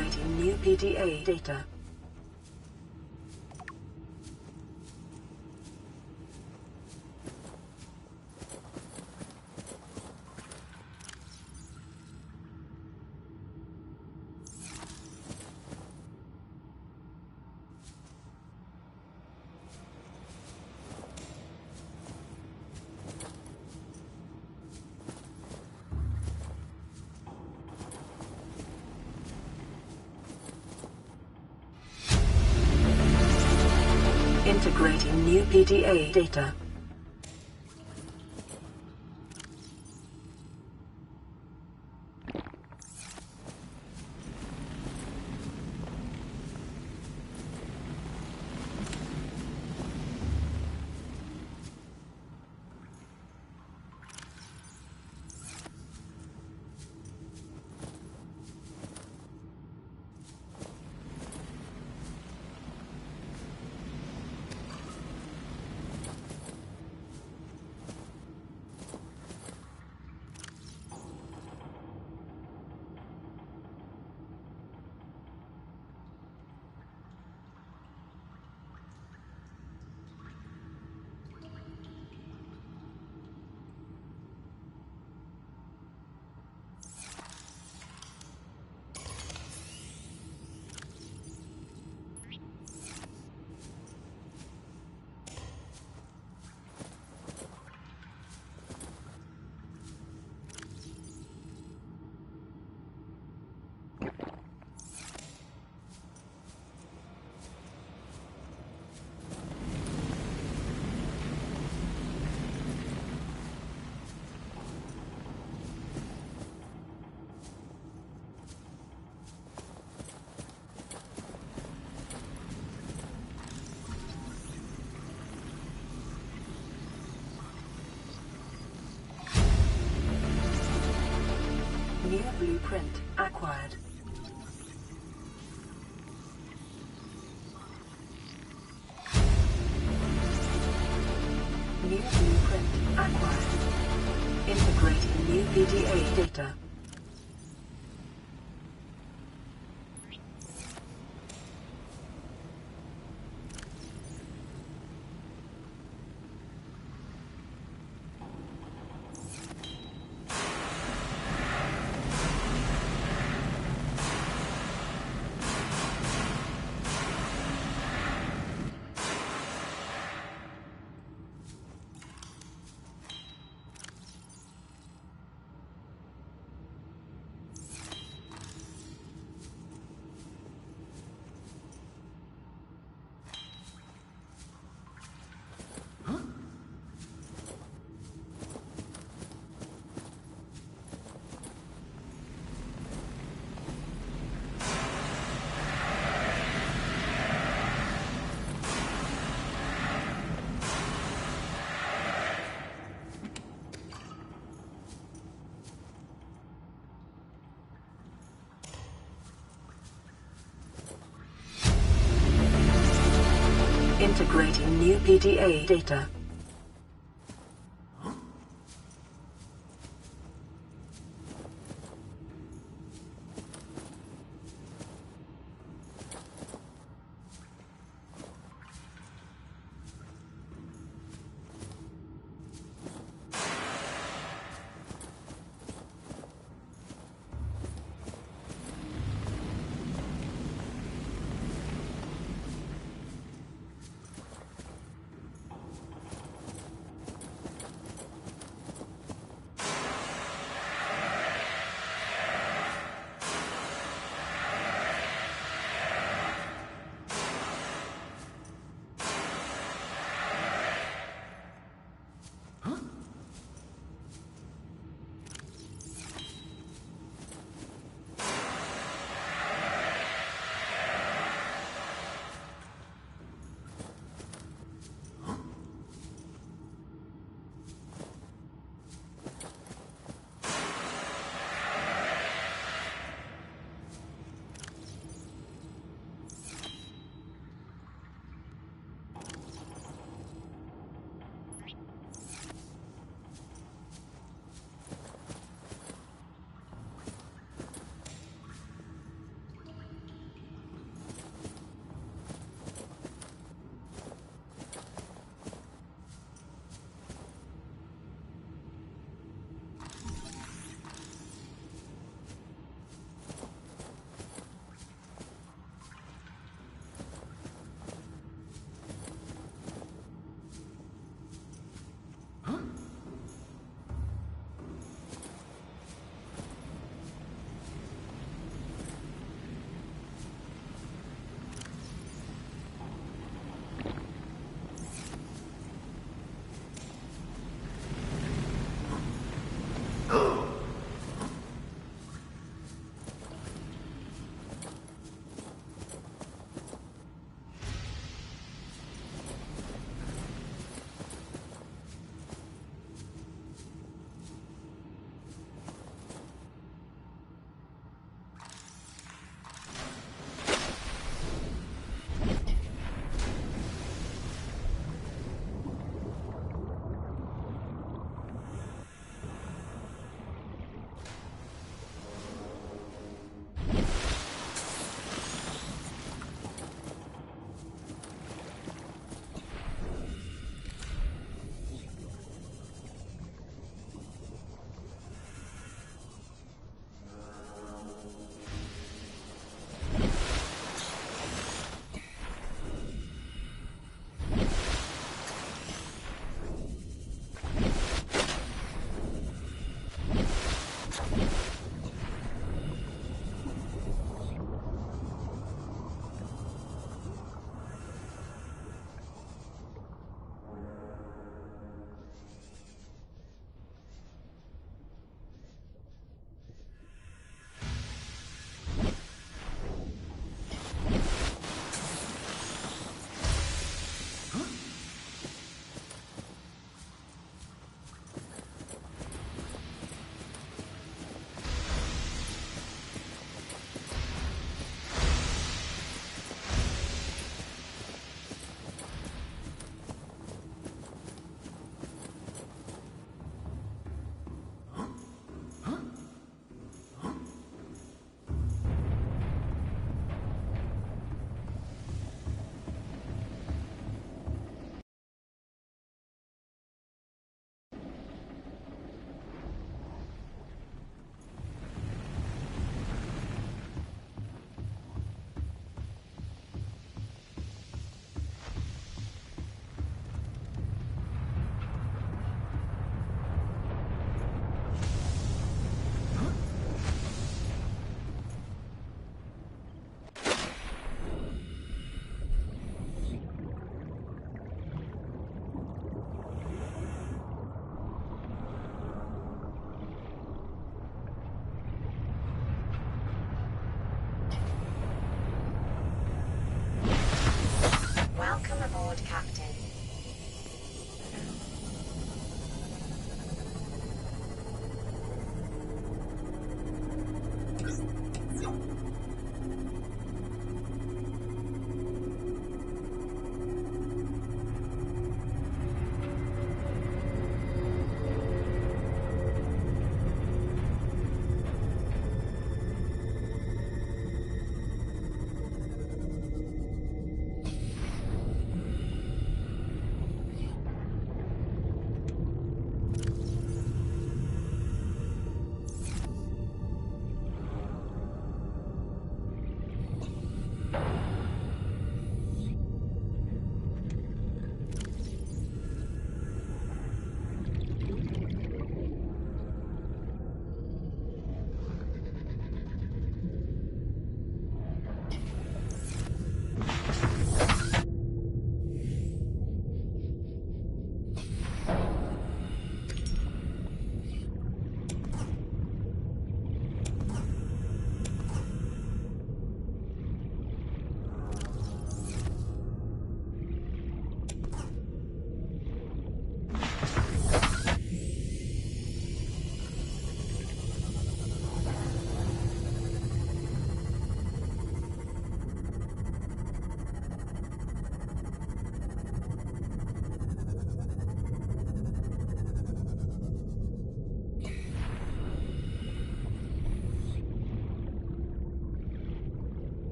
Integrating new PDA data. Integrating new PDA data. New blueprint acquired. New blueprint acquired. Integrating new PDA data. Integrating new PDA data.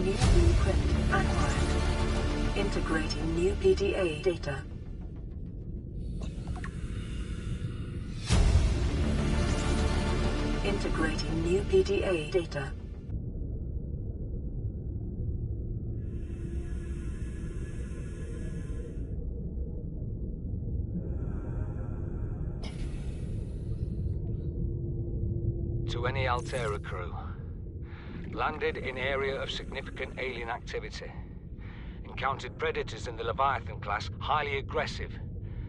New blueprint acquired. Integrating new PDA data. Integrating new PDA data. To any Altera crew. Landed in area of significant alien activity. Encountered predators in the Leviathan class, highly aggressive.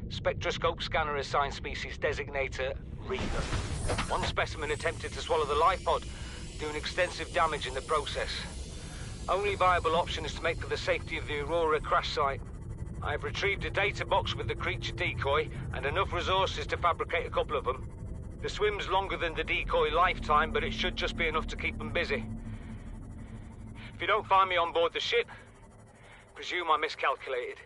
Spectroscope scanner assigned species designator Reaver. One specimen attempted to swallow the life pod, doing extensive damage in the process. Only viable option is to make for the safety of the Aurora crash site. I have retrieved a data box with the creature decoy and enough resources to fabricate a couple of them. The swim's longer than the decoy lifetime, but it should just be enough to keep them busy. If you don't find me on board the ship, presume I miscalculated.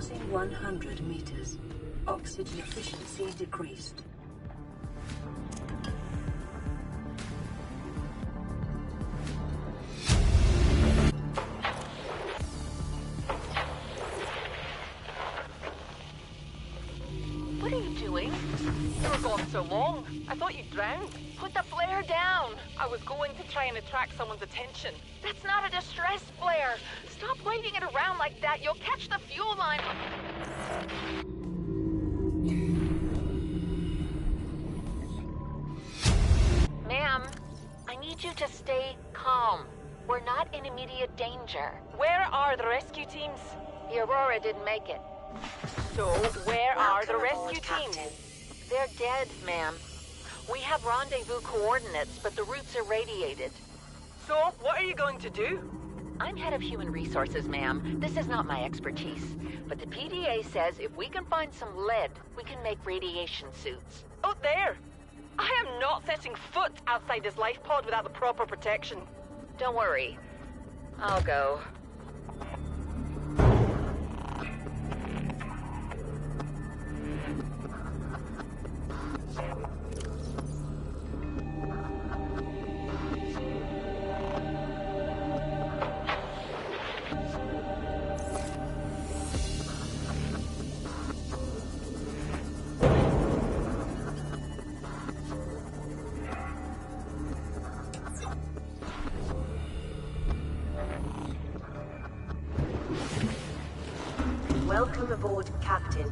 Passing 100 meters. Oxygen efficiency decreased. What are you doing? You were gone so long. I thought you'd drowned. Put the flare down. I was going to try and attract someone's attention. That's not a distress flare. Stop waving it around like that. You'll catch the fuel line. Ma'am, I need you to stay calm. We're not in immediate danger. Where are the rescue teams? The Aurora didn't make it. So, where are the Welcome rescue aboard, teams? Captain. They're dead, ma'am. We have rendezvous coordinates, but the routes are radiated. So, what are you going to do? I'm head of human resources, ma'am. This is not my expertise. But the PDA says if we can find some lead, we can make radiation suits. Out there! I am not setting foot outside this life pod without the proper protection. Don't worry. I'll go. Welcome aboard, Captain.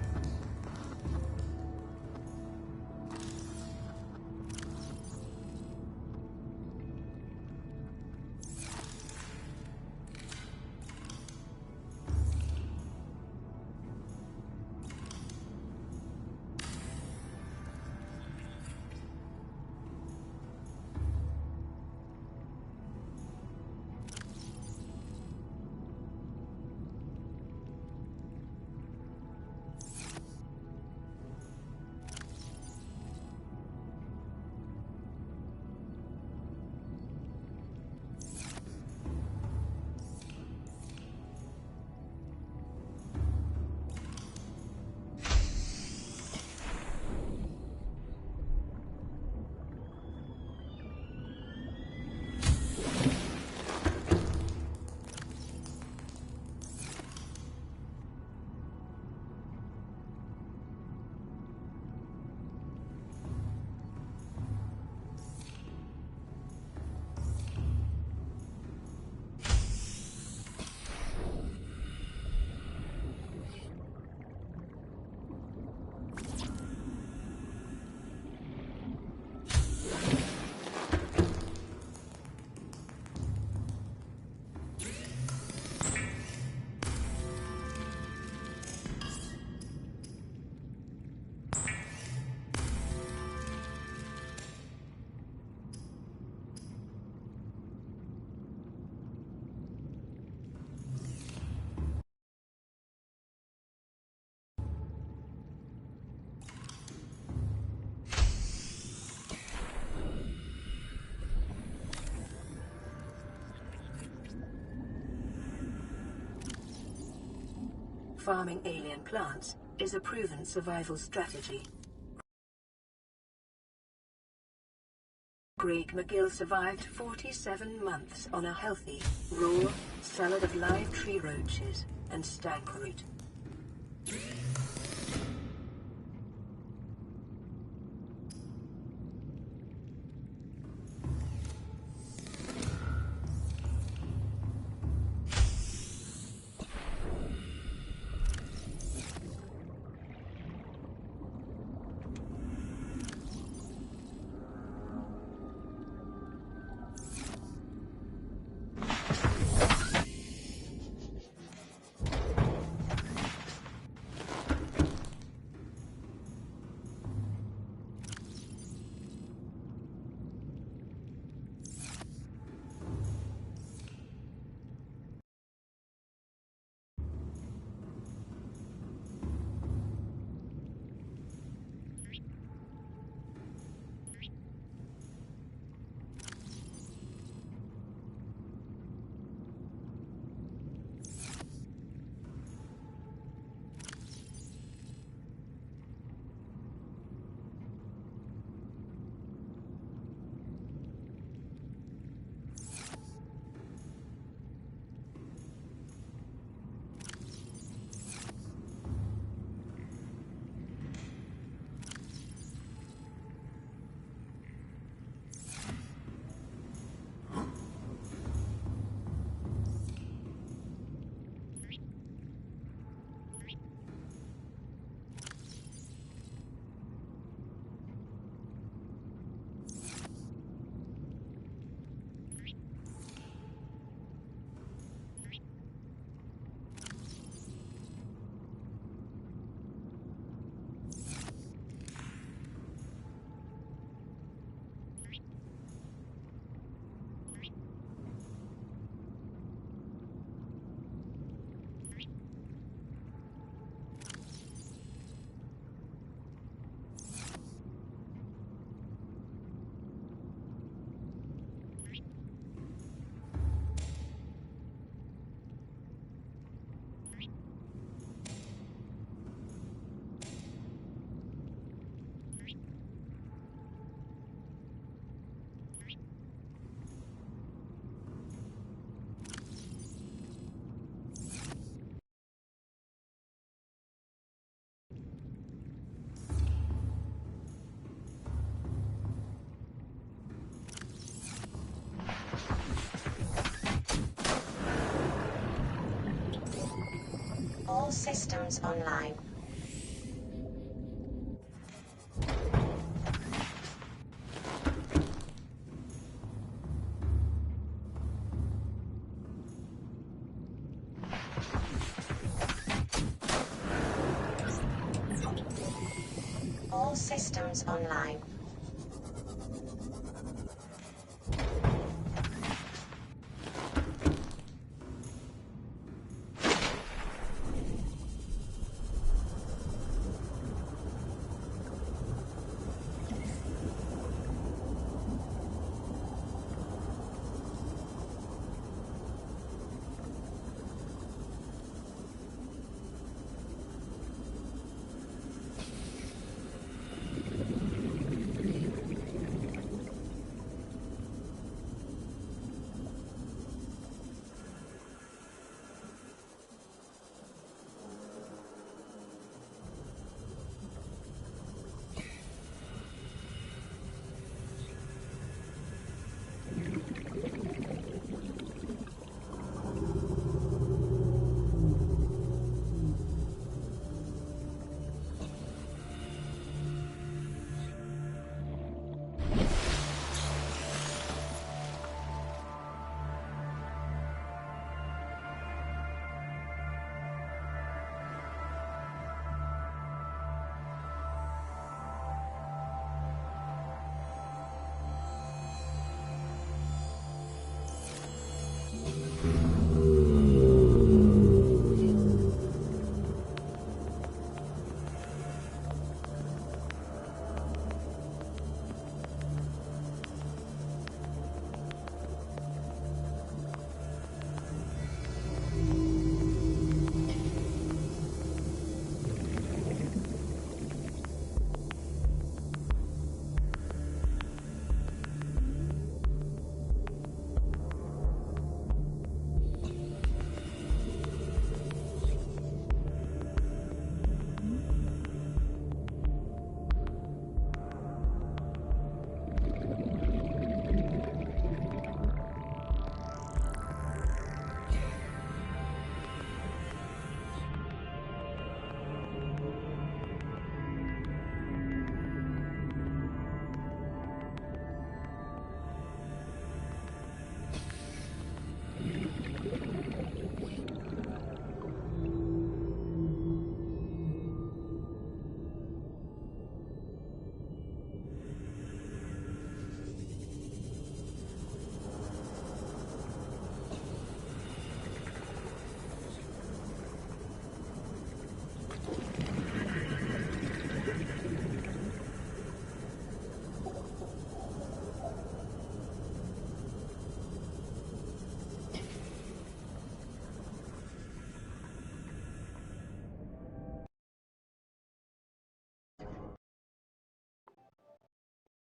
Farming alien plants is a proven survival strategy. Craig McGill survived 47 months on a healthy, raw salad of live tree roaches and stag root. systems online. All systems online.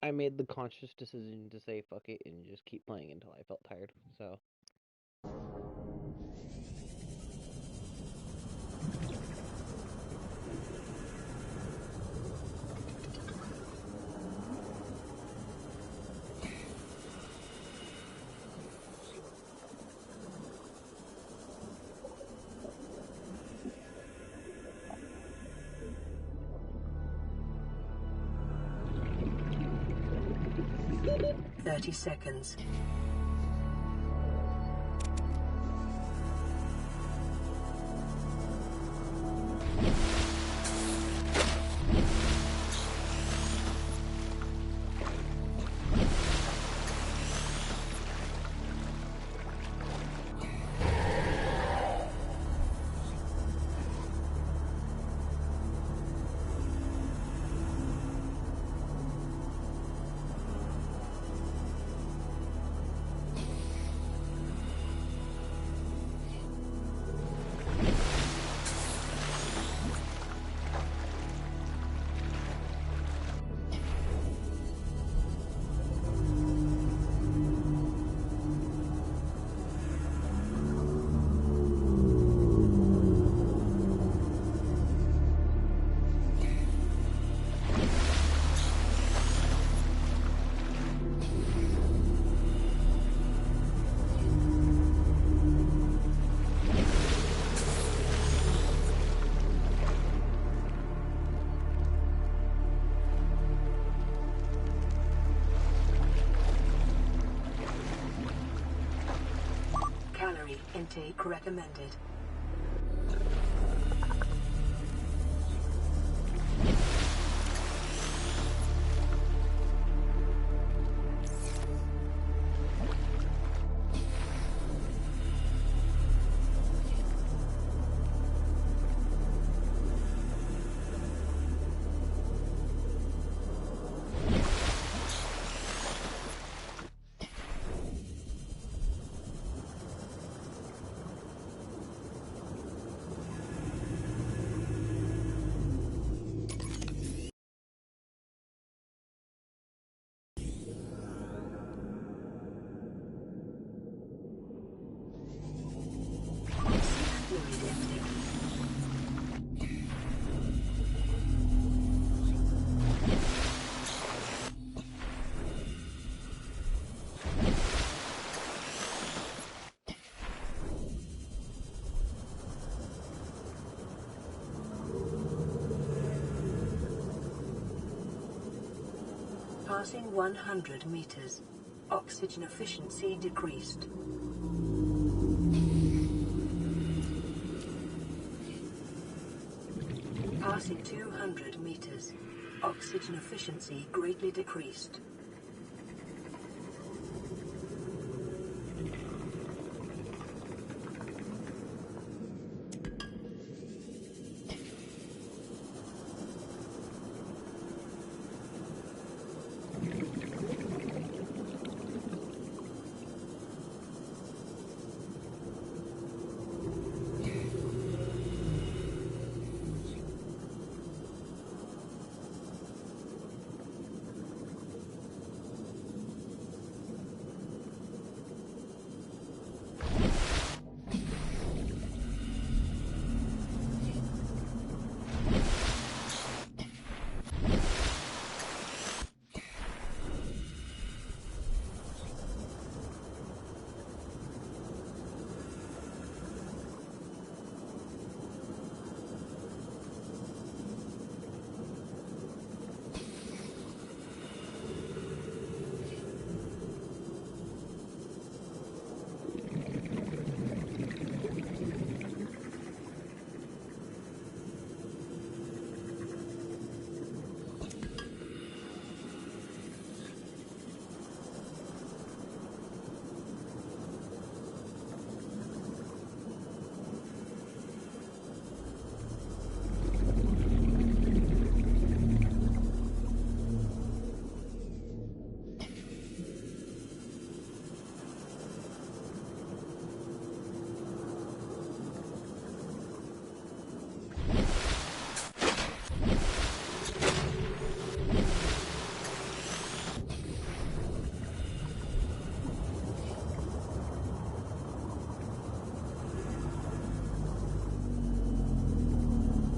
I made the conscious decision to say fuck it and just keep playing until I felt tired, so. Seconds. Intake recommended. Passing 100 meters. Oxygen efficiency decreased. Passing 200 meters. Oxygen efficiency greatly decreased.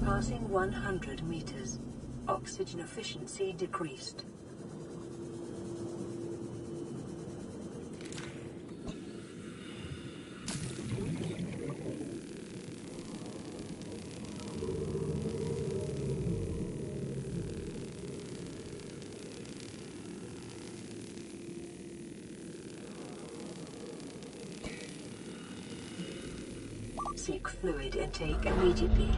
Passing 100 meters. Oxygen efficiency decreased. Seek fluid intake immediately.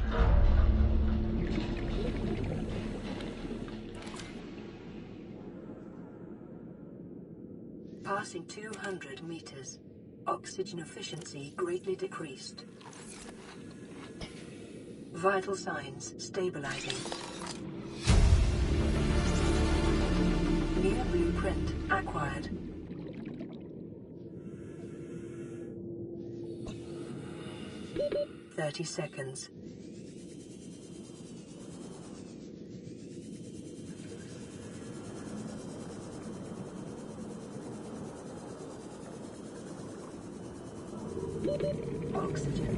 Passing 200 meters. Oxygen efficiency greatly decreased. Vital signs stabilizing. New blueprint acquired. "30 seconds. Oxygen.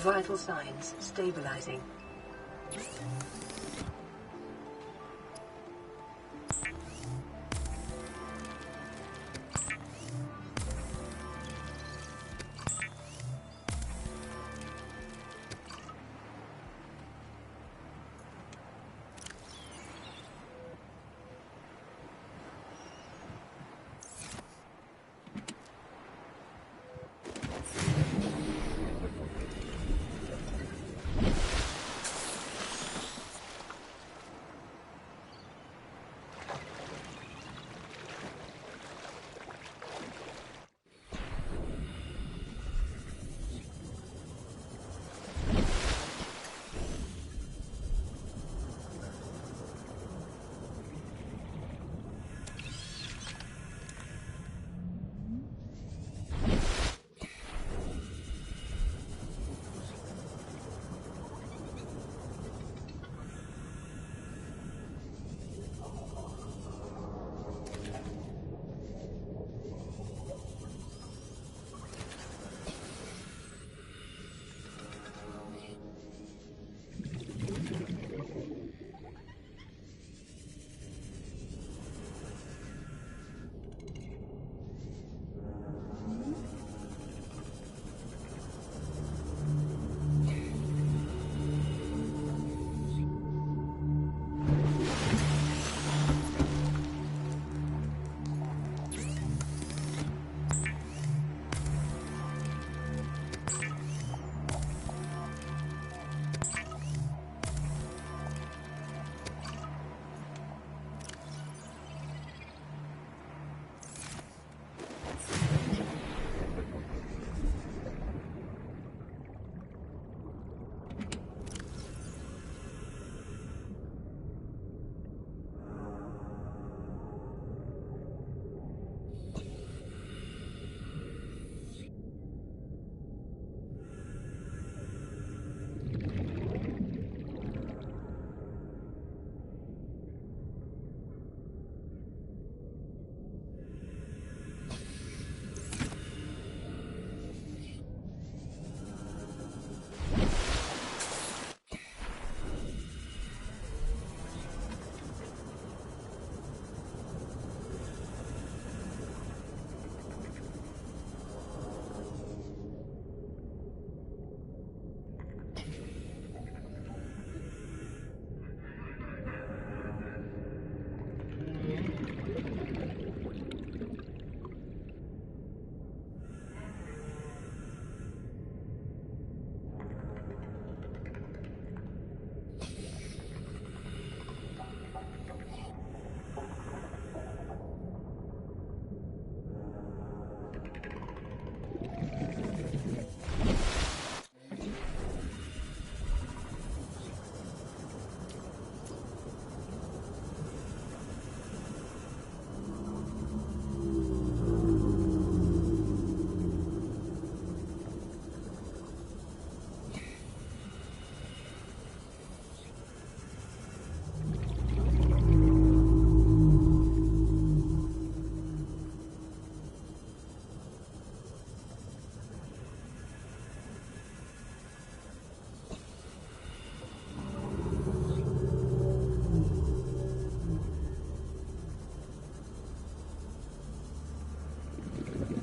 Vital signs stabilizing.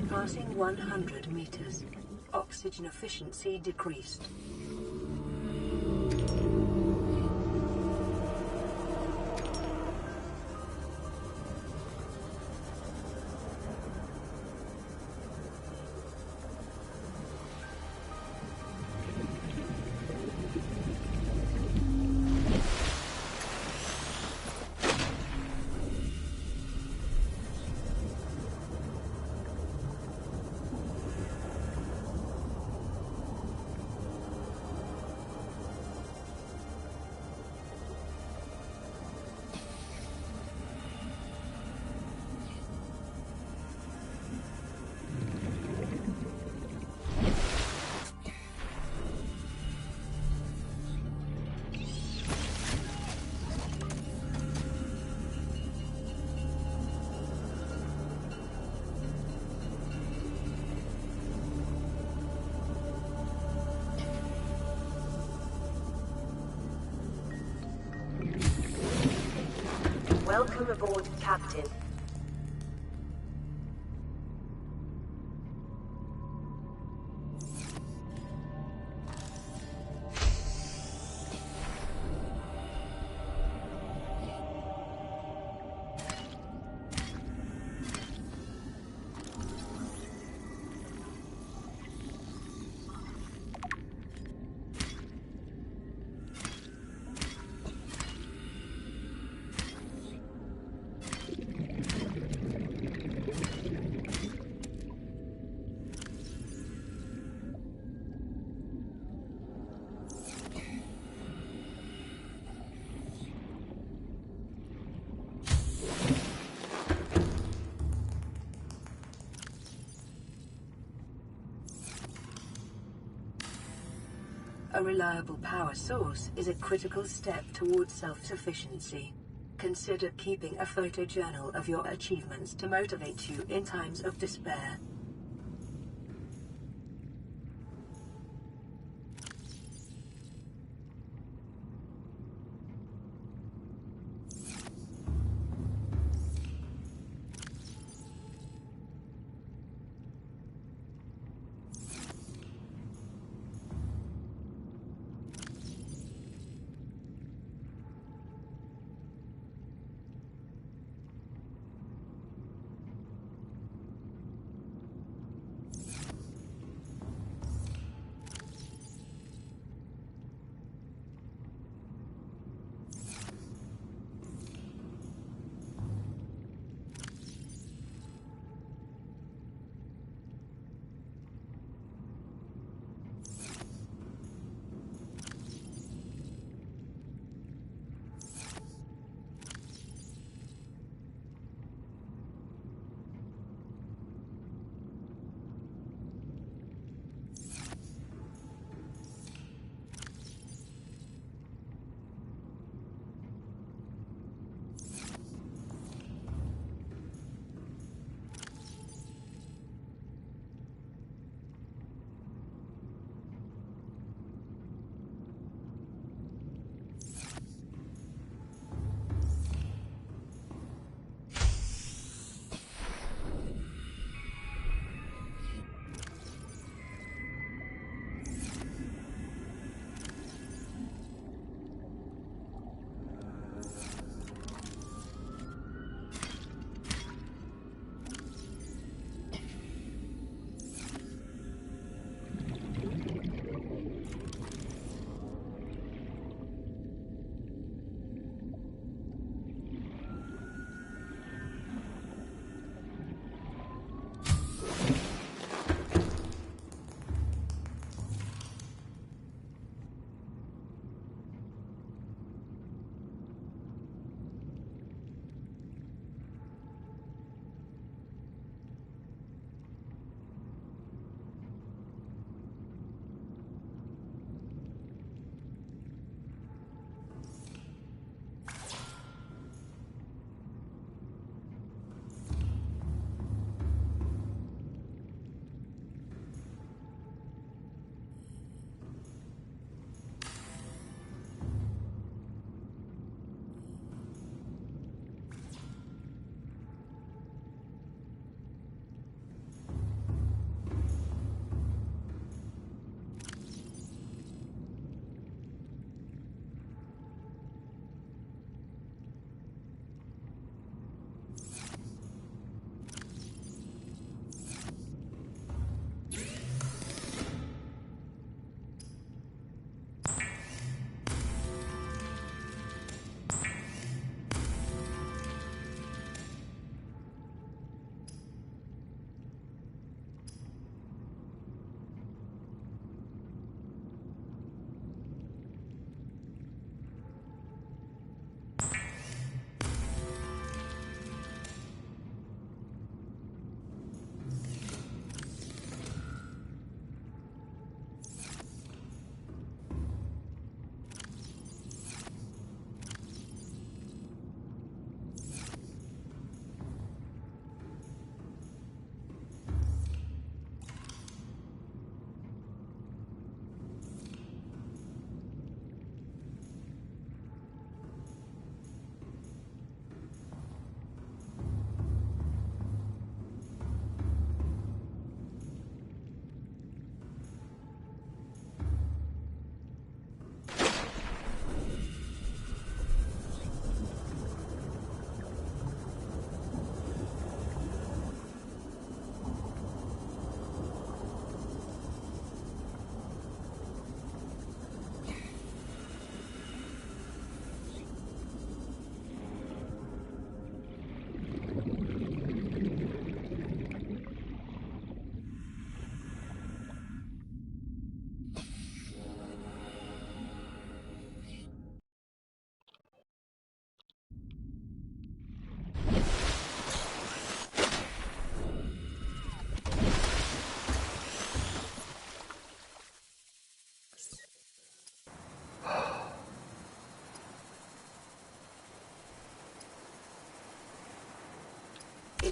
Passing 100 meters. Oxygen efficiency decreased. aboard, Captain. A reliable power source is a critical step towards self-sufficiency. Consider keeping a photojournal of your achievements to motivate you in times of despair.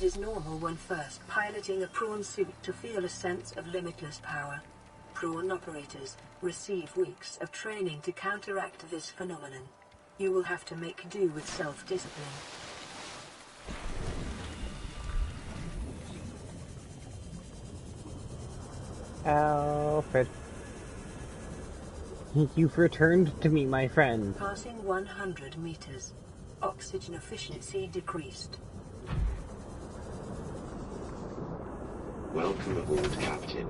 It is normal when first piloting a prawn suit to feel a sense of limitless power. Prawn operators receive weeks of training to counteract this phenomenon. You will have to make do with self-discipline. Alfred. You've returned to me, my friend. Passing 100 meters. Oxygen efficiency decreased. Welcome aboard, Captain.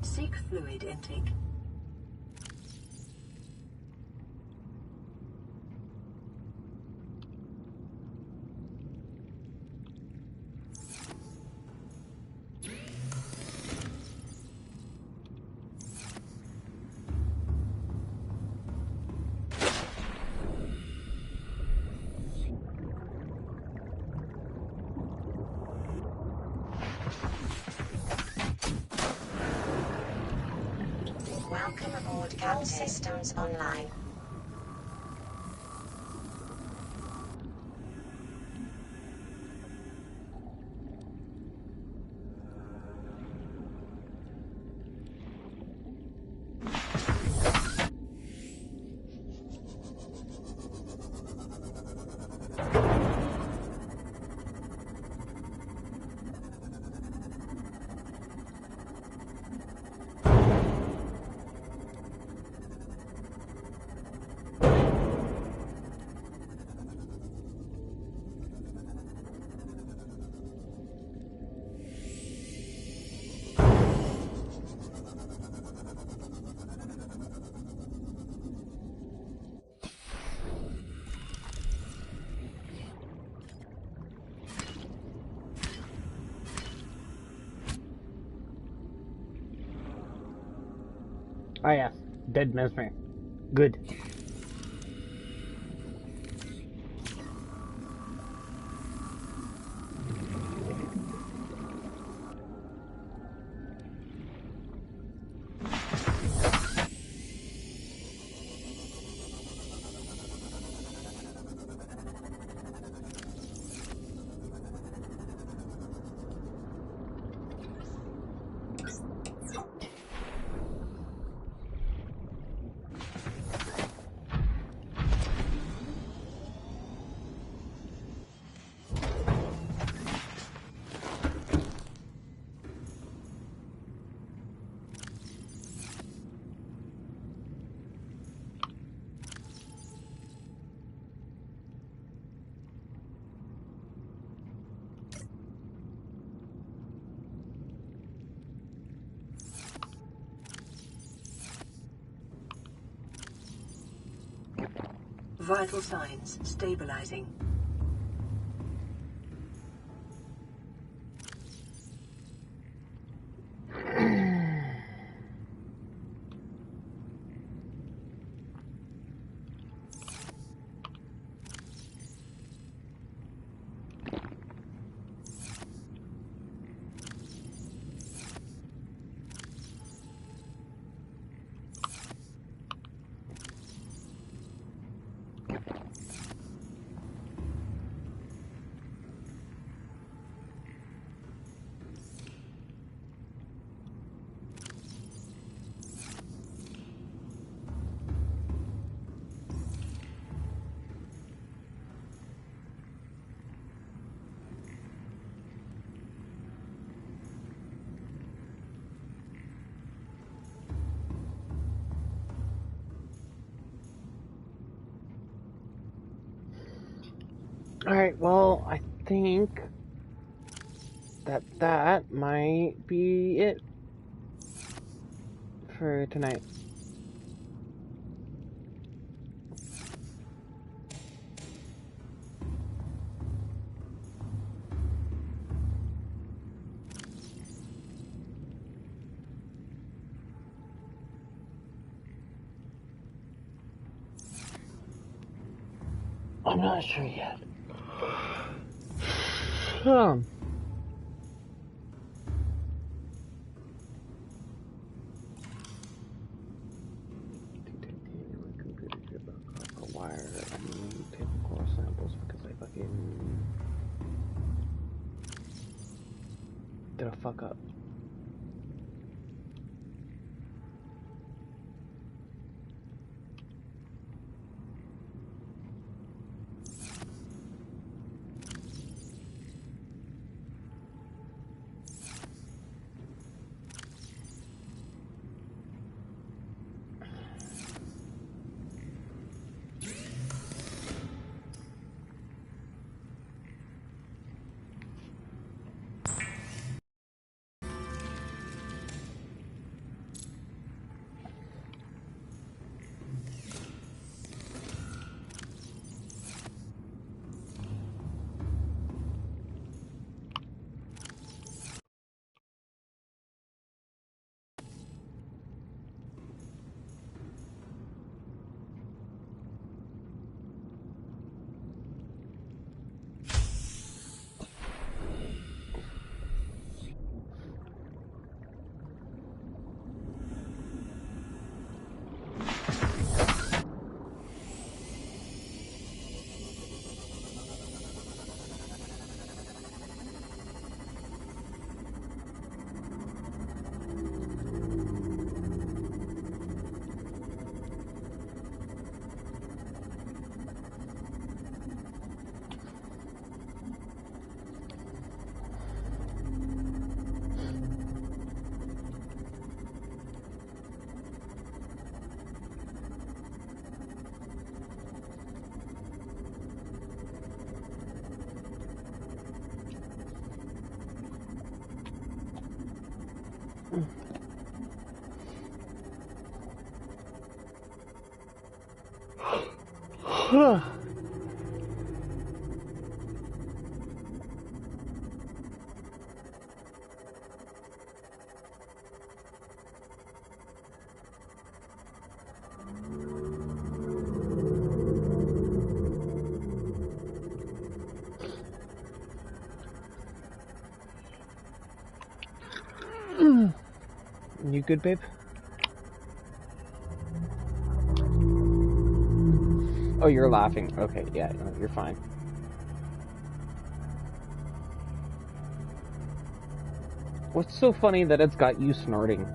Seek fluid intake. Welcome aboard, Captain. All systems online. Ah yes, dead Mesmer. Good. Vital signs stabilizing. Alright, well, I think that might be it for tonight. I'm not sure yet. Wire. I need typical samples because I fucking did a fuck up. You good, babe? Oh, you're laughing. Okay, yeah, no, you're fine. What's so funny that it's got you snorting?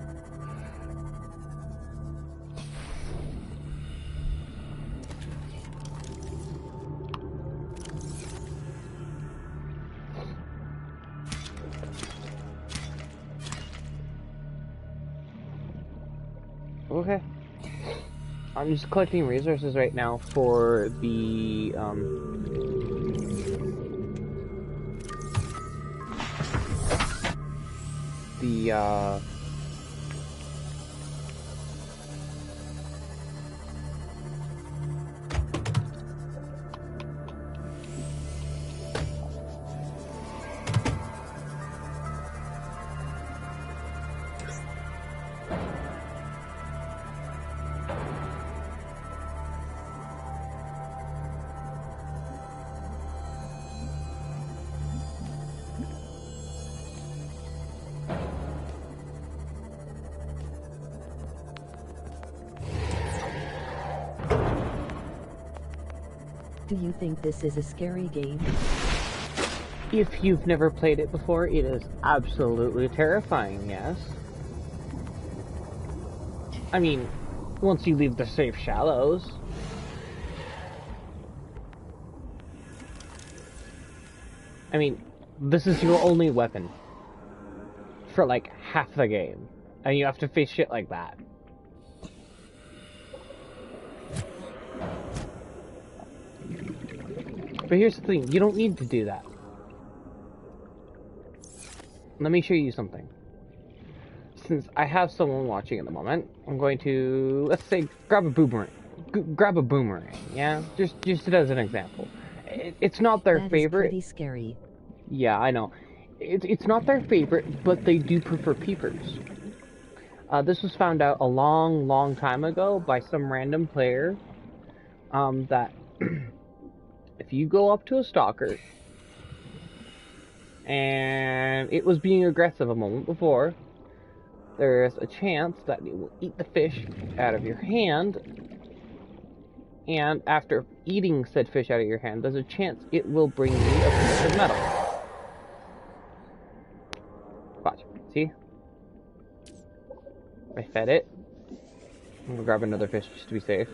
Okay. I'm just collecting resources right now for the, Do you think this is a scary game? if you've never played it before, it is absolutely terrifying, yes. I mean, once you leave the safe shallows. I mean, this is your only weapon for like half the game, and you have to face shit like that. But here's the thing, you don't need to do that. Let me show you something. Since I have someone watching at the moment, I'm going to, let's say, grab a boomerang. Grab a boomerang, yeah? Just as an example. It's not their favorite. That is pretty scary. Yeah, I know. It's not their favorite, but they do prefer peepers. This was found out a long time ago by some random player, that if you go up to a stalker, and it was being aggressive a moment before, there's a chance that it will eat the fish out of your hand, and after eating said fish out of your hand, there's a chance it will bring you a piece of metal. Watch. See? I fed it. I'm gonna grab another fish just to be safe.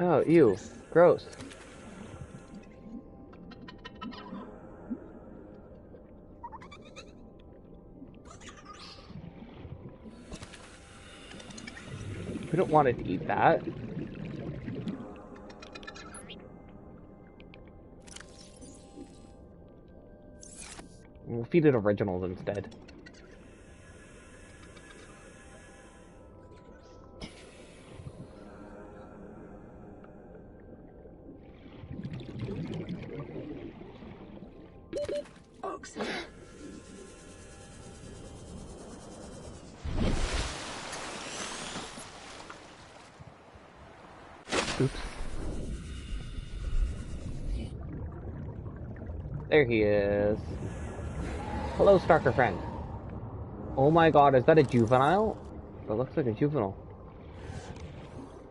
Oh, ew. Gross. We don't want it to eat that. We'll feed it originals instead. Oxygen. Oops. There he is. Hello, stalker friend. Oh my god, is that a juvenile? That looks like a juvenile.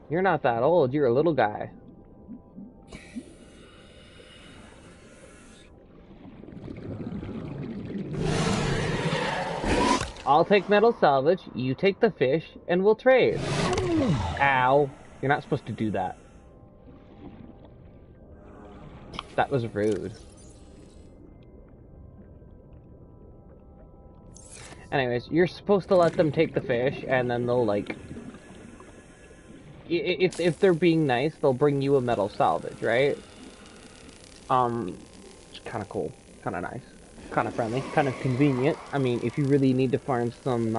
You're not that old, you're a little guy. I'll take metal salvage, you take the fish, and we'll trade. Ow. You're not supposed to do that. That was rude. Anyways, you're supposed to let them take the fish, and then they'll, like... If they're being nice, they'll bring you a metal salvage, right? It's kind of cool. Kind of nice. Kind of friendly. Kind of convenient. I mean, if you really need to farm some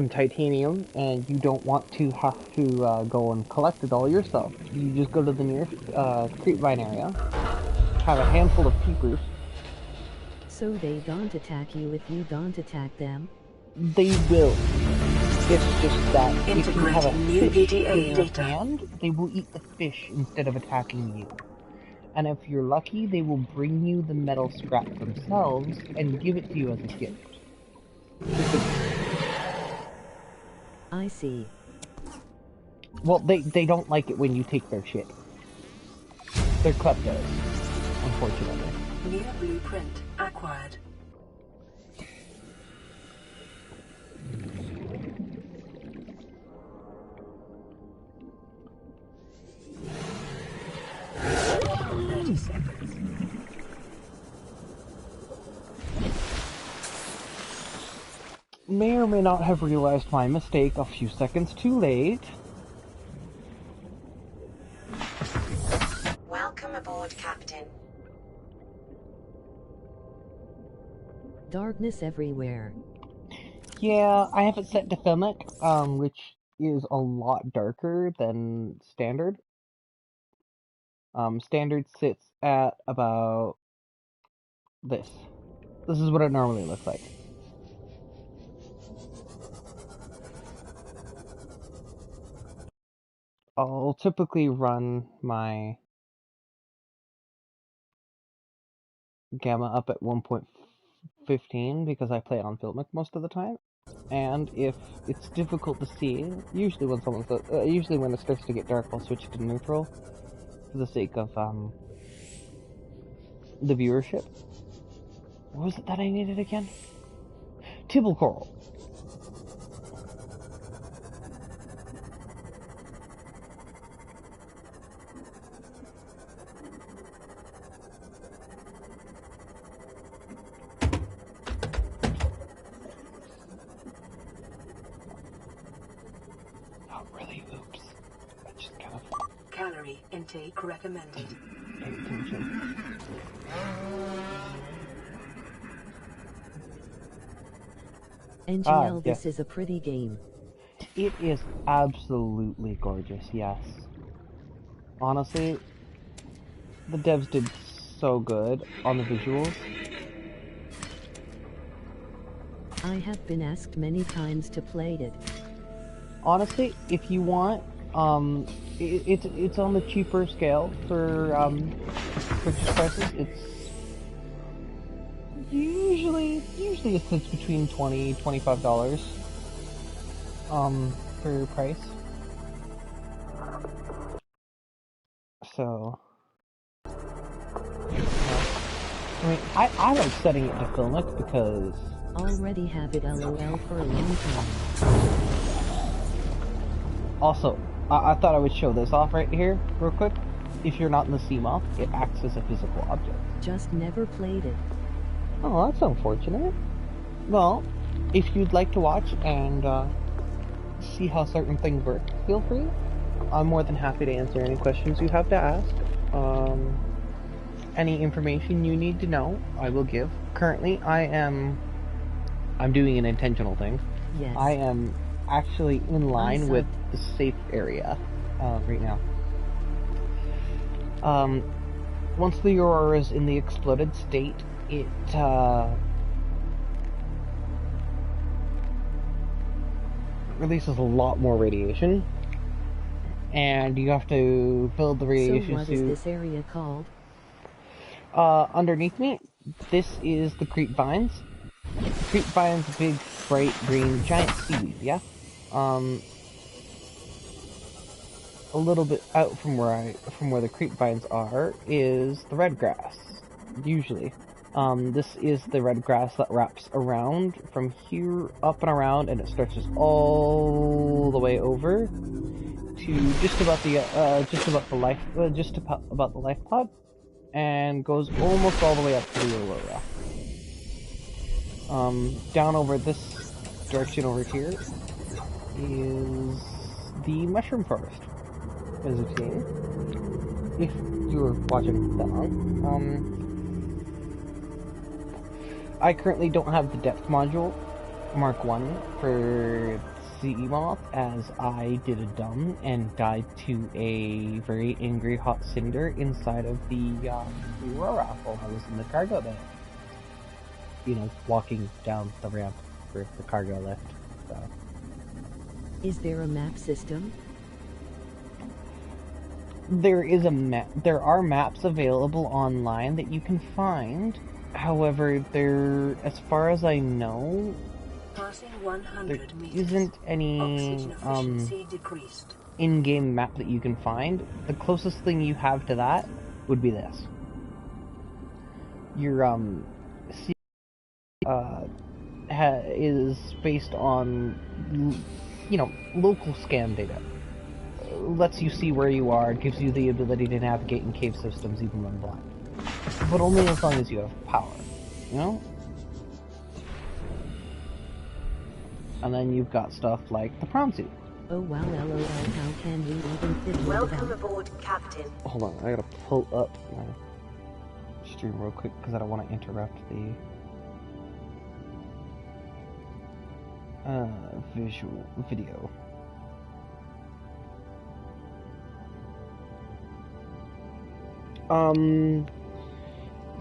titanium, and you don't want to have to go and collect it all yourself, you just go to the nearest creepvine area, have a handful of peepers. So they don't attack you if you don't attack them? They will. It's just that if you have a new fish PDA in your data. hand, they will eat the fish instead of attacking you. And if you're lucky, they will bring you the metal scrap themselves and give it to you as a gift. I see. Well, they don't like it when you take their shit. They're kleptos, unfortunately. New blueprint acquired. May or may not have realized my mistake a few seconds too late. Welcome aboard, Captain. Darkness everywhere. Yeah, I have it set to filmic, which is a lot darker than standard. Standard sits at about this. This is what it normally looks like. I'll typically run my gamma up at 1.15 because I play on filmic most of the time. And if it's difficult to see, usually when it starts to get dark, I'll switch to neutral for the sake of the viewership. What was it that I needed again? Tibble coral. intake recommended. Pay attention. NGL, yes. this is a pretty game. It is absolutely gorgeous, yes. Honestly, the devs did so good on the visuals. I have been asked many times to play it. Honestly, if you want, it's on the cheaper scale for purchase prices. It's usually it sits between $20-$25 per price. So I mean, I like setting it to Filmic because Already have it LOL for a long time. also I thought I would show this off right here real quick. If you're not in the CMOP, it acts as a physical object. Just never played it. Oh, that's unfortunate. Well, if you'd like to watch and see how certain things work, feel free. I'm more than happy to answer any questions you have to ask. Any information you need to know, I will give. Currently, I'm doing an intentional thing. Yes. I am actually in line with the safe area right now. Once the Aurora is in the exploded state, it releases a lot more radiation, and you have to build the radiation So what is this area called? Underneath me, this is the creep vines. Creep vines, big, bright green, giant seaweed, yeah? A little bit out from where the creep vines are is the red grass, usually. This is the red grass that wraps around from here up and around, and it stretches all the way over to just about the life pod, and goes almost all the way up to the Aurora. Down over this direction over here is the mushroom forest, as you've seen, if you were watching that long. I currently don't have the depth module Mark 1 for CE Moth, as I did a dumb and died to a very angry hot cinder inside of the Aurora while I was in the cargo bay. You know, walking down the ramp for the cargo lift. So. Is there a map system? There is a map. There are maps available online that you can find. However, there, as far as I know, there isn't any in-game map that you can find. The closest thing you have to that would be this. Your is based on, you know, local scan data. Lets you see where you are, gives you the ability to navigate in cave systems even when blind. But only as long as you have power, you know? And then you've got stuff like the prom suit. Oh wow, LOL, how can we even fit Welcome aboard, Captain. Hold on, I gotta pull up my stream real quick because I don't want to interrupt the video.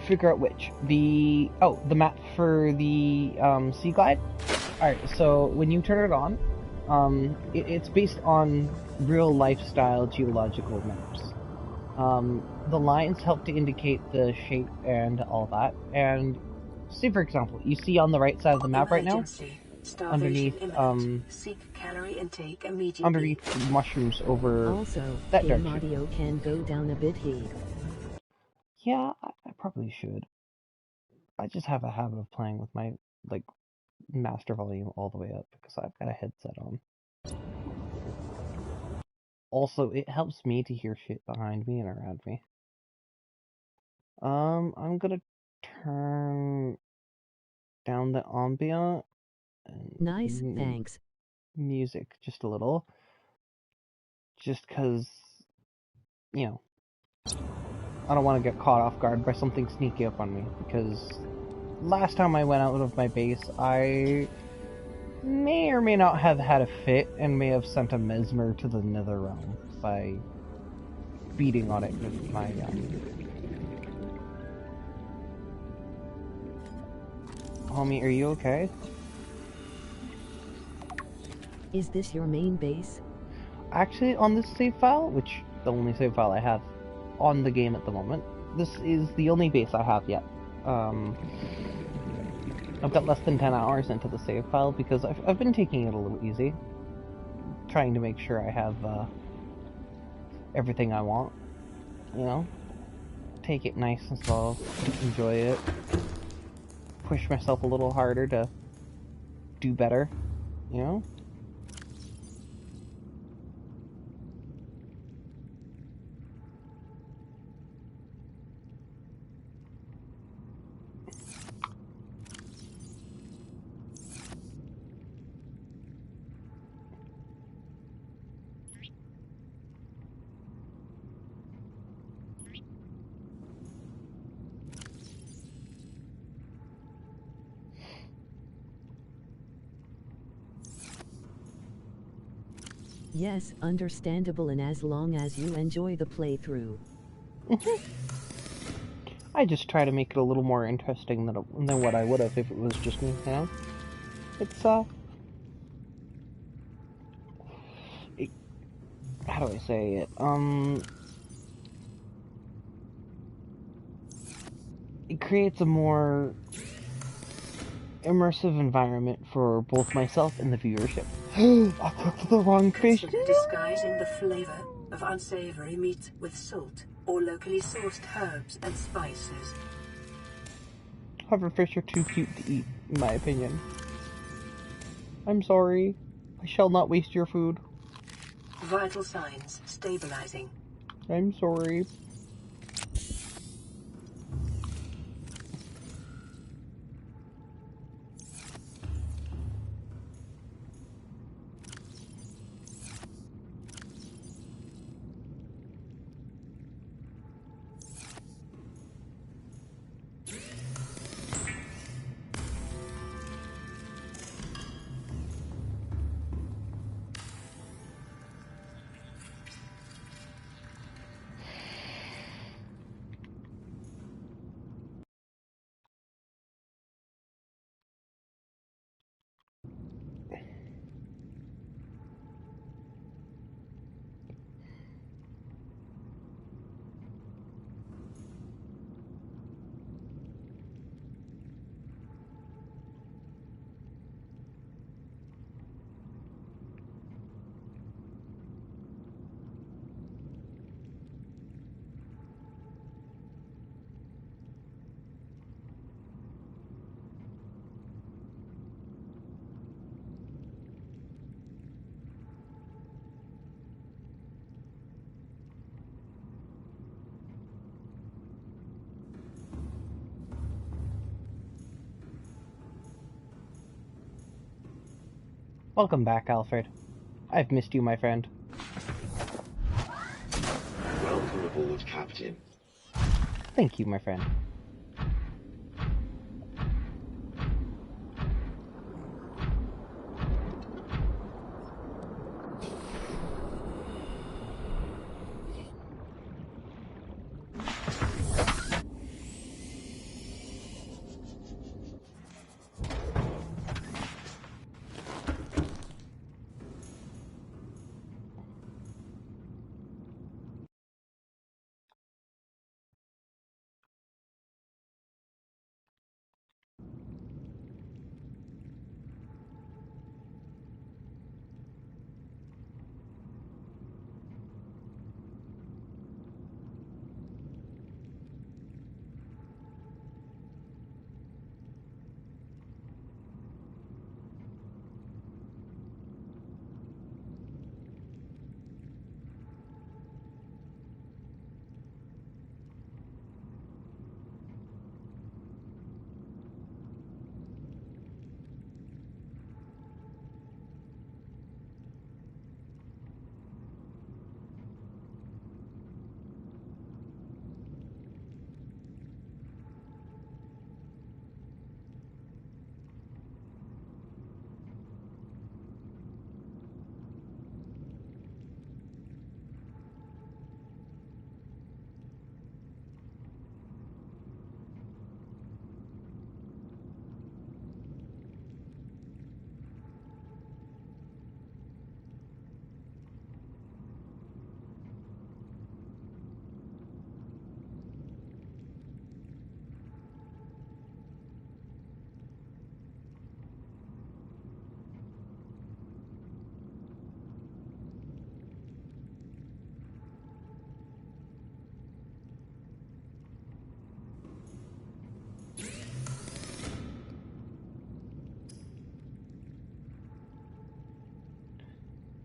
Figure out which. The map for the Sea Glide. Alright, so when you turn it on, it's based on real lifestyle geological maps. The lines help to indicate the shape and all that. And say for example, you see on the right side of the map right now, underneath underneath mushrooms over also, that game direction. audio can go down a bit here. Yeah, I probably should. I just have a habit of playing with my, like, master volume all the way up because I've got a headset on. Also, it helps me to hear shit behind me and around me. I'm gonna turn down the ambient and Nice, thanks. Music just a little. Just cause, you know, I don't want to get caught off guard by something sneaky up on me, because last time I went out of my base, I may or may not have had a fit and may have sent a mesmer to the nether realm by beating on it with my Homie, are you okay? Is this your main base? Actually, on this save file, which the only save file I have on the game at the moment, this is the only base I have yet. I've got less than 10 hours into the save file because I've been taking it a little easy. Trying to make sure I have everything I want. You know? Take it nice and slow. Enjoy it. Push myself a little harder to do better. You know? Yes, understandable, and as long as you enjoy the playthrough. I just try to make it a little more interesting than what I would have if it was just me, you know? It's, how do I say it? It creates a more immersive environment for both myself and the viewership. I cooked the wrong fish. Consider disguising the flavor of unsavory meat with salt or locally sourced herbs and spices. Hoverfish are too cute to eat, in my opinion. I'm sorry. I shall not waste your food. Vital signs stabilizing. I'm sorry. Welcome back, Alfred. I've missed you, my friend. Welcome aboard, Captain. Thank you, my friend.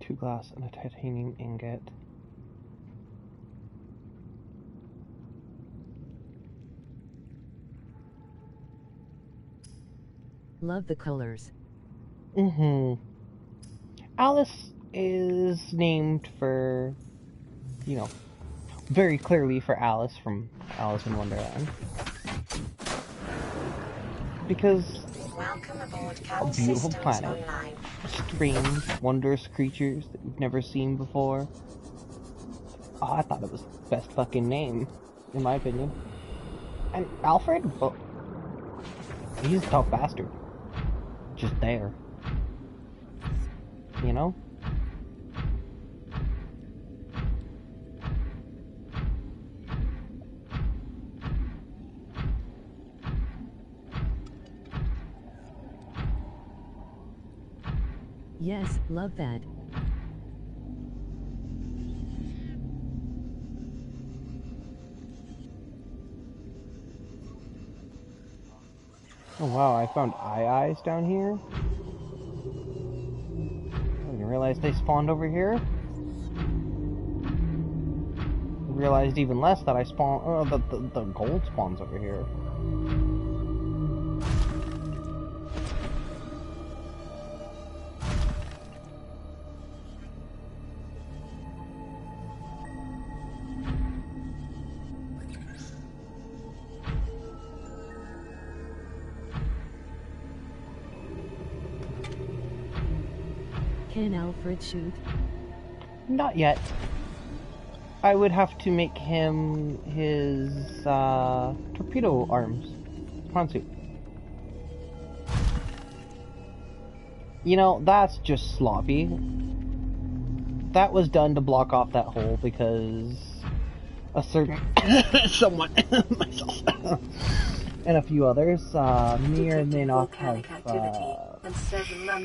2 glass, and a titanium ingot. Love the colors. Alice is named for, you know, very clearly for Alice from Alice in Wonderland. Because Welcome aboard a beautiful Systems planet, Online. strange, wondrous creatures that we've never seen before. Oh, I thought it was the best fucking name, in my opinion. And Alfred, well, he's a tough bastard. Just there. You know? Yes, love that. Oh wow, I found eyes down here. I didn't realize they spawned over here. I realized even less that I spawned, the gold spawns over here. Can Alfred shoot? Not yet. I would have to make him his torpedo arms. Ponsu. You know, that's just sloppy. That was done to block off that hole because a certain someone, myself, and a few others may or may not have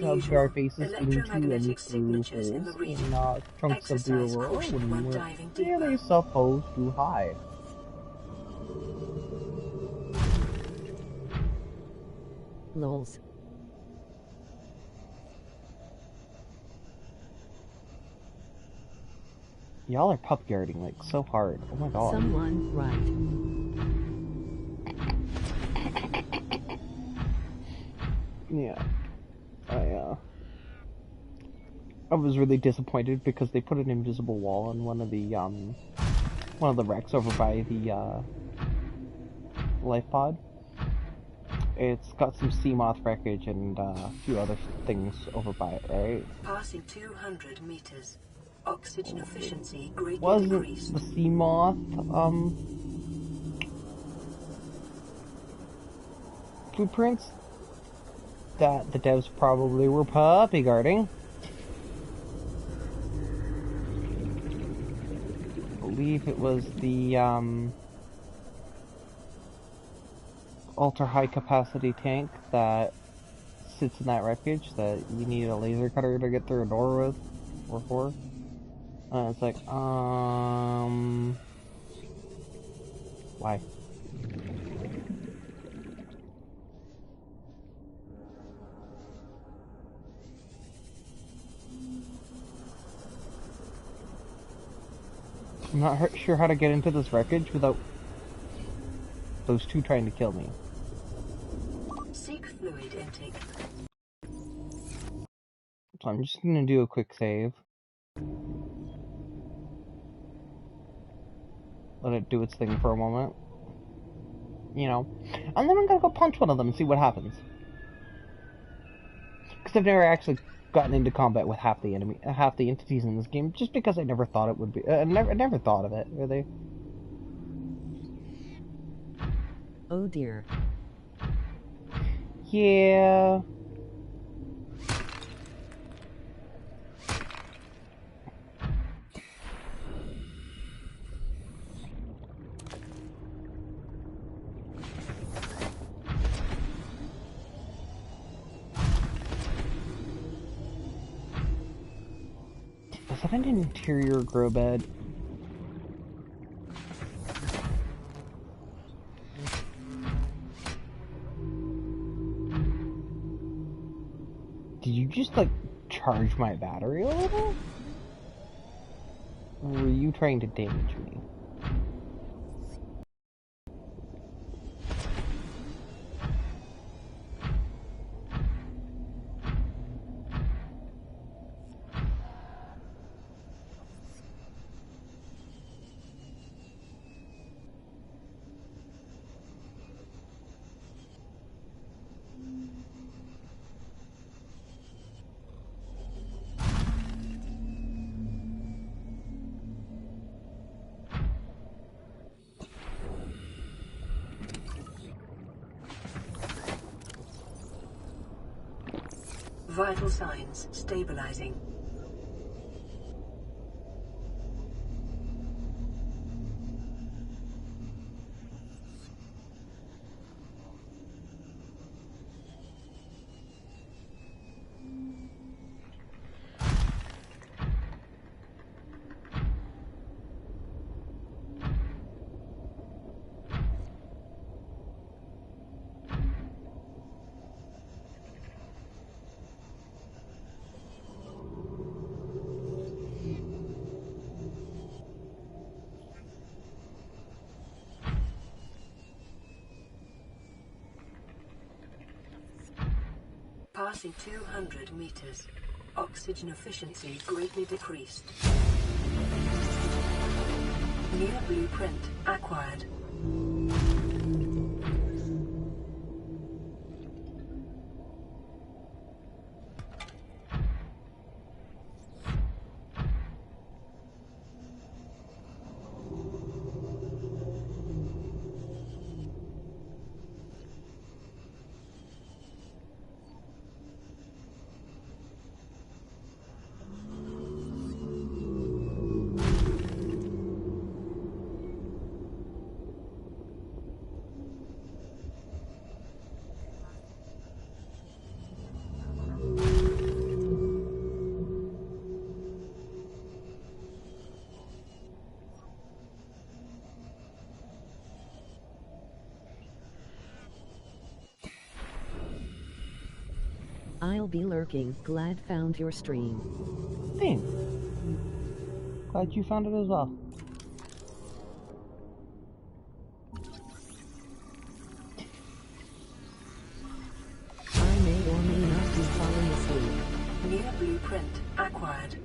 shoved our faces into any through holes in chunks of the Aurora when we weren't really supposed to hide. Lols. Y'all are pup guarding like so hard. Oh my god. Someone, right. Yeah. I was really disappointed because they put an invisible wall on one of the wrecks over by the life pod. It's got some sea moth wreckage and a few other things over by it, right? Passing 200 meters. Oxygen efficiency greatly Wasn't decreased. the sea moth blueprints that the devs probably were puppy guarding? I believe it was the ultra high capacity tank that sits in that wreckage that you need a laser cutter to get through a door with or for. It's like, why? I'm not sure how to get into this wreckage without those two trying to kill me. Seek fluid intake. So I'm just gonna do a quick save. Let it do its thing for a moment. You know. And then I'm gonna go punch one of them and see what happens. Because I've never actually gotten into combat with half the entities in this game, just because I never thought it would be. I never thought of it, really. Oh dear. Yeah. Is that an interior grow bed? Did you just, like, charge my battery a little? Or were you trying to damage me? Vital signs stabilizing. Passing 200 meters. Oxygen efficiency greatly decreased. New blueprint acquired. I'll be lurking. Glad found your stream. Thanks. Glad you found it as well. I may or may not be falling asleep. New blueprint acquired.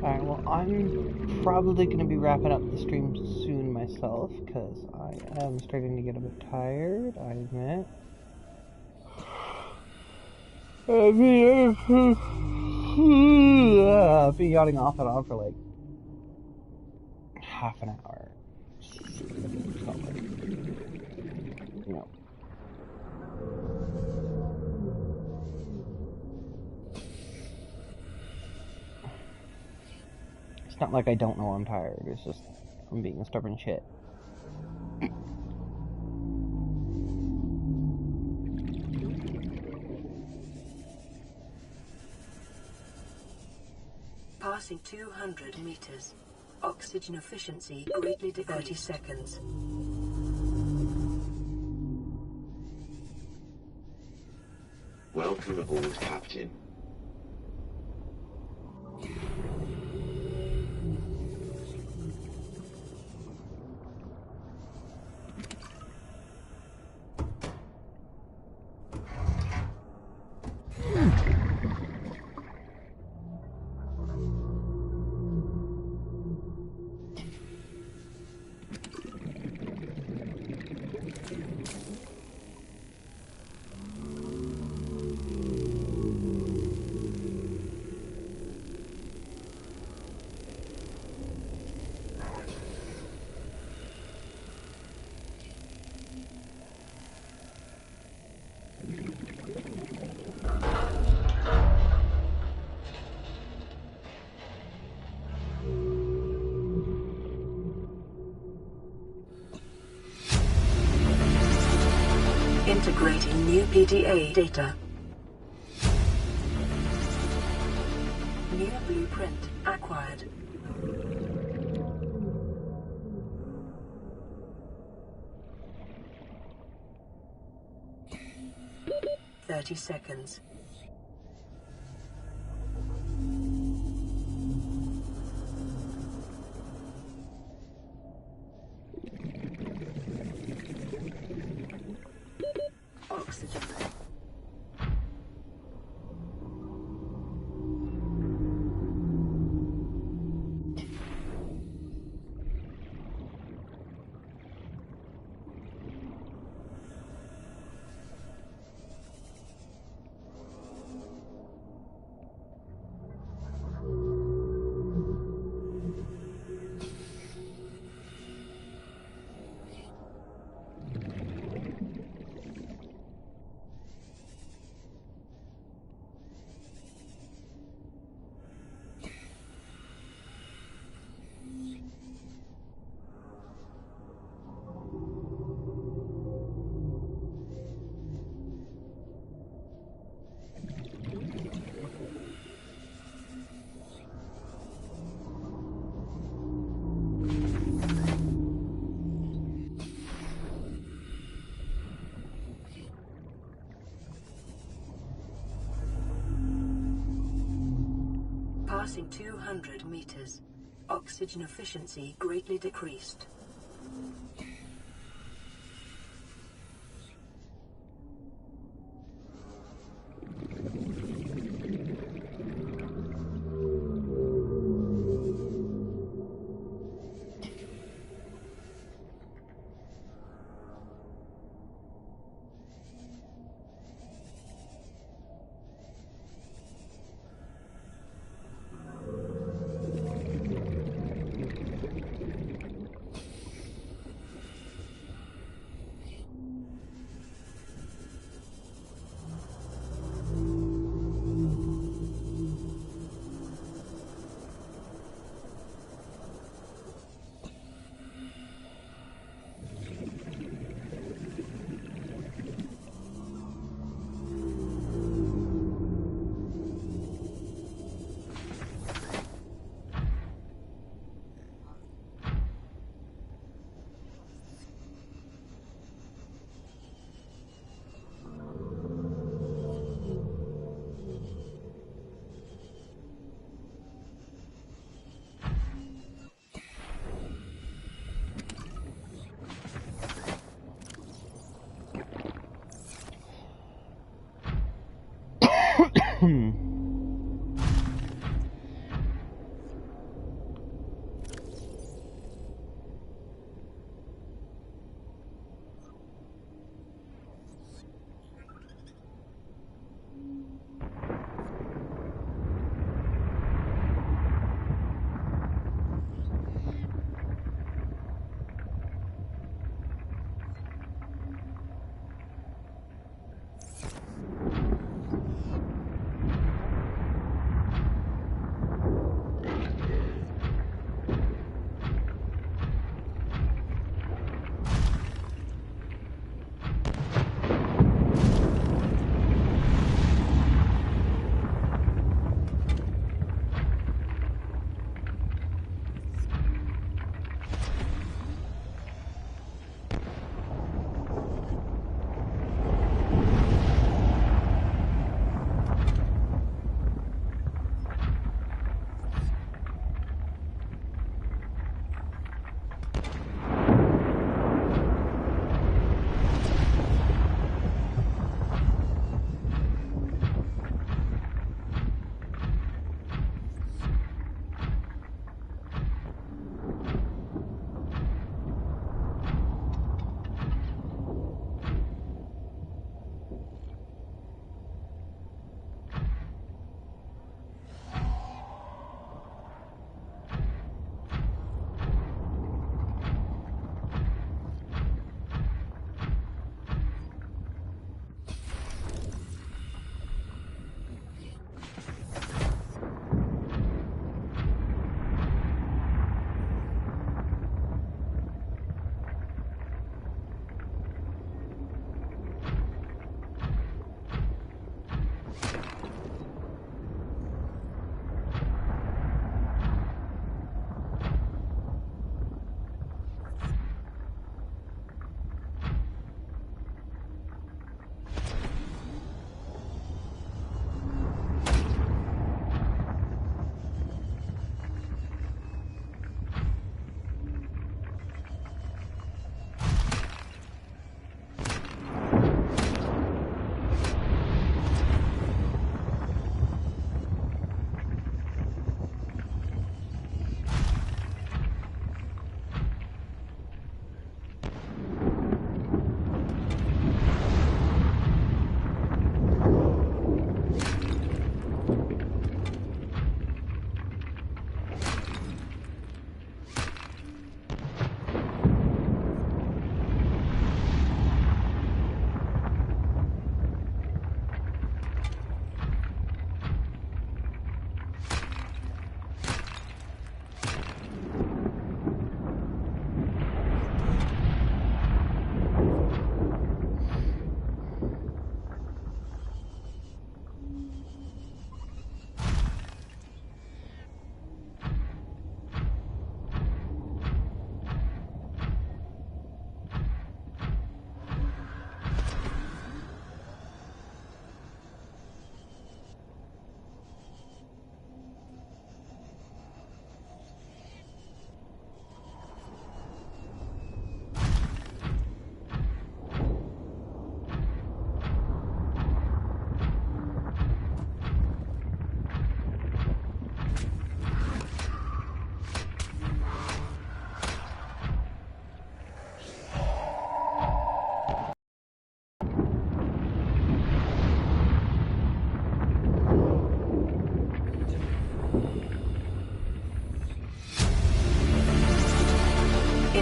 Alright, well, I'm probably going to be wrapping up the stream soon myself, because I am starting to get a bit tired, I admit. I've been yawning off and on for like half an hour. It's not like, you know. It's not like I don't know I'm tired, it's just I'm being a stubborn shit. Passing 200 meters. Oxygen efficiency greatly decreased. 30 seconds. Welcome aboard, Captain. Integrating new PDA data. New blueprint acquired. "30 seconds. Passing 200 meters. Oxygen efficiency greatly decreased.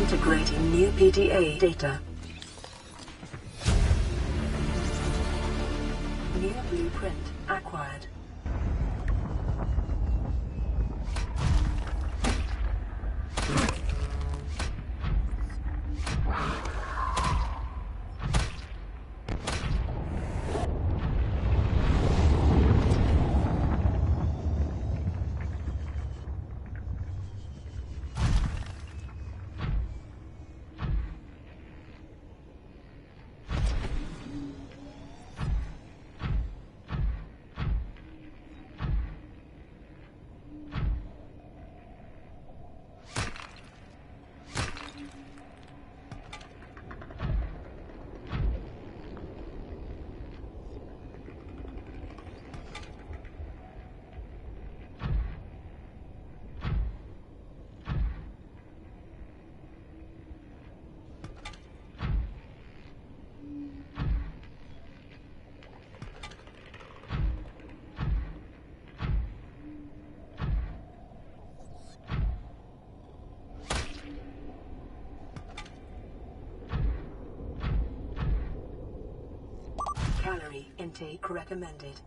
Integrating new PDA data. New blueprint acquired. Calorie intake recommended.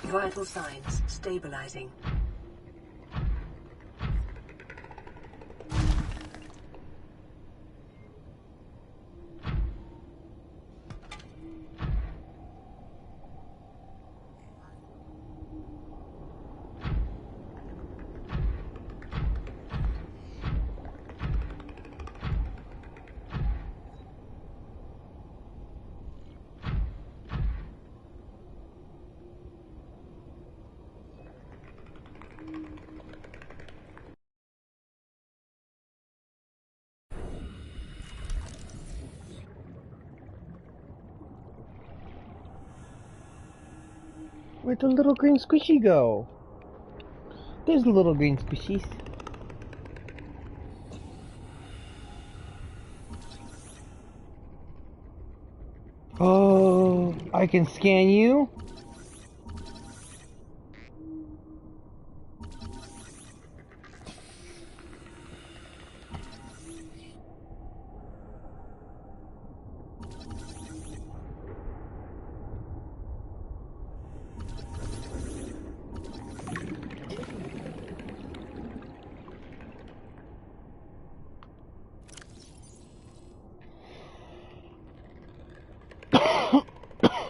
Vital signs stabilizing. Where'd the little green squishy go? There's the little green squishies. Oh, I can scan you?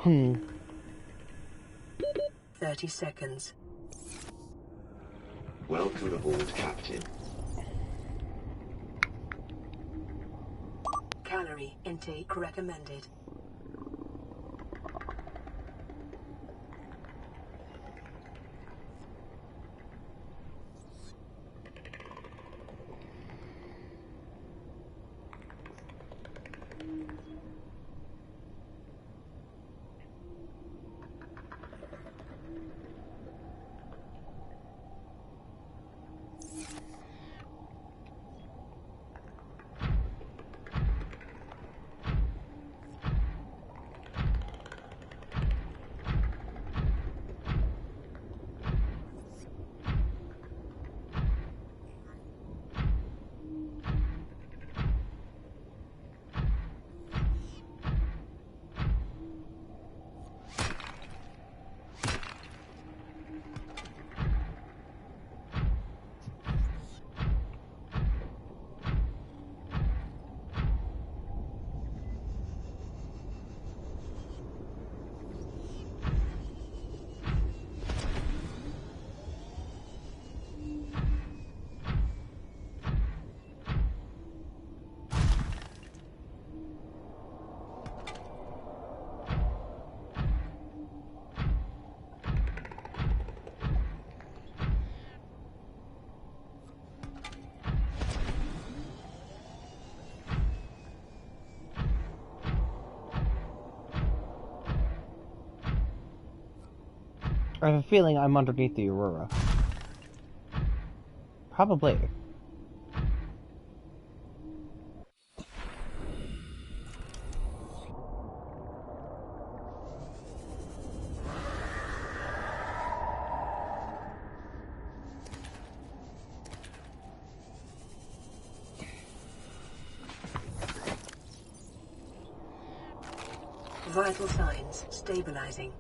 Hmm. 30 seconds. Welcome aboard, Captain. Calorie intake recommended. I have a feeling I'm underneath the Aurora. Probably. Vital signs stabilizing.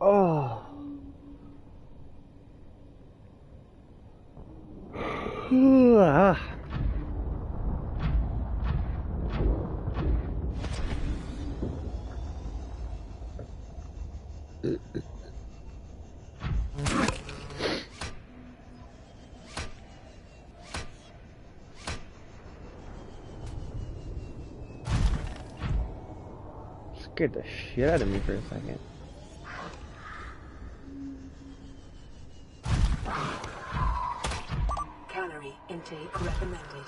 Oh. Scared the shit out of me for a second. Calorie intake recommended.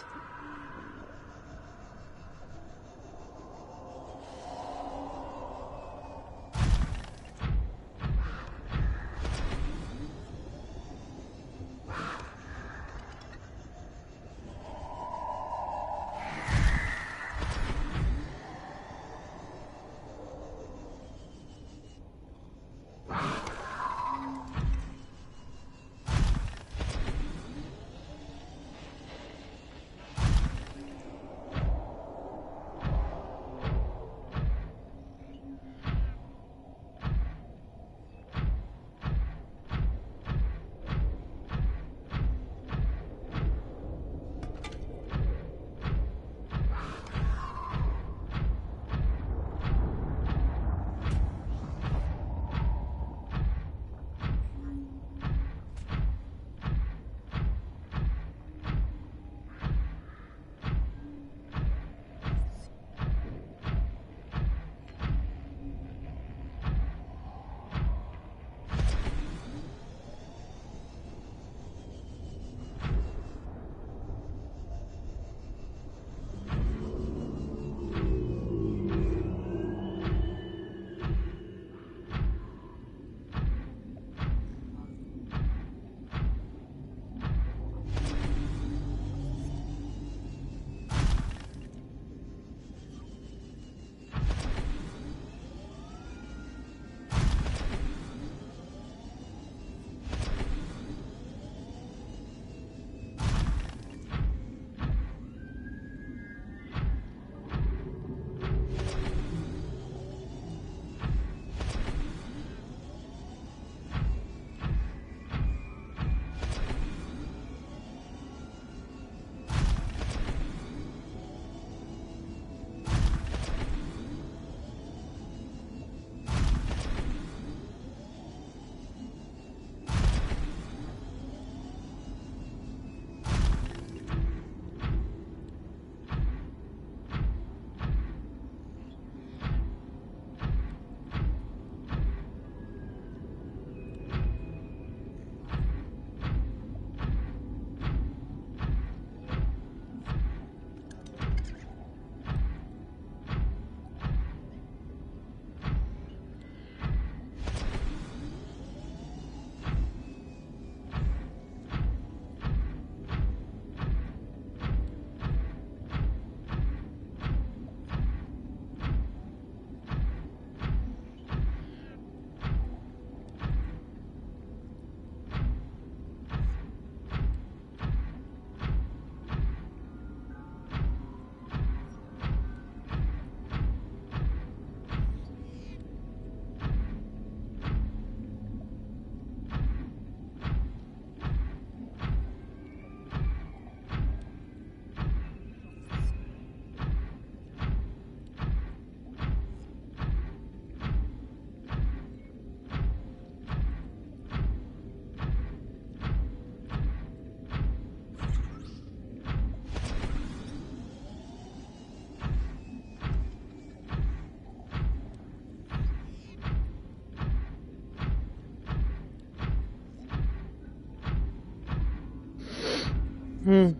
Hmm.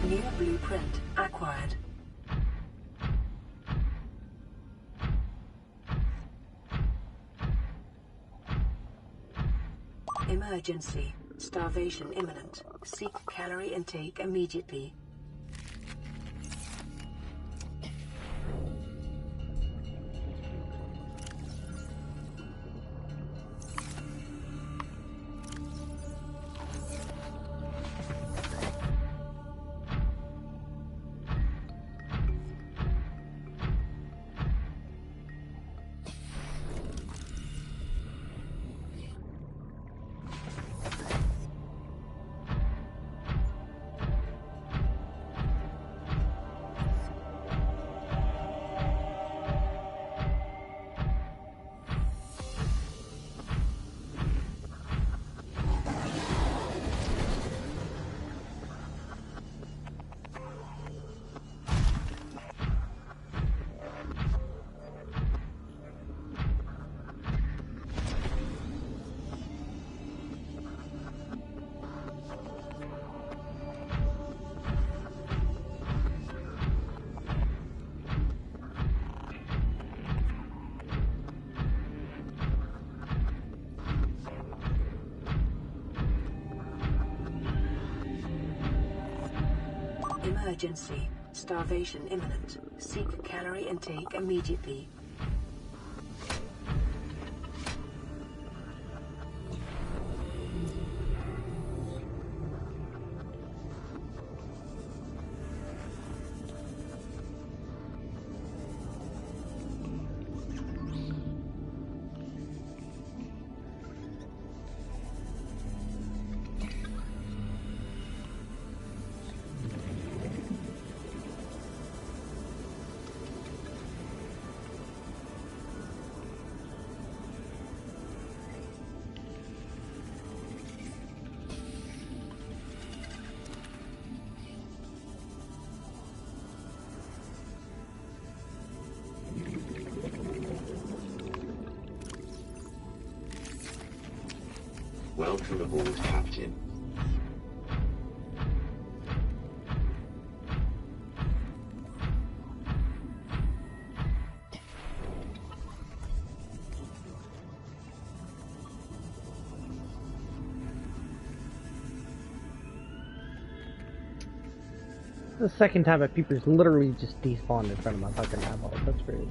New blueprint acquired. Emergency. Starvation imminent. Seek calorie intake immediately. Emergency. Starvation imminent. Seek calorie intake immediately. Welcome aboard, Captain. The second time a peeper's literally just despawned in front of my fucking eyeballs. That's crazy.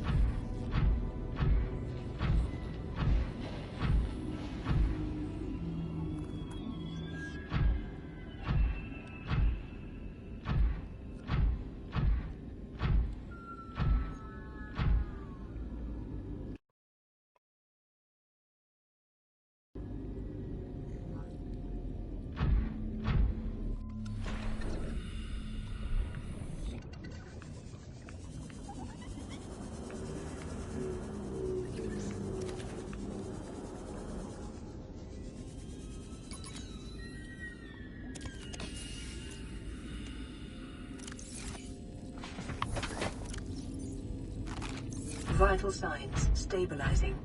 Vital signs stabilizing.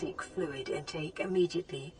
seek fluid intake immediately.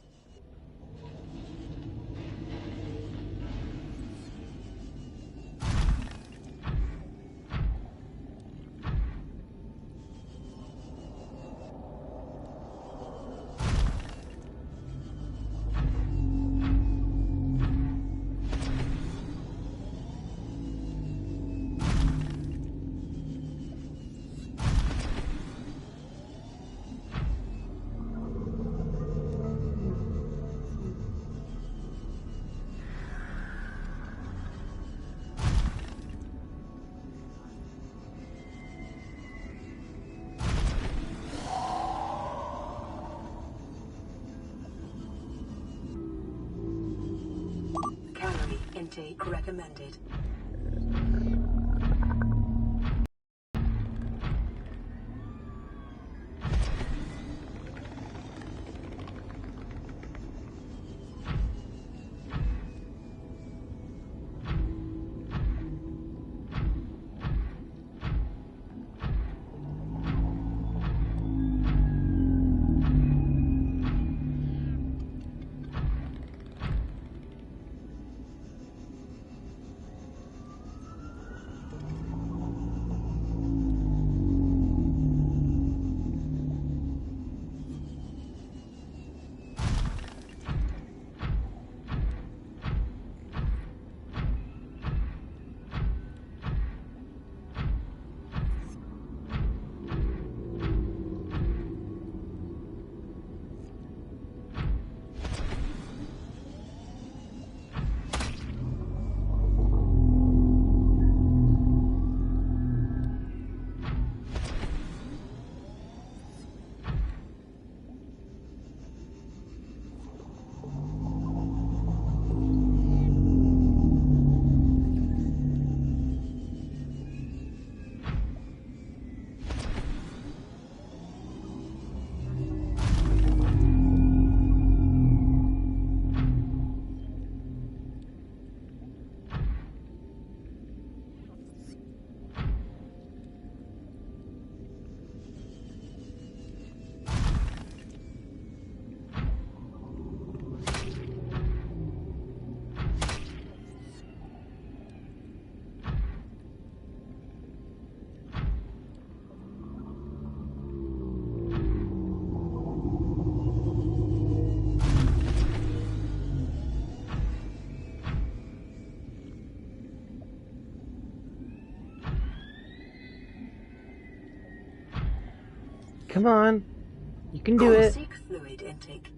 Calorie intake recommended. Come on. You can do it. Seek fluid intake.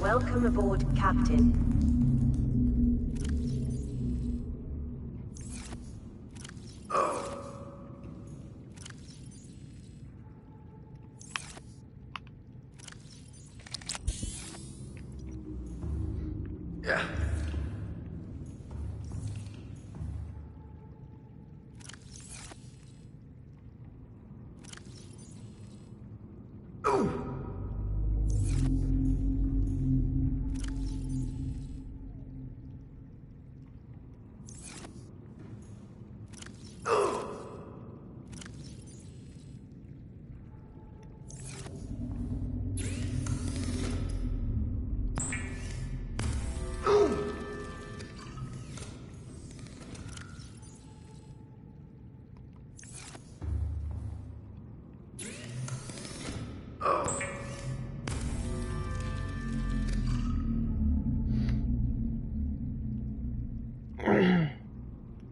Welcome aboard, Captain.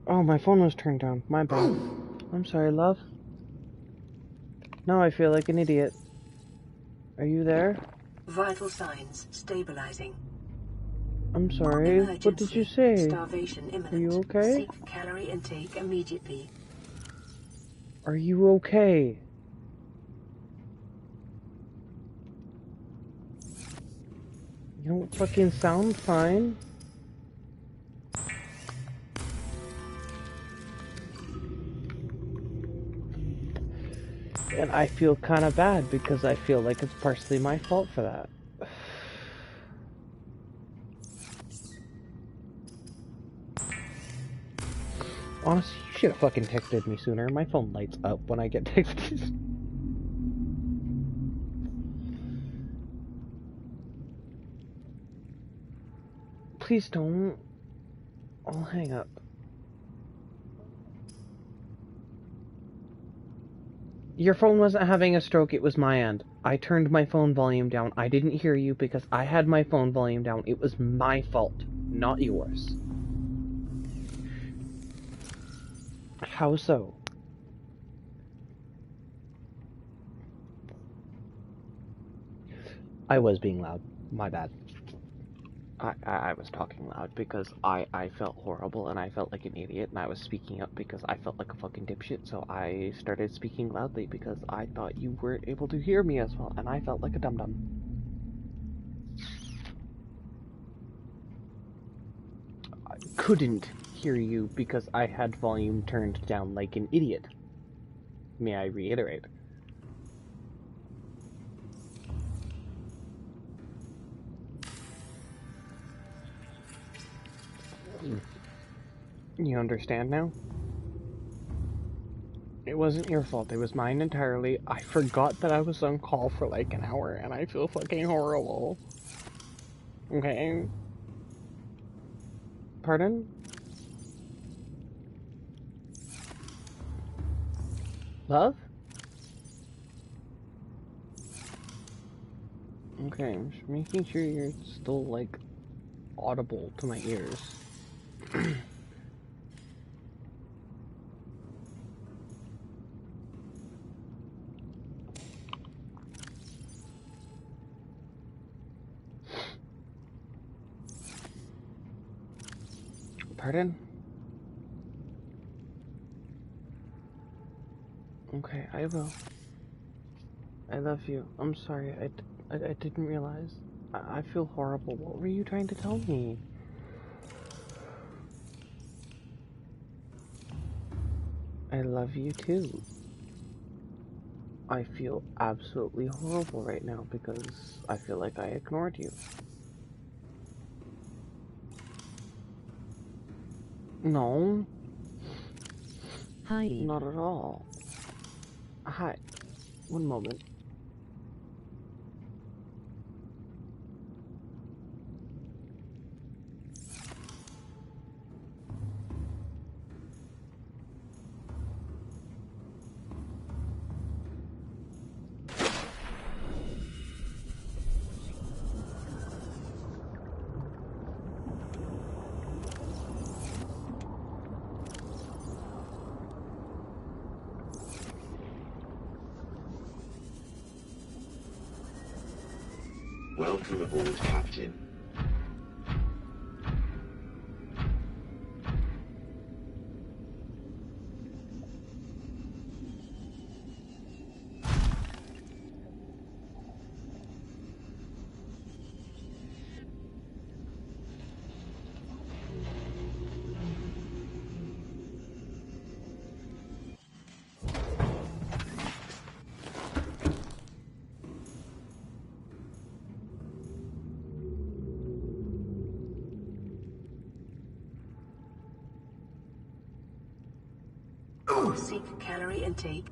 Oh, my phone was turned down. My bad. I'm sorry, love. Now I feel like an idiot. Are you there? Vital signs stabilizing. I'm sorry. Emergency. What did you say? Starvation imminent. Are you okay? Seek calorie intake immediately. Are you okay? You don't fucking sound fine. And I feel kind of bad because I feel like it's partially my fault for that. Honestly, you should have fucking texted me sooner. My phone lights up when I get texted. Please don't. I'll hang up. Your phone wasn't having a stroke, it was my end. I turned my phone volume down. I didn't hear you because I had my phone volume down. It was my fault, not yours. How so? I was being loud. My bad. I was talking loud because I felt horrible and I felt like an idiot and I was speaking up because I felt like a fucking dipshit, so I started speaking loudly because I thought you weren't able to hear me as well and I felt like a dum-dum. I couldn't hear you because I had volume turned down like an idiot. May I reiterate? You understand now? It wasn't your fault, it was mine entirely. I forgot that I was on call for like an hour and I feel fucking horrible. Okay? Pardon? Love? Okay, I'm just making sure you're still, like, audible to my ears. Pardon? Okay, I will. I love you. I'm sorry, I didn't realize. I feel horrible. What were you trying to tell me? I love you too. I feel absolutely horrible right now because I feel like I ignored you. No. Hi. Not at all. Hi. One moment. Welcome aboard, Captain. Seek calorie intake.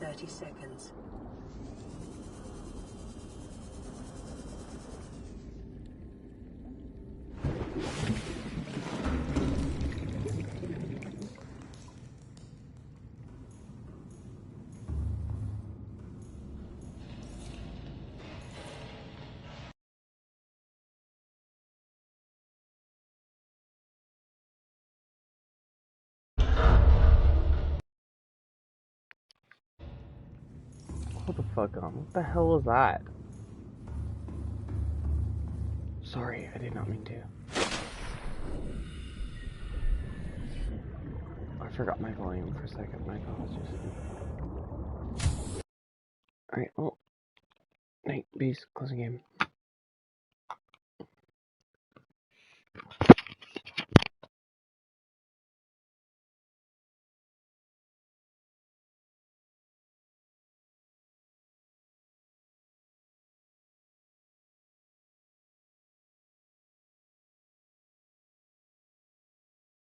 30 seconds. Hold the fuck on. What the hell was that? Sorry, I did not mean to. I forgot my volume for a second. My apologies. Alright, well. Night, beast, closing game.